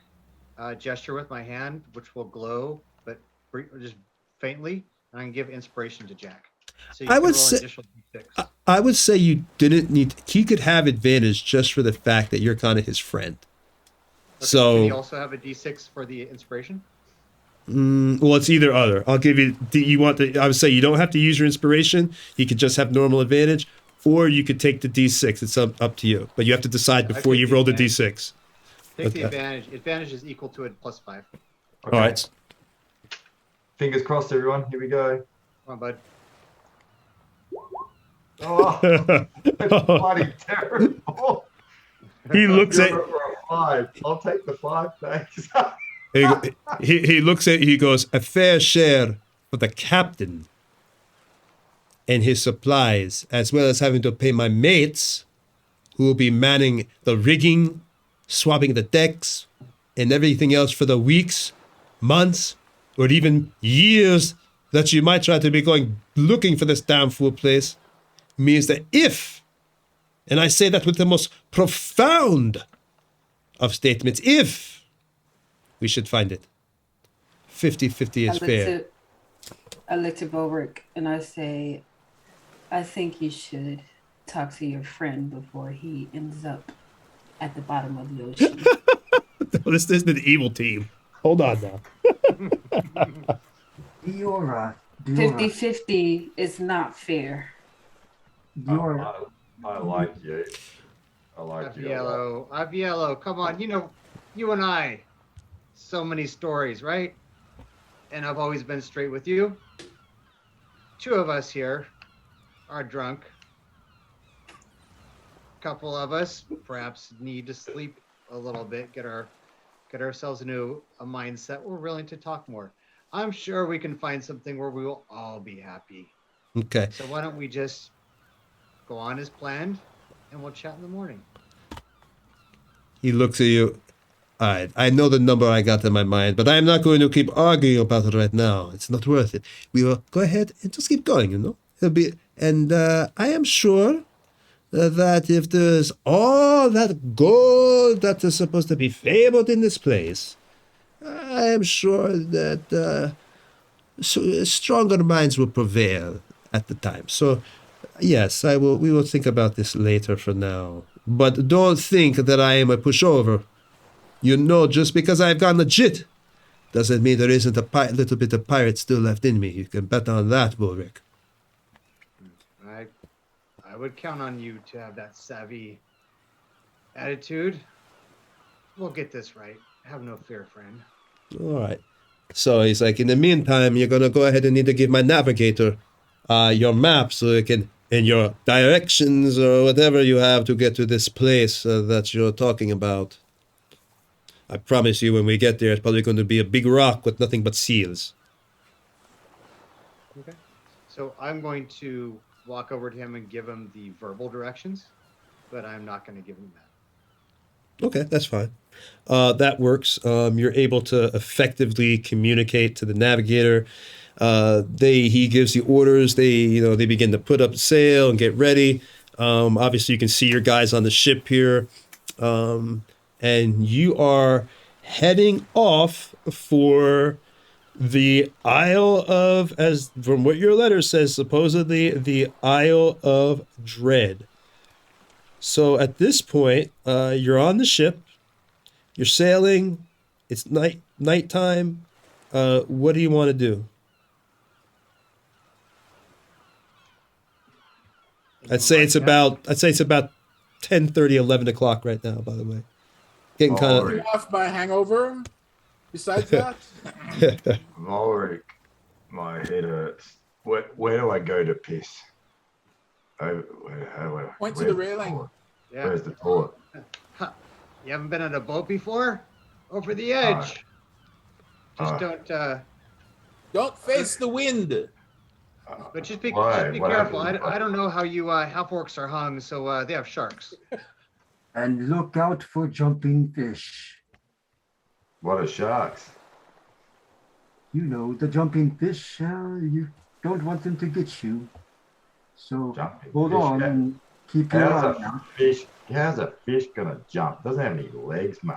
gesture with my hand, which will glow, but just faintly, and I can give inspiration to Jack. So you I can would roll say, additional d6. I would say you didn't need, he could have advantage just for the fact that you're kind of his friend. Okay, So, can you also have a d6 for the inspiration? well, it's either other. I'll give you, I would say you don't have to use your inspiration. You could just have normal advantage, or you could take the d6. It's up to you. But you have to decide before you roll the d6. Take the advantage. Advantage is equal to it plus 5. Okay. All right. Fingers crossed, everyone. Here we go. Come on, bud. Oh, that's bloody terrible. He looks at, For a 5. I'll take the 5, thanks. he looks at, he goes, a fair share for the captain and his supplies, as well as having to pay my mates who will be manning the rigging, swabbing the decks, and everything else for the weeks, months, or even years that you might try to be going looking for this damn fool place, means that if, and I say that with the most profound of statements, if we should find it, 50-50 is fair. I look to Volric and I say, I think you should talk to your friend before he ends up at the bottom of the ocean. This isn't an evil team. Hold on now. Diora. 50-50 is not fair. Diora. I like you. I like you. Aviello, come on. You know, you and I, so many stories, right? And I've always been straight with you. 2 of us here are drunk. A couple of us perhaps need to sleep a little bit, get ourselves into a mindset. We're willing to talk more. I'm sure we can find something where we will all be happy. Okay. So why don't we just go on as planned, and we'll chat in the morning. He looks at you. All right, I know the number I got in my mind, but I am not going to keep arguing about it right now. It's not worth it. We will go ahead and just keep going, you know? It'll be, and I am sure that if there's all that gold that is supposed to be favored in this place, I am sure that stronger minds will prevail at the time. So, yes, we will think about this later for now. But don't think that I am a pushover. You know, just because I've gone legit doesn't mean there isn't a little bit of pirate still left in me. You can bet on that, Bullrick. I would count on you to have that savvy attitude. We'll get this right. Have no fear, friend. All right. So he's like, in the meantime, you're going to go ahead and need to give my navigator your map so it can, and your directions or whatever you have to get to this place that you're talking about. I promise you when we get there, it's probably going to be a big rock with nothing but seals. Okay. So I'm going to walk over to him and give him the verbal directions, but I'm not going to give him that. Okay, that's fine. That works. You're able to effectively communicate to the navigator. He gives the orders. They begin to put up sail and get ready. Obviously, you can see your guys on the ship here. And you are heading off for the Isle of, as from what your letter says, supposedly the Isle of Dread. So at this point, you're on the ship, you're sailing, it's nighttime. What do you want to do? I'd say it's about 10:30, 11 o'clock right now, by the way. Getting kind of off my hangover. Besides that, Ulrich, my head hurts. Where do I go to piss? point to the railing. Yeah. Where's the toilet? You haven't been on a boat before? Over the edge. Just don't. Don't face the wind. But just be Why? What careful. happened? I don't know how you half orcs are hung, so they have sharks. And look out for jumping fish. What are sharks? You know, the jumping fish, you don't want them to get you. So Jumping hold fish. on and keep your How's eye out. how's a fish gonna jump? Doesn't have any legs, mate.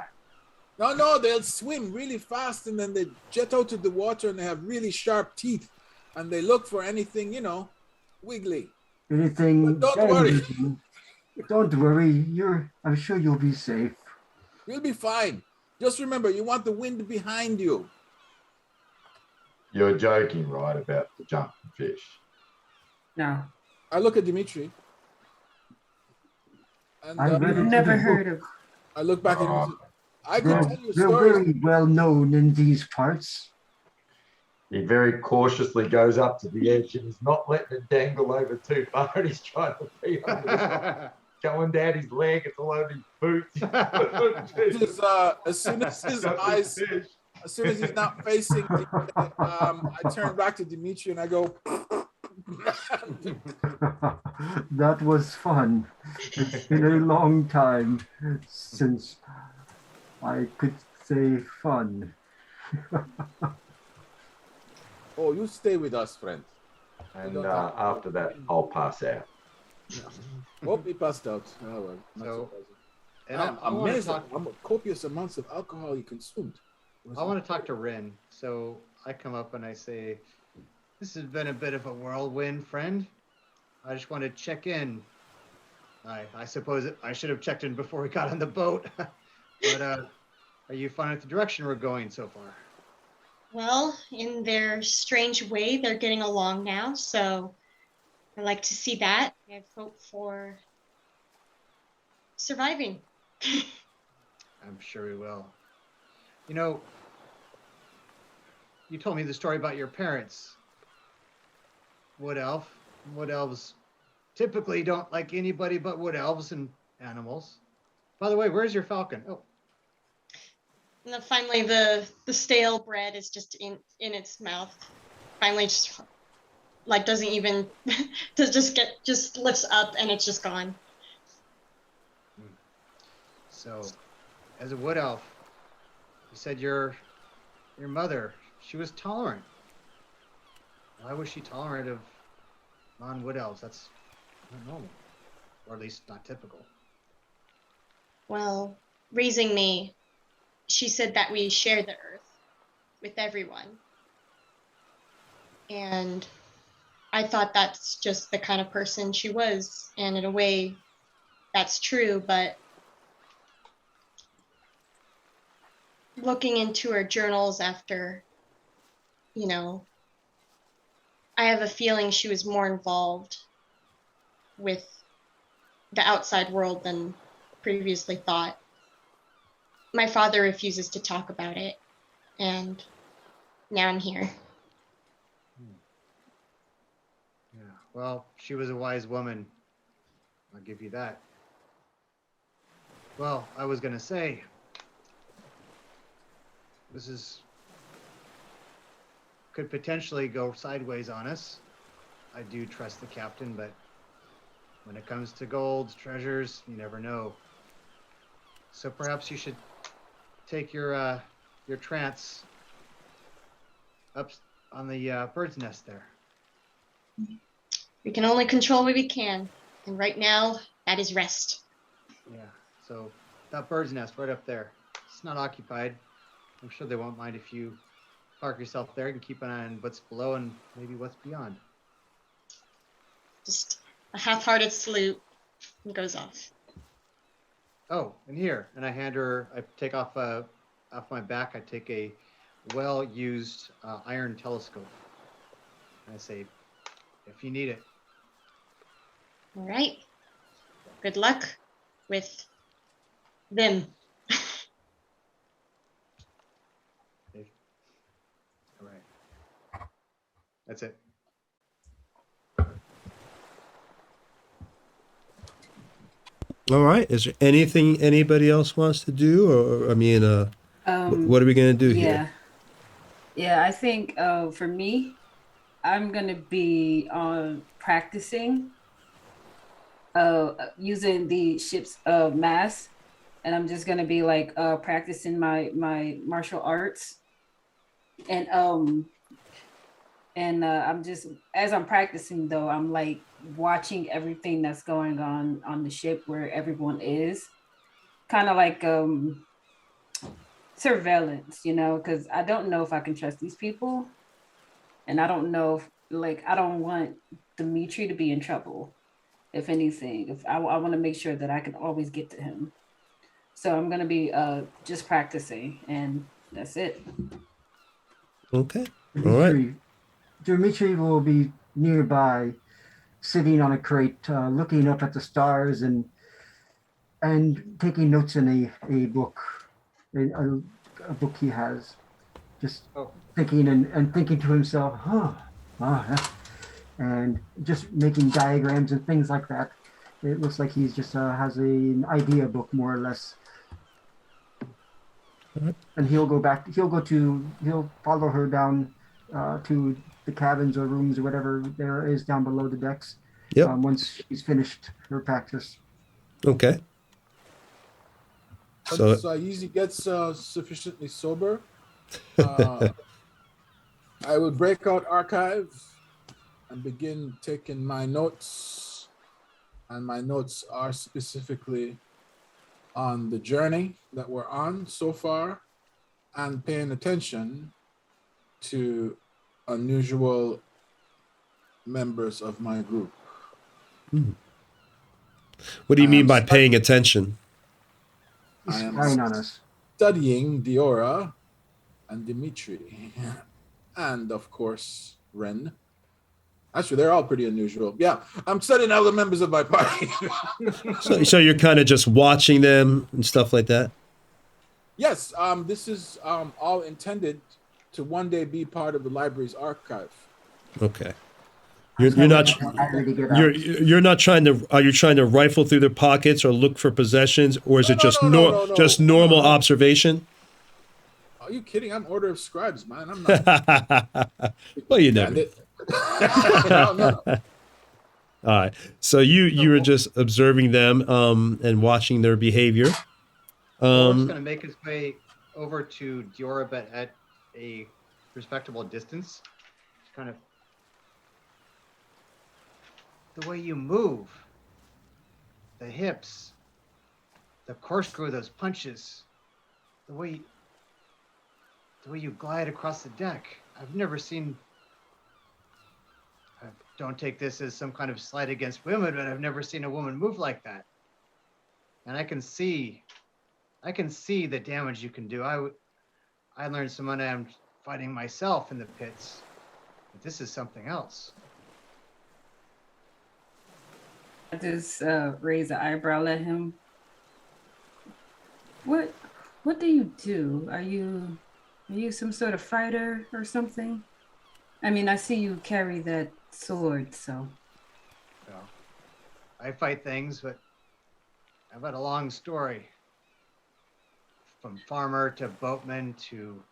No, they'll swim really fast and then they jet out of the water and they have really sharp teeth and they look for anything, wiggly. Anything But don't worry. damaging, don't worry. I'm sure you'll be safe. You'll be fine. Just remember, you want the wind behind you. You're joking, right, about the jumping fish? No, I look at Dimitri. And I read it in never the heard book. of. I look back at him and say, I could They're, tell you they're stories. very well known in these parts. He very cautiously goes up to the edge and he's not letting it dangle over too far. And he's trying to feed under the rock. Going down his leg, it's all over his boots. As soon as his eyes, as soon as he's not facing, I turn back to Dimitri and I go. That was fun. It's been a long time since I could say fun. Oh, you stay with us, friend. And after that, I'll pass out. Won't be passed out. Oh, well, not So- surprising. And I'm I wanna amazed talk- at how copious amounts of alcohol you consumed. I want to talk to Rin. So I come up and I say, this has been a bit of a whirlwind, friend. I just want to check in. I suppose I should have checked in before we got on the boat. But are you fine with the direction we're going so far? Well, in their strange way, they're getting along now, so I like to see that. I have hope for surviving. I'm sure we will. You know, you told me the story about your parents. Wood elf. Wood elves typically don't like anybody but wood elves and animals. By the way, where's your falcon? Oh, And then finally, the stale bread is just in its mouth. Finally, just like doesn't even just lifts up and it's just gone. so as a wood elf, you said your mother, she was tolerant. Why was she tolerant of non-wood elves? That's not normal, or at least not typical. Well, raising me, she said that we share the earth with everyone. And I thought that's just the kind of person she was. And in a way, that's true. But looking into her journals after, I have a feeling she was more involved with the outside world than previously thought. My father refuses to talk about it, and now I'm here. Yeah, well, she was a wise woman. I'll give you that. Well, I was going to say, could potentially go sideways on us. I do trust the captain, but when it comes to gold, treasures, you never know. So perhaps you should take your trance up on the bird's nest there. We can only control what we can, and right now, that is rest. Yeah, so that bird's nest right up there. It's not occupied. I'm sure they won't mind if you park yourself there and keep an eye on what's below and maybe what's beyond. Just a half-hearted salute and goes off. Oh, and here, and I take off my back, I take a well-used iron telescope. And I say, if you need it. All right. Good luck with them. All right. That's it. All right. Is there anything anybody else wants to do, or I mean, what are we gonna do here? Yeah, I think for me, I'm gonna be practicing using the ship's mass, and I'm just gonna be like practicing my martial arts, and I'm just, as I'm practicing though, I'm like watching everything that's going on the ship where everyone is, kind of like surveillance, you know, because I don't know if I can trust these people, and I don't know if, like, I don't want Dimitri to be in trouble. If anything, if I want to make sure that I can always get to him. So I'm gonna be just practicing, and that's it. Okay. All right. Dimitri will be nearby, sitting on a crate, looking up at the stars and taking notes in a book, a book he has, just Oh, thinking and thinking to himself, and just making diagrams and things like that. It looks like he's just has an idea book more or less. And he'll go back. He'll follow her down to the cabins or rooms or whatever there is down below the decks. Yep. Once she's finished her practice. Okay. So Once Yeezy gets sufficiently sober, I will break out archive and begin taking my notes. And my notes are specifically on the journey that we're on so far and paying attention to unusual members of my group. what do you I mean am by paying attention? He's I am spying on us. studying Diora and Dimitri, and of course Ren. Actually, they're all pretty unusual. Yeah, I'm studying all the members of my party. So you're kind of just watching them and stuff like that? Yes, this is all intended to one day be part of the library's archive. Okay. He's You're got not one eye to get you're out. not trying to, are you trying to rifle through their pockets or look for possessions, or is it just No. just normal observation? Are you kidding? I'm Order of Scribes, man. I'm not. Well, you never. No. All right. So you were just observing them and watching their behavior. Orf's going to make his way over to Diora, but at a respectable distance. Kind of the way you move, the hips, the corkscrew, those punches, the way you glide across the deck. I've never seen. I don't take this as some kind of slight against women, but I've never seen a woman move like that. And I can see the damage you can do. I learned some unarmed fighting myself in the pits, but this is something else. I just raise an eyebrow at him. What do you do? Are you some sort of fighter or something? I mean, I see you carry that sword, so. Well, I fight things, but I've had a long story. From farmer to boatman to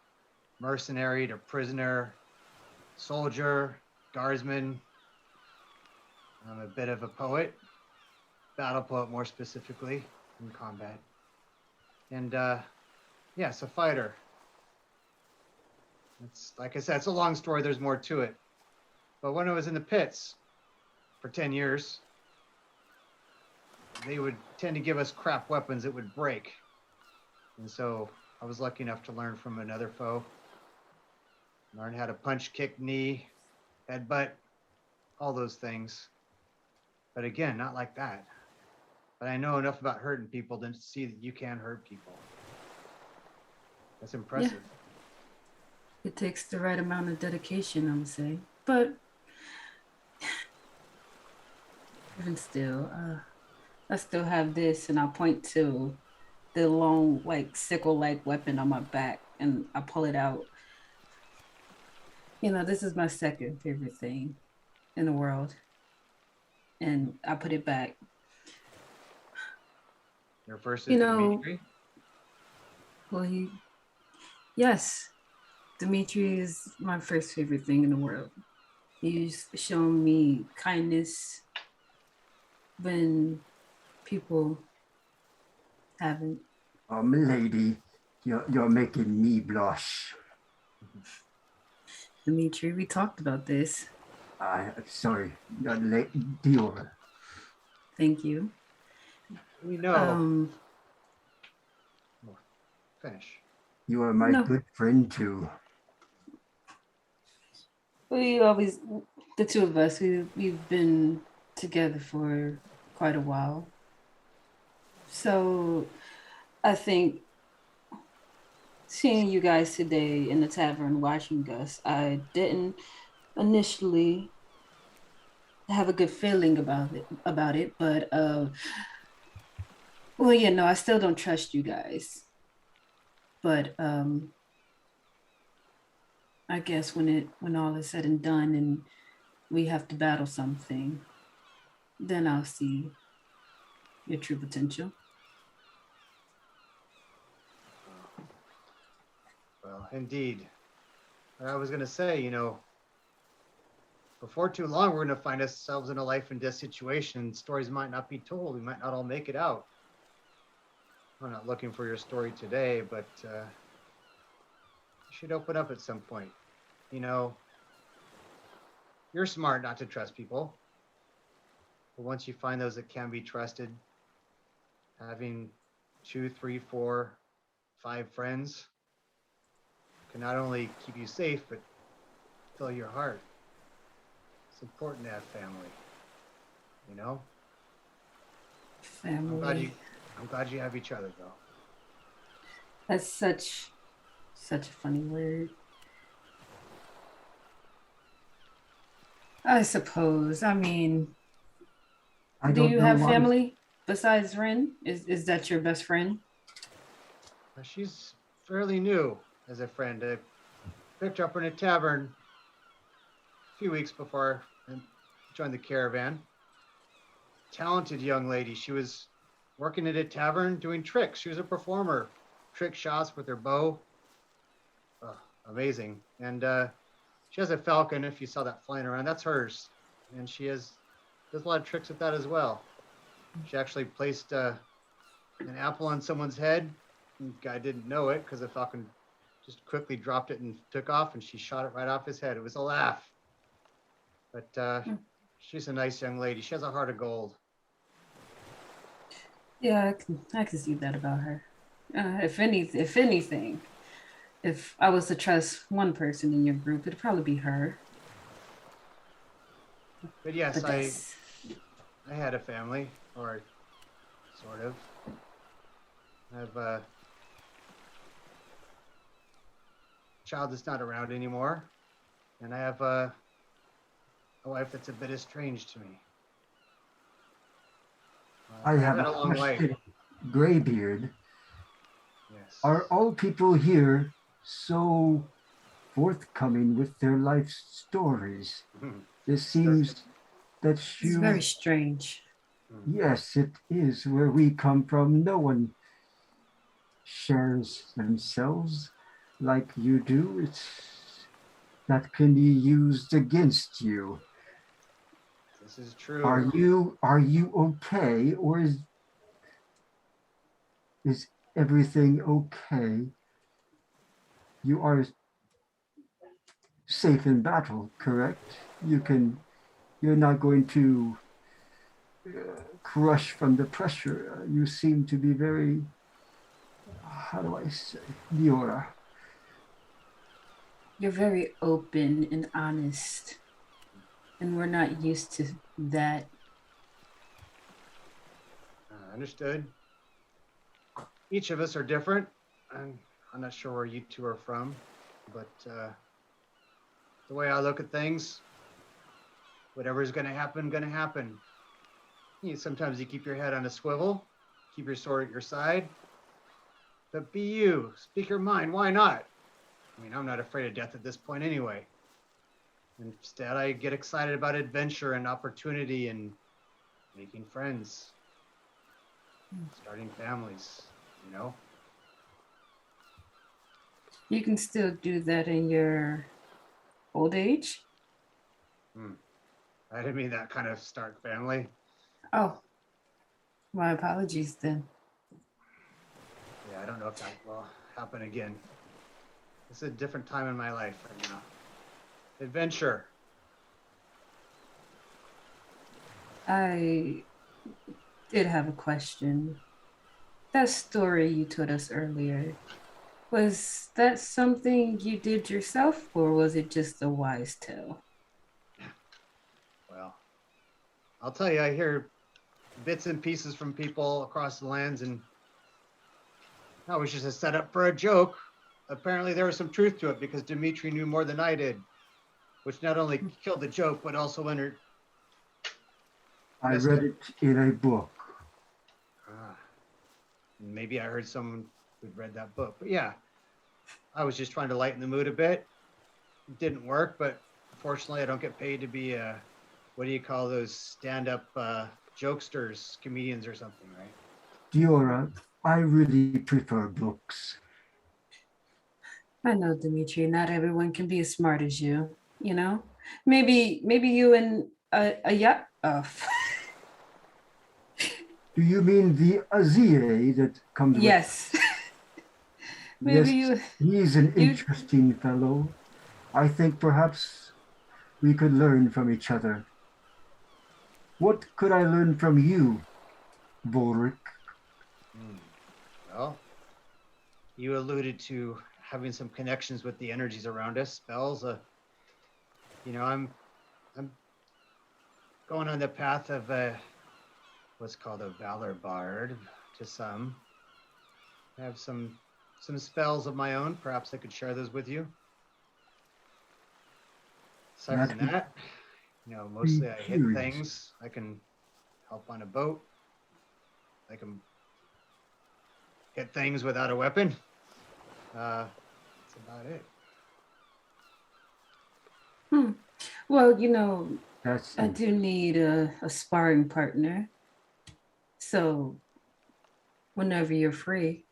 mercenary to prisoner, soldier, guardsman. I'm a bit of a poet, battle poet more specifically in combat. And yes, a fighter. It's like I said, it's a long story. There's more to it. But when I was in the pits for 10 years, they would tend to give us crap weapons that would break. And so I was lucky enough to learn from another foe. Learn how to punch, kick, knee, headbutt, all those things. But again, not like that. But I know enough about hurting people to see that you can hurt people. That's impressive. Yeah. It takes the right amount of dedication, I would say. But even still, I still have this, and I'll point to the long, like, sickle-like weapon on my back, and I pull it out. You know, this is my second favorite thing in the world. And I put it back. Your first is Dimitri? Well, yes, Dimitri is my first favorite thing in the world. You've shown me kindness when people haven't. Milady, you're making me blush. Dimitri, we talked about this. Sorry, Dior. Thank you. We know. Finish. You are my No. good friend too. We always, the two of us, we've been together for quite a while. So I think seeing you guys today in the tavern watching us, I didn't initially have a good feeling about it, but well, yeah, no, I still don't trust you guys. But I guess when all is said and done and we have to battle something, then I'll see your true potential. Well, indeed. I was going to say, before too long, we're going to find ourselves in a life and death situation. Stories might not be told. We might not all make it out. I'm not looking for your story today, but you should open up at some point. You're smart not to trust people. But once you find those that can be trusted, having 2, 3, 4, 5 friends can not only keep you safe, but fill your heart. It's important to have family, Family. I'm glad you have each other, though. That's such a funny word. I suppose. I mean, do you have family besides Ren? Is that your best friend? She's fairly new as a friend. I picked her up in a tavern a few weeks before I joined the caravan. Talented young lady. She was working at a tavern doing tricks. She was a performer. Trick shots with her bow. Oh, amazing. And she has a falcon, if you saw that flying around. That's hers. And she does a lot of tricks with that as well. She actually placed an apple on someone's head. The guy didn't know it because the falcon just quickly dropped it and took off, and she shot it right off his head. It was a laugh. But she's a nice young lady. She has a heart of gold. Yeah, I can see that about her. If anything, if I was to trust one person in your group, it'd probably be her. But yes, But I had a family, or sort of. I have a child that's not around anymore, and I have a wife that's a bit estranged to me. I have had a a long life. question, Graybeard. Yes. Are all people here so forthcoming with their life stories? It seems that it's very strange. Yes, it is. Where we come from, no one shares themselves like you do. That can be used against you. This is true. Are you okay, or is everything okay? You are safe in battle, correct? You're not going to crush from the pressure. You seem to be very, how do I say, Leora. You're very open and honest, and we're not used to that. Understood. Each of us are different. I'm not sure where you two are from, but the way I look at things, whatever's going to happen. Sometimes you keep your head on a swivel, keep your sword at your side, but be you, speak your mind. Why not? I mean, I'm not afraid of death at this point anyway. Instead, I get excited about adventure and opportunity and making friends, starting families, You can still do that in your old age? I didn't mean that kind of Stark family. Oh, my apologies then. Yeah, I don't know if that will happen again. It's a different time in my life right now. Adventure. I did have a question. That story you told us earlier, was that something you did yourself, or was it just a wise tale? Well, I'll tell you, I hear bits and pieces from people across the lands, and that was just a setup for a joke. Apparently, there was some truth to it because Dimitri knew more than I did, which not only killed the joke, but also I read it in a book. Maybe I heard someone who'd read that book. But yeah, I was just trying to lighten the mood a bit. It didn't work, but fortunately, I don't get paid to be what do you call those stand-up jokesters, comedians or something, right? Diora, I really prefer books. I know, Dimitri, not everyone can be as smart as you, you know? Maybe you and a yacht. Do you mean the Azie that comes with? Yes. Maybe Yes, he's an interesting fellow. I think perhaps we could learn from each other. What could I learn from you, Volric? Well, you alluded to having some connections with the energies around us, spells. I'm going on the path of what's called a valor bard to some. I have some spells of my own. Perhaps I could share those with you. Aside from that, mostly I hit things. I can help on a boat. I can hit things without a weapon. That's about it. Well, I do need a sparring partner. So whenever you're free.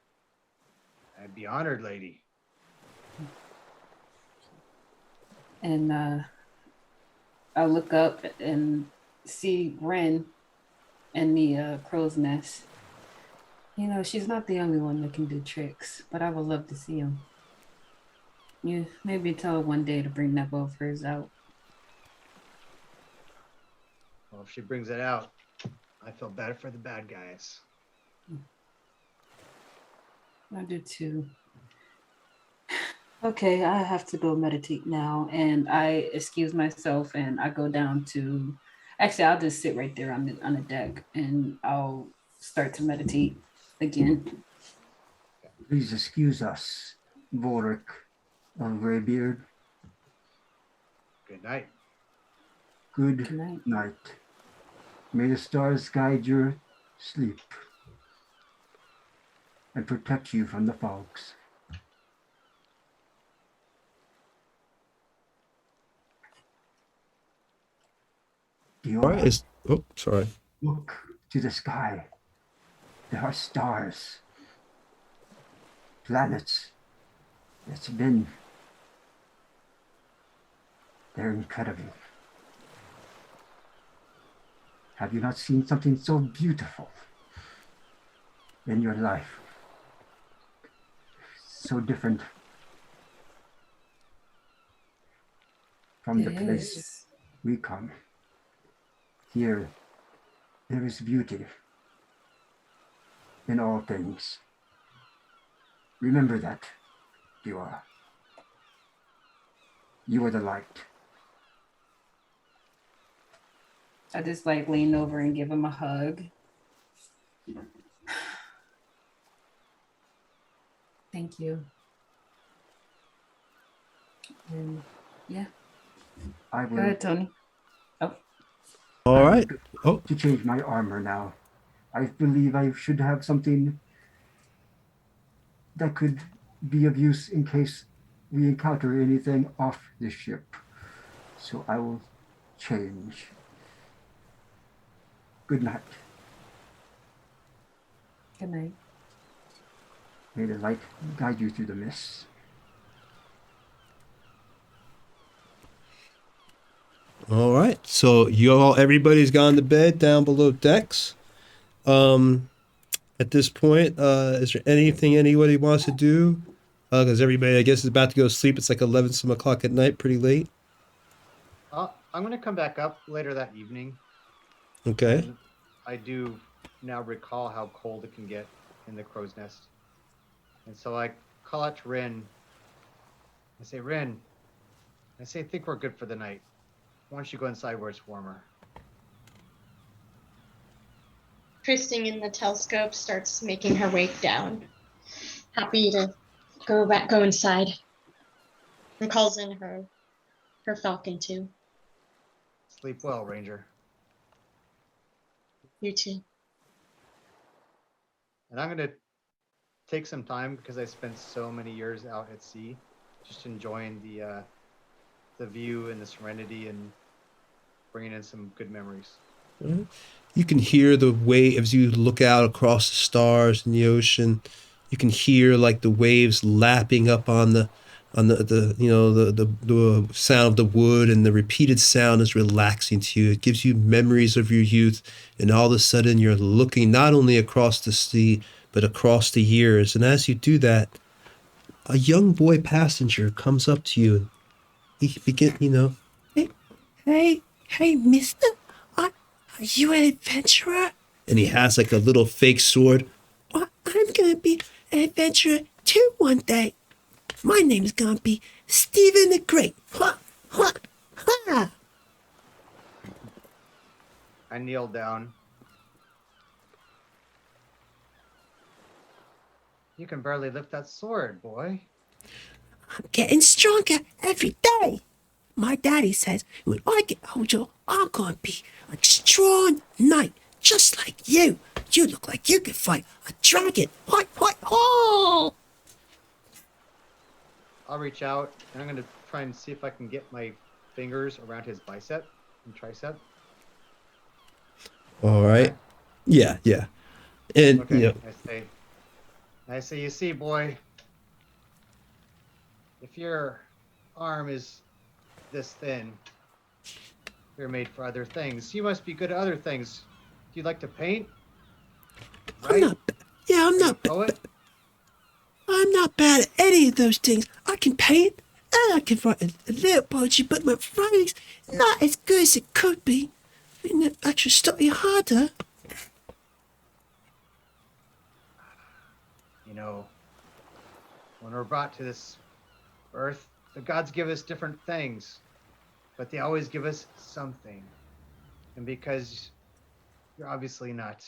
I'd be honored, lady. And I'll look up and see Ren and the crow's nest. She's not the only one that can do tricks, but I would love to see him. You maybe tell her one day to bring that bow of hers out. Well, if she brings it out, I feel bad for the bad guys. I do too. Okay, I have to go meditate now, and I excuse myself and I go down to. Actually, I'll just sit right there on the deck, and I'll start to meditate again. Please excuse us, Volric of Greybeard. Good night. Good night. May the stars guide your sleep and protect you from the fogs. Diora, sorry. Look to the sky. There are stars, planets. They're incredible. Have you not seen something so beautiful in your life? So different from the place we come. Here, there is beauty in all things. Remember that, Diora. You are the light. I just lean over and give him a hug. Thank you. And yeah. I will. Go ahead, Tony. Oh. All right. To change my armor now. I believe I should have something that could be of use in case we encounter anything off the ship. So I will change. Good night. Good night. May the light guide you through the mist. All right. So everybody's gone to bed down below decks. At this point, is there anything anybody wants to do? Because everybody, I guess, is about to go to sleep. It's like 11 some o'clock at night, pretty late. I'm going to come back up later that evening. Okay. And I do now recall how cold it can get in the crow's nest. And so I call out to Rin. I say, Rin, I think we're good for the night. Why don't you go inside where it's warmer? Tristing in the telescope starts making her way down. Happy to go inside. And calls in her falcon too. Sleep well, Ranger. You too. And I'm going to take some time because I spent so many years out at sea, just enjoying the view and the serenity and bringing in some good memories. You can hear the waves. You look out across the stars and the ocean. You can hear like the waves lapping up on the sound of the wood, and the repeated sound is relaxing to you. It gives you memories of your youth, and all of a sudden you're looking not only across the sea but across the years. And as you do that, a young boy passenger comes up to you, and he begins, hey, mister, are you an adventurer? And he has like a little fake sword. Well, I'm gonna be an adventurer too one day. My name's gonna be Stephen the Great. Ha, ha, ha. I kneel down. You can barely lift that sword, boy. I'm getting stronger every day. My daddy says when I get older, I'm gonna be a strong knight, just like you. You look like you could fight a dragon. Hi, hi, oh! I'll reach out and I'm going to try and see if I can get my fingers around his bicep and tricep. All right. Yeah. And Okay. I say, you see, boy, if your arm is this thin, you're made for other things. You must be good at other things. Do you like to paint? Right? I'm not bad at any of those things. I can paint and I can write a little poetry, but my writing's not as good as it could be. I should study harder. When we're brought to this earth, the gods give us different things, but they always give us something. And because you're obviously not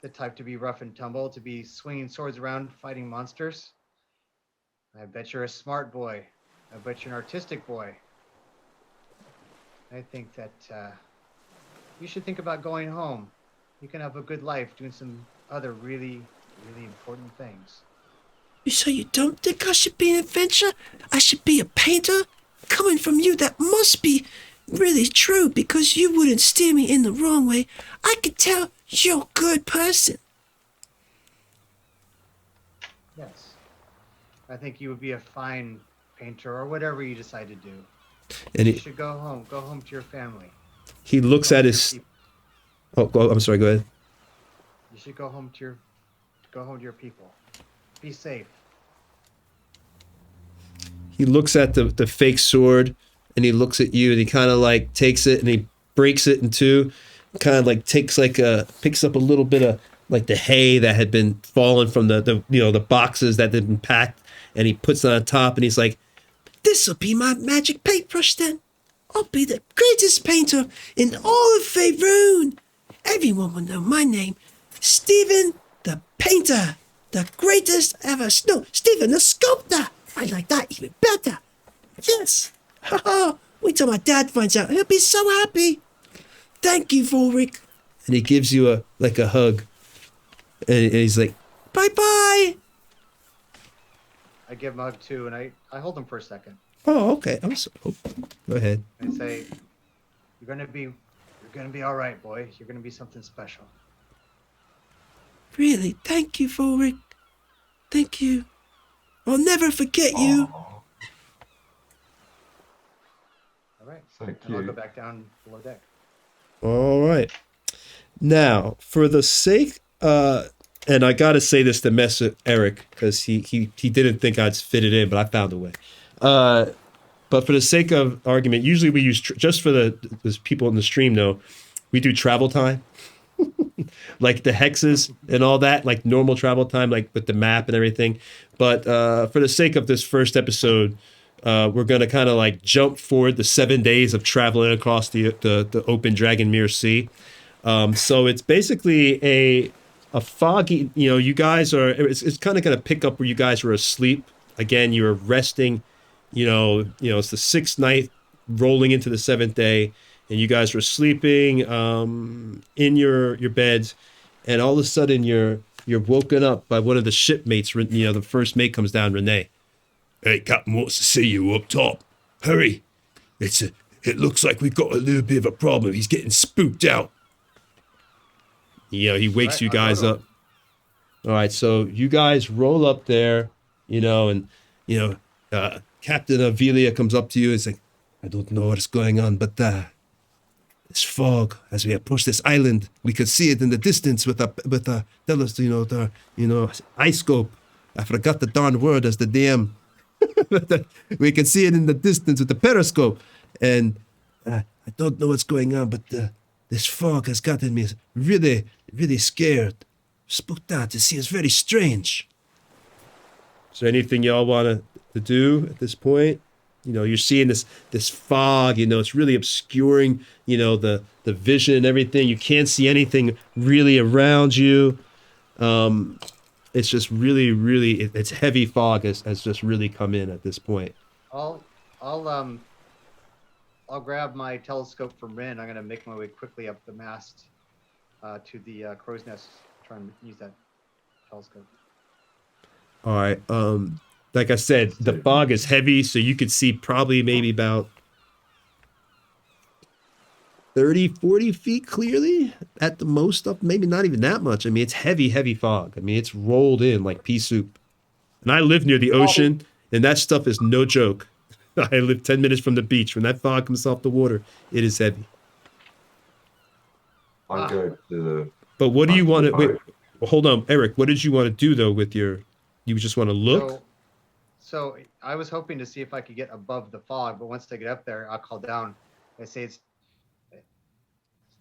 the type to be rough and tumble, to be swinging swords around fighting monsters, I bet you're a smart boy. I bet you're an artistic boy. I think that you should think about going home. You can have a good life doing some other really, really important things. So you don't think I should be an adventurer? I should be a painter? Coming from you, that must be really true, because you wouldn't steer me in the wrong way. I could tell you're a good person. Yes. I think you would be a fine painter or whatever you decide to do. And you should go home. Go home to your family. He looks at his... Oh, I'm sorry, go ahead. You should go home to your people. Be safe. He looks at the fake sword, and he looks at you, and he kind of like takes it and he breaks it in two, kind of like picks up a little bit of like the hay that had been fallen from the boxes that had been packed, and he puts it on top, and he's like, "This'll be my magic paintbrush then. I'll be the greatest painter in all of Faerun. Everyone will know my name, Stephen the Painter, the greatest ever. No, Stephen the Sculptor. I like that even better. Yes. Wait till my dad finds out. He'll be so happy. Thank you, Volric." And he gives you a hug. And he's like, "Bye-bye." I give him a hug too, and I hold him for a second. Oh, okay. Go ahead. I say, you're gonna be all right, boy. You're gonna be something special. Really? Thank you, Volric. Thank you. I'll never forget you. All right. right. So And I'll go cute. back down below deck. All right. Now, for the sake, and I got to say this to mess with Eric because he didn't think I'd fit it in, but I found a way. But for the sake of argument, usually we use just for the people in the stream know, we do travel time, like the hexes and all that, like normal travel time, like with the map and everything. But for the sake of this first episode, we're gonna kind of like jump forward the 7 days of traveling across the open Dragonmere Sea. So it's basically a foggy. You know, you guys are. It's kind of gonna pick up where you guys were asleep. Again, you were resting. It's the sixth night, rolling into the seventh day, and you guys were sleeping in your beds, and all of a sudden you're woken up by one of the shipmates. You know, the first mate comes down, Renee. Hey, Captain wants to see you up top. Hurry! It looks like we've got a little bit of a problem. He's getting spooked out. You know, he wakes Right, you I'll go guys to up. All right, so you guys roll up there, and Captain Avelia comes up to you and says, I don't know what's going on, but this fog, as we approach this island, we could see it in the distance with a eye scope. I forgot the darn word as the DM. We can see it in the distance with the periscope. And I don't know what's going on, but this fog has gotten me really, really scared. Spooked out. It seems very strange. Is there anything y'all want to do at this point? You know, you're seeing this fog, it's really obscuring, the vision and everything. You can't see anything really around you. It's just really, really, it's heavy fog has just really come in at this point. I'll grab my telescope from Rin. I'm gonna make my way quickly up the mast to the crow's nest. Try and use that telescope. All right. Like I said, the fog is heavy, so you could see probably maybe about 30, 40 feet clearly at the most up, maybe not even that much. I mean, it's heavy, heavy fog. I mean, it's rolled in like pea soup. And I live near the ocean, and that stuff is no joke. I live 10 minutes from the beach. When that fog comes off the water, it is heavy. I go to the. But what do you want to, wait, well, hold on, Eric, what did you want to do though with you just want to look? So I was hoping to see if I could get above the fog, but once I get up there, I'll call down. I say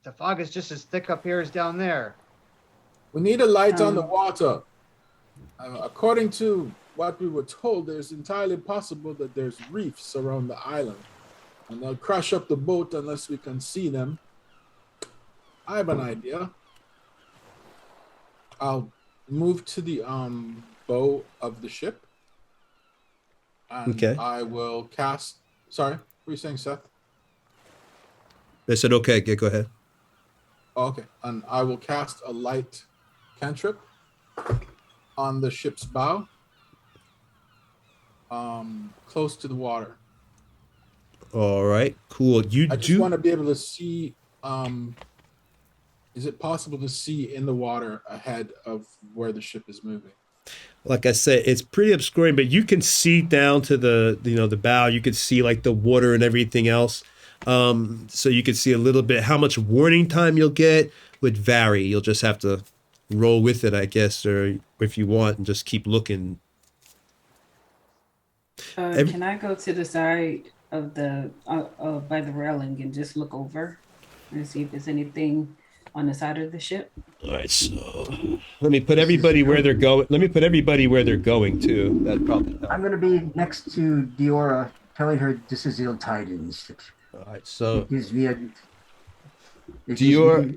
the fog is just as thick up here as down there. We need a light on the water. According to what we were told, it's entirely possible that there's reefs around the island, and they'll crash up the boat unless we can see them. I have an idea. I'll move to the bow of the ship, and Okay. I will cast. Sorry, what were you saying, Seth? They said, okay, go ahead. Oh, okay, and I will cast a light cantrip on the ship's bow, close to the water. All right, cool. I just want to be able to see. Is it possible to see in the water ahead of where the ship is moving? Like I said, it's pretty obscuring, but you can see down to the bow. You could see like the water and everything else. So you could see a little bit. How much warning time you'll get would vary. You'll just have to roll with it, I guess, or if you want, and just keep looking. Can I go to the side of the by the railing and just look over and see if there's anything on the side of the ship? All right, so let me put everybody where they're going. Let me put everybody where they're going too. That probably helps. I'm going to be next to Diora, telling her this is ill tidings. All right, so It gives me a. Diora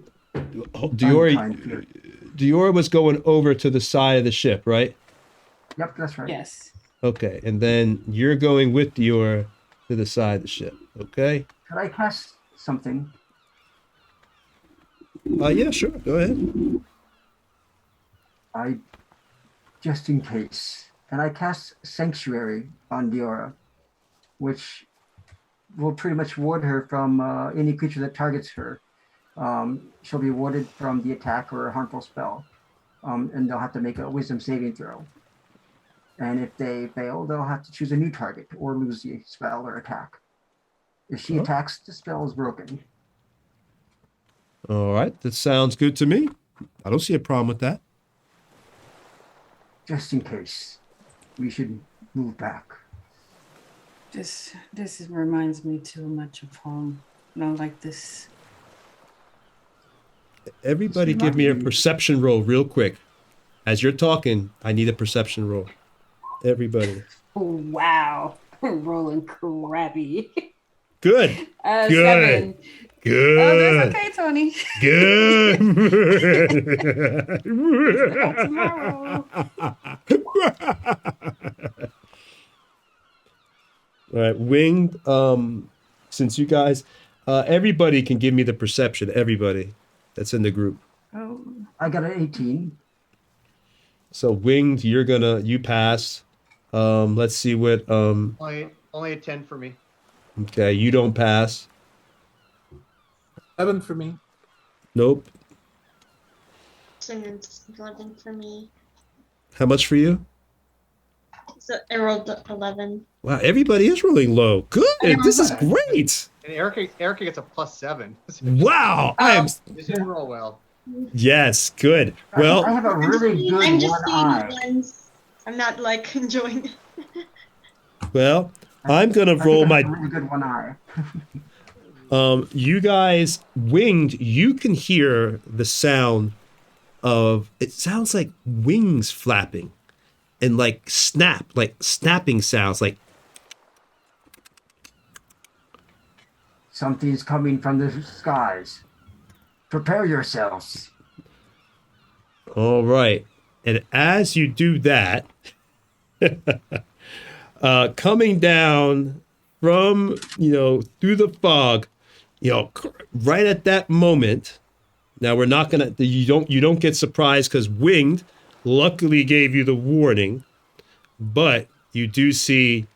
was going over to the side of the ship, right? Yep, that's right. Yes. Okay, and then you're going with Diora to the side of the ship. Okay. Could I cast something? Yeah, sure. Go ahead. Just in case, and I cast Sanctuary on Diora, which will pretty much ward her from any creature that targets her. She'll be warded from the attack or a harmful spell, and they'll have to make a Wisdom saving throw. And if they fail, they'll have to choose a new target or lose the spell or attack. If she attacks, the spell is broken. All right, that sounds good to me. I don't see a problem with that. Just in case, we should move back. This reminds me too much of home. Like this. Everybody give me a perception roll real quick. As you're talking, I need a perception roll. Everybody. Oh, wow. Rolling crappy. Good. Good. 7. Good. Oh, that's okay, Tony. Good. Tomorrow. All right, Winged, since you guys, everybody can give me the perception, everybody that's in the group. Oh. I got an 18. So Winged, you pass. Let's see what, Only a 10 for me. okay, you don't pass. 7 for me. Nope. And it's 11 for me. How much for you? So I rolled 11. Wow, everybody is rolling low. Good, this is great. And Erica gets a +7. Wow, I am, This didn't roll well. yes, good. I Well, have a really I'm good just one seeing eye. ones. I'm not like enjoying it. well, I'm gonna I roll think I my, have a really good one eye. you guys, Winged, you can hear the sound of, it sounds like wings flapping and like snapping sounds, like, Something's coming from the skies. Prepare yourselves. all right. And as you do that, coming down from, through the fog, right at that moment, now we're not gonna, you don't get surprised because Winged luckily gave you the warning, but you do see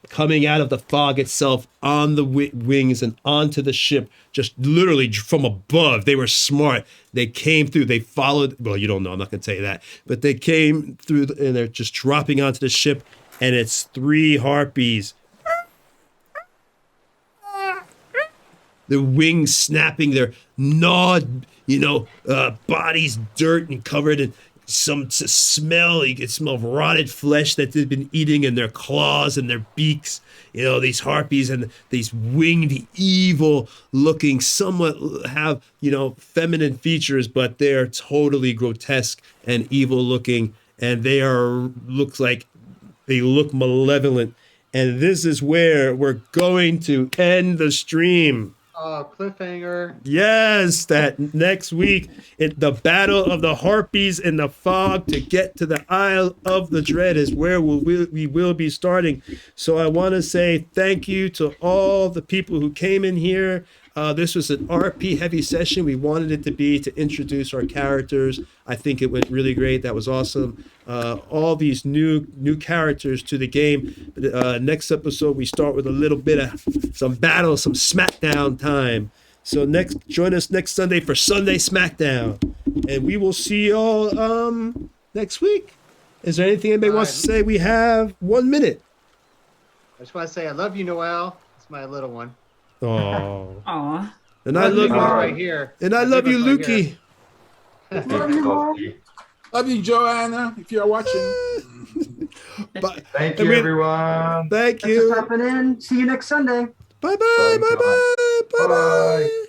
coming out of the fog itself on the wings and onto the ship, just literally from above. They were smart. They came through. They followed. Well, you don't know. I'm not going to tell you that. But they came through and they're just dropping onto the ship. And it's 3 harpies. The wings snapping. They're gnawed, bodies dirt and covered in some smell. You can smell rotted flesh that they've been eating in their claws and their beaks. These harpies and these winged, evil looking, somewhat have, feminine features, but they're totally grotesque and evil looking. And they look malevolent. And this is where we're going to end the stream. Oh, cliffhanger. Yes, that next week, the Battle of the Harpies in the Fog to get to the Isle of the Dread is where we will be starting. So I want to say thank you to all the people who came in here. This was an RP heavy session. We wanted it to be to introduce our characters. I think it went really great. That was awesome. All these new characters to the game. Next episode, we start with a little bit of some battle, some SmackDown time. So join us next Sunday for Sunday SmackDown, and we will see y'all next week. Is there anything anybody wants to say? We have 1 minute. I just want to say I love you, Noelle. It's my little one. Oh. Aw. And I love you. Right here. And I love you, Lukey. Love you, Joanna, if you're watching. Thank you, everyone. Thank Thanks for you. stopping in. See you next Sunday. Bye-bye. Bye-bye. Bye-bye. Bye.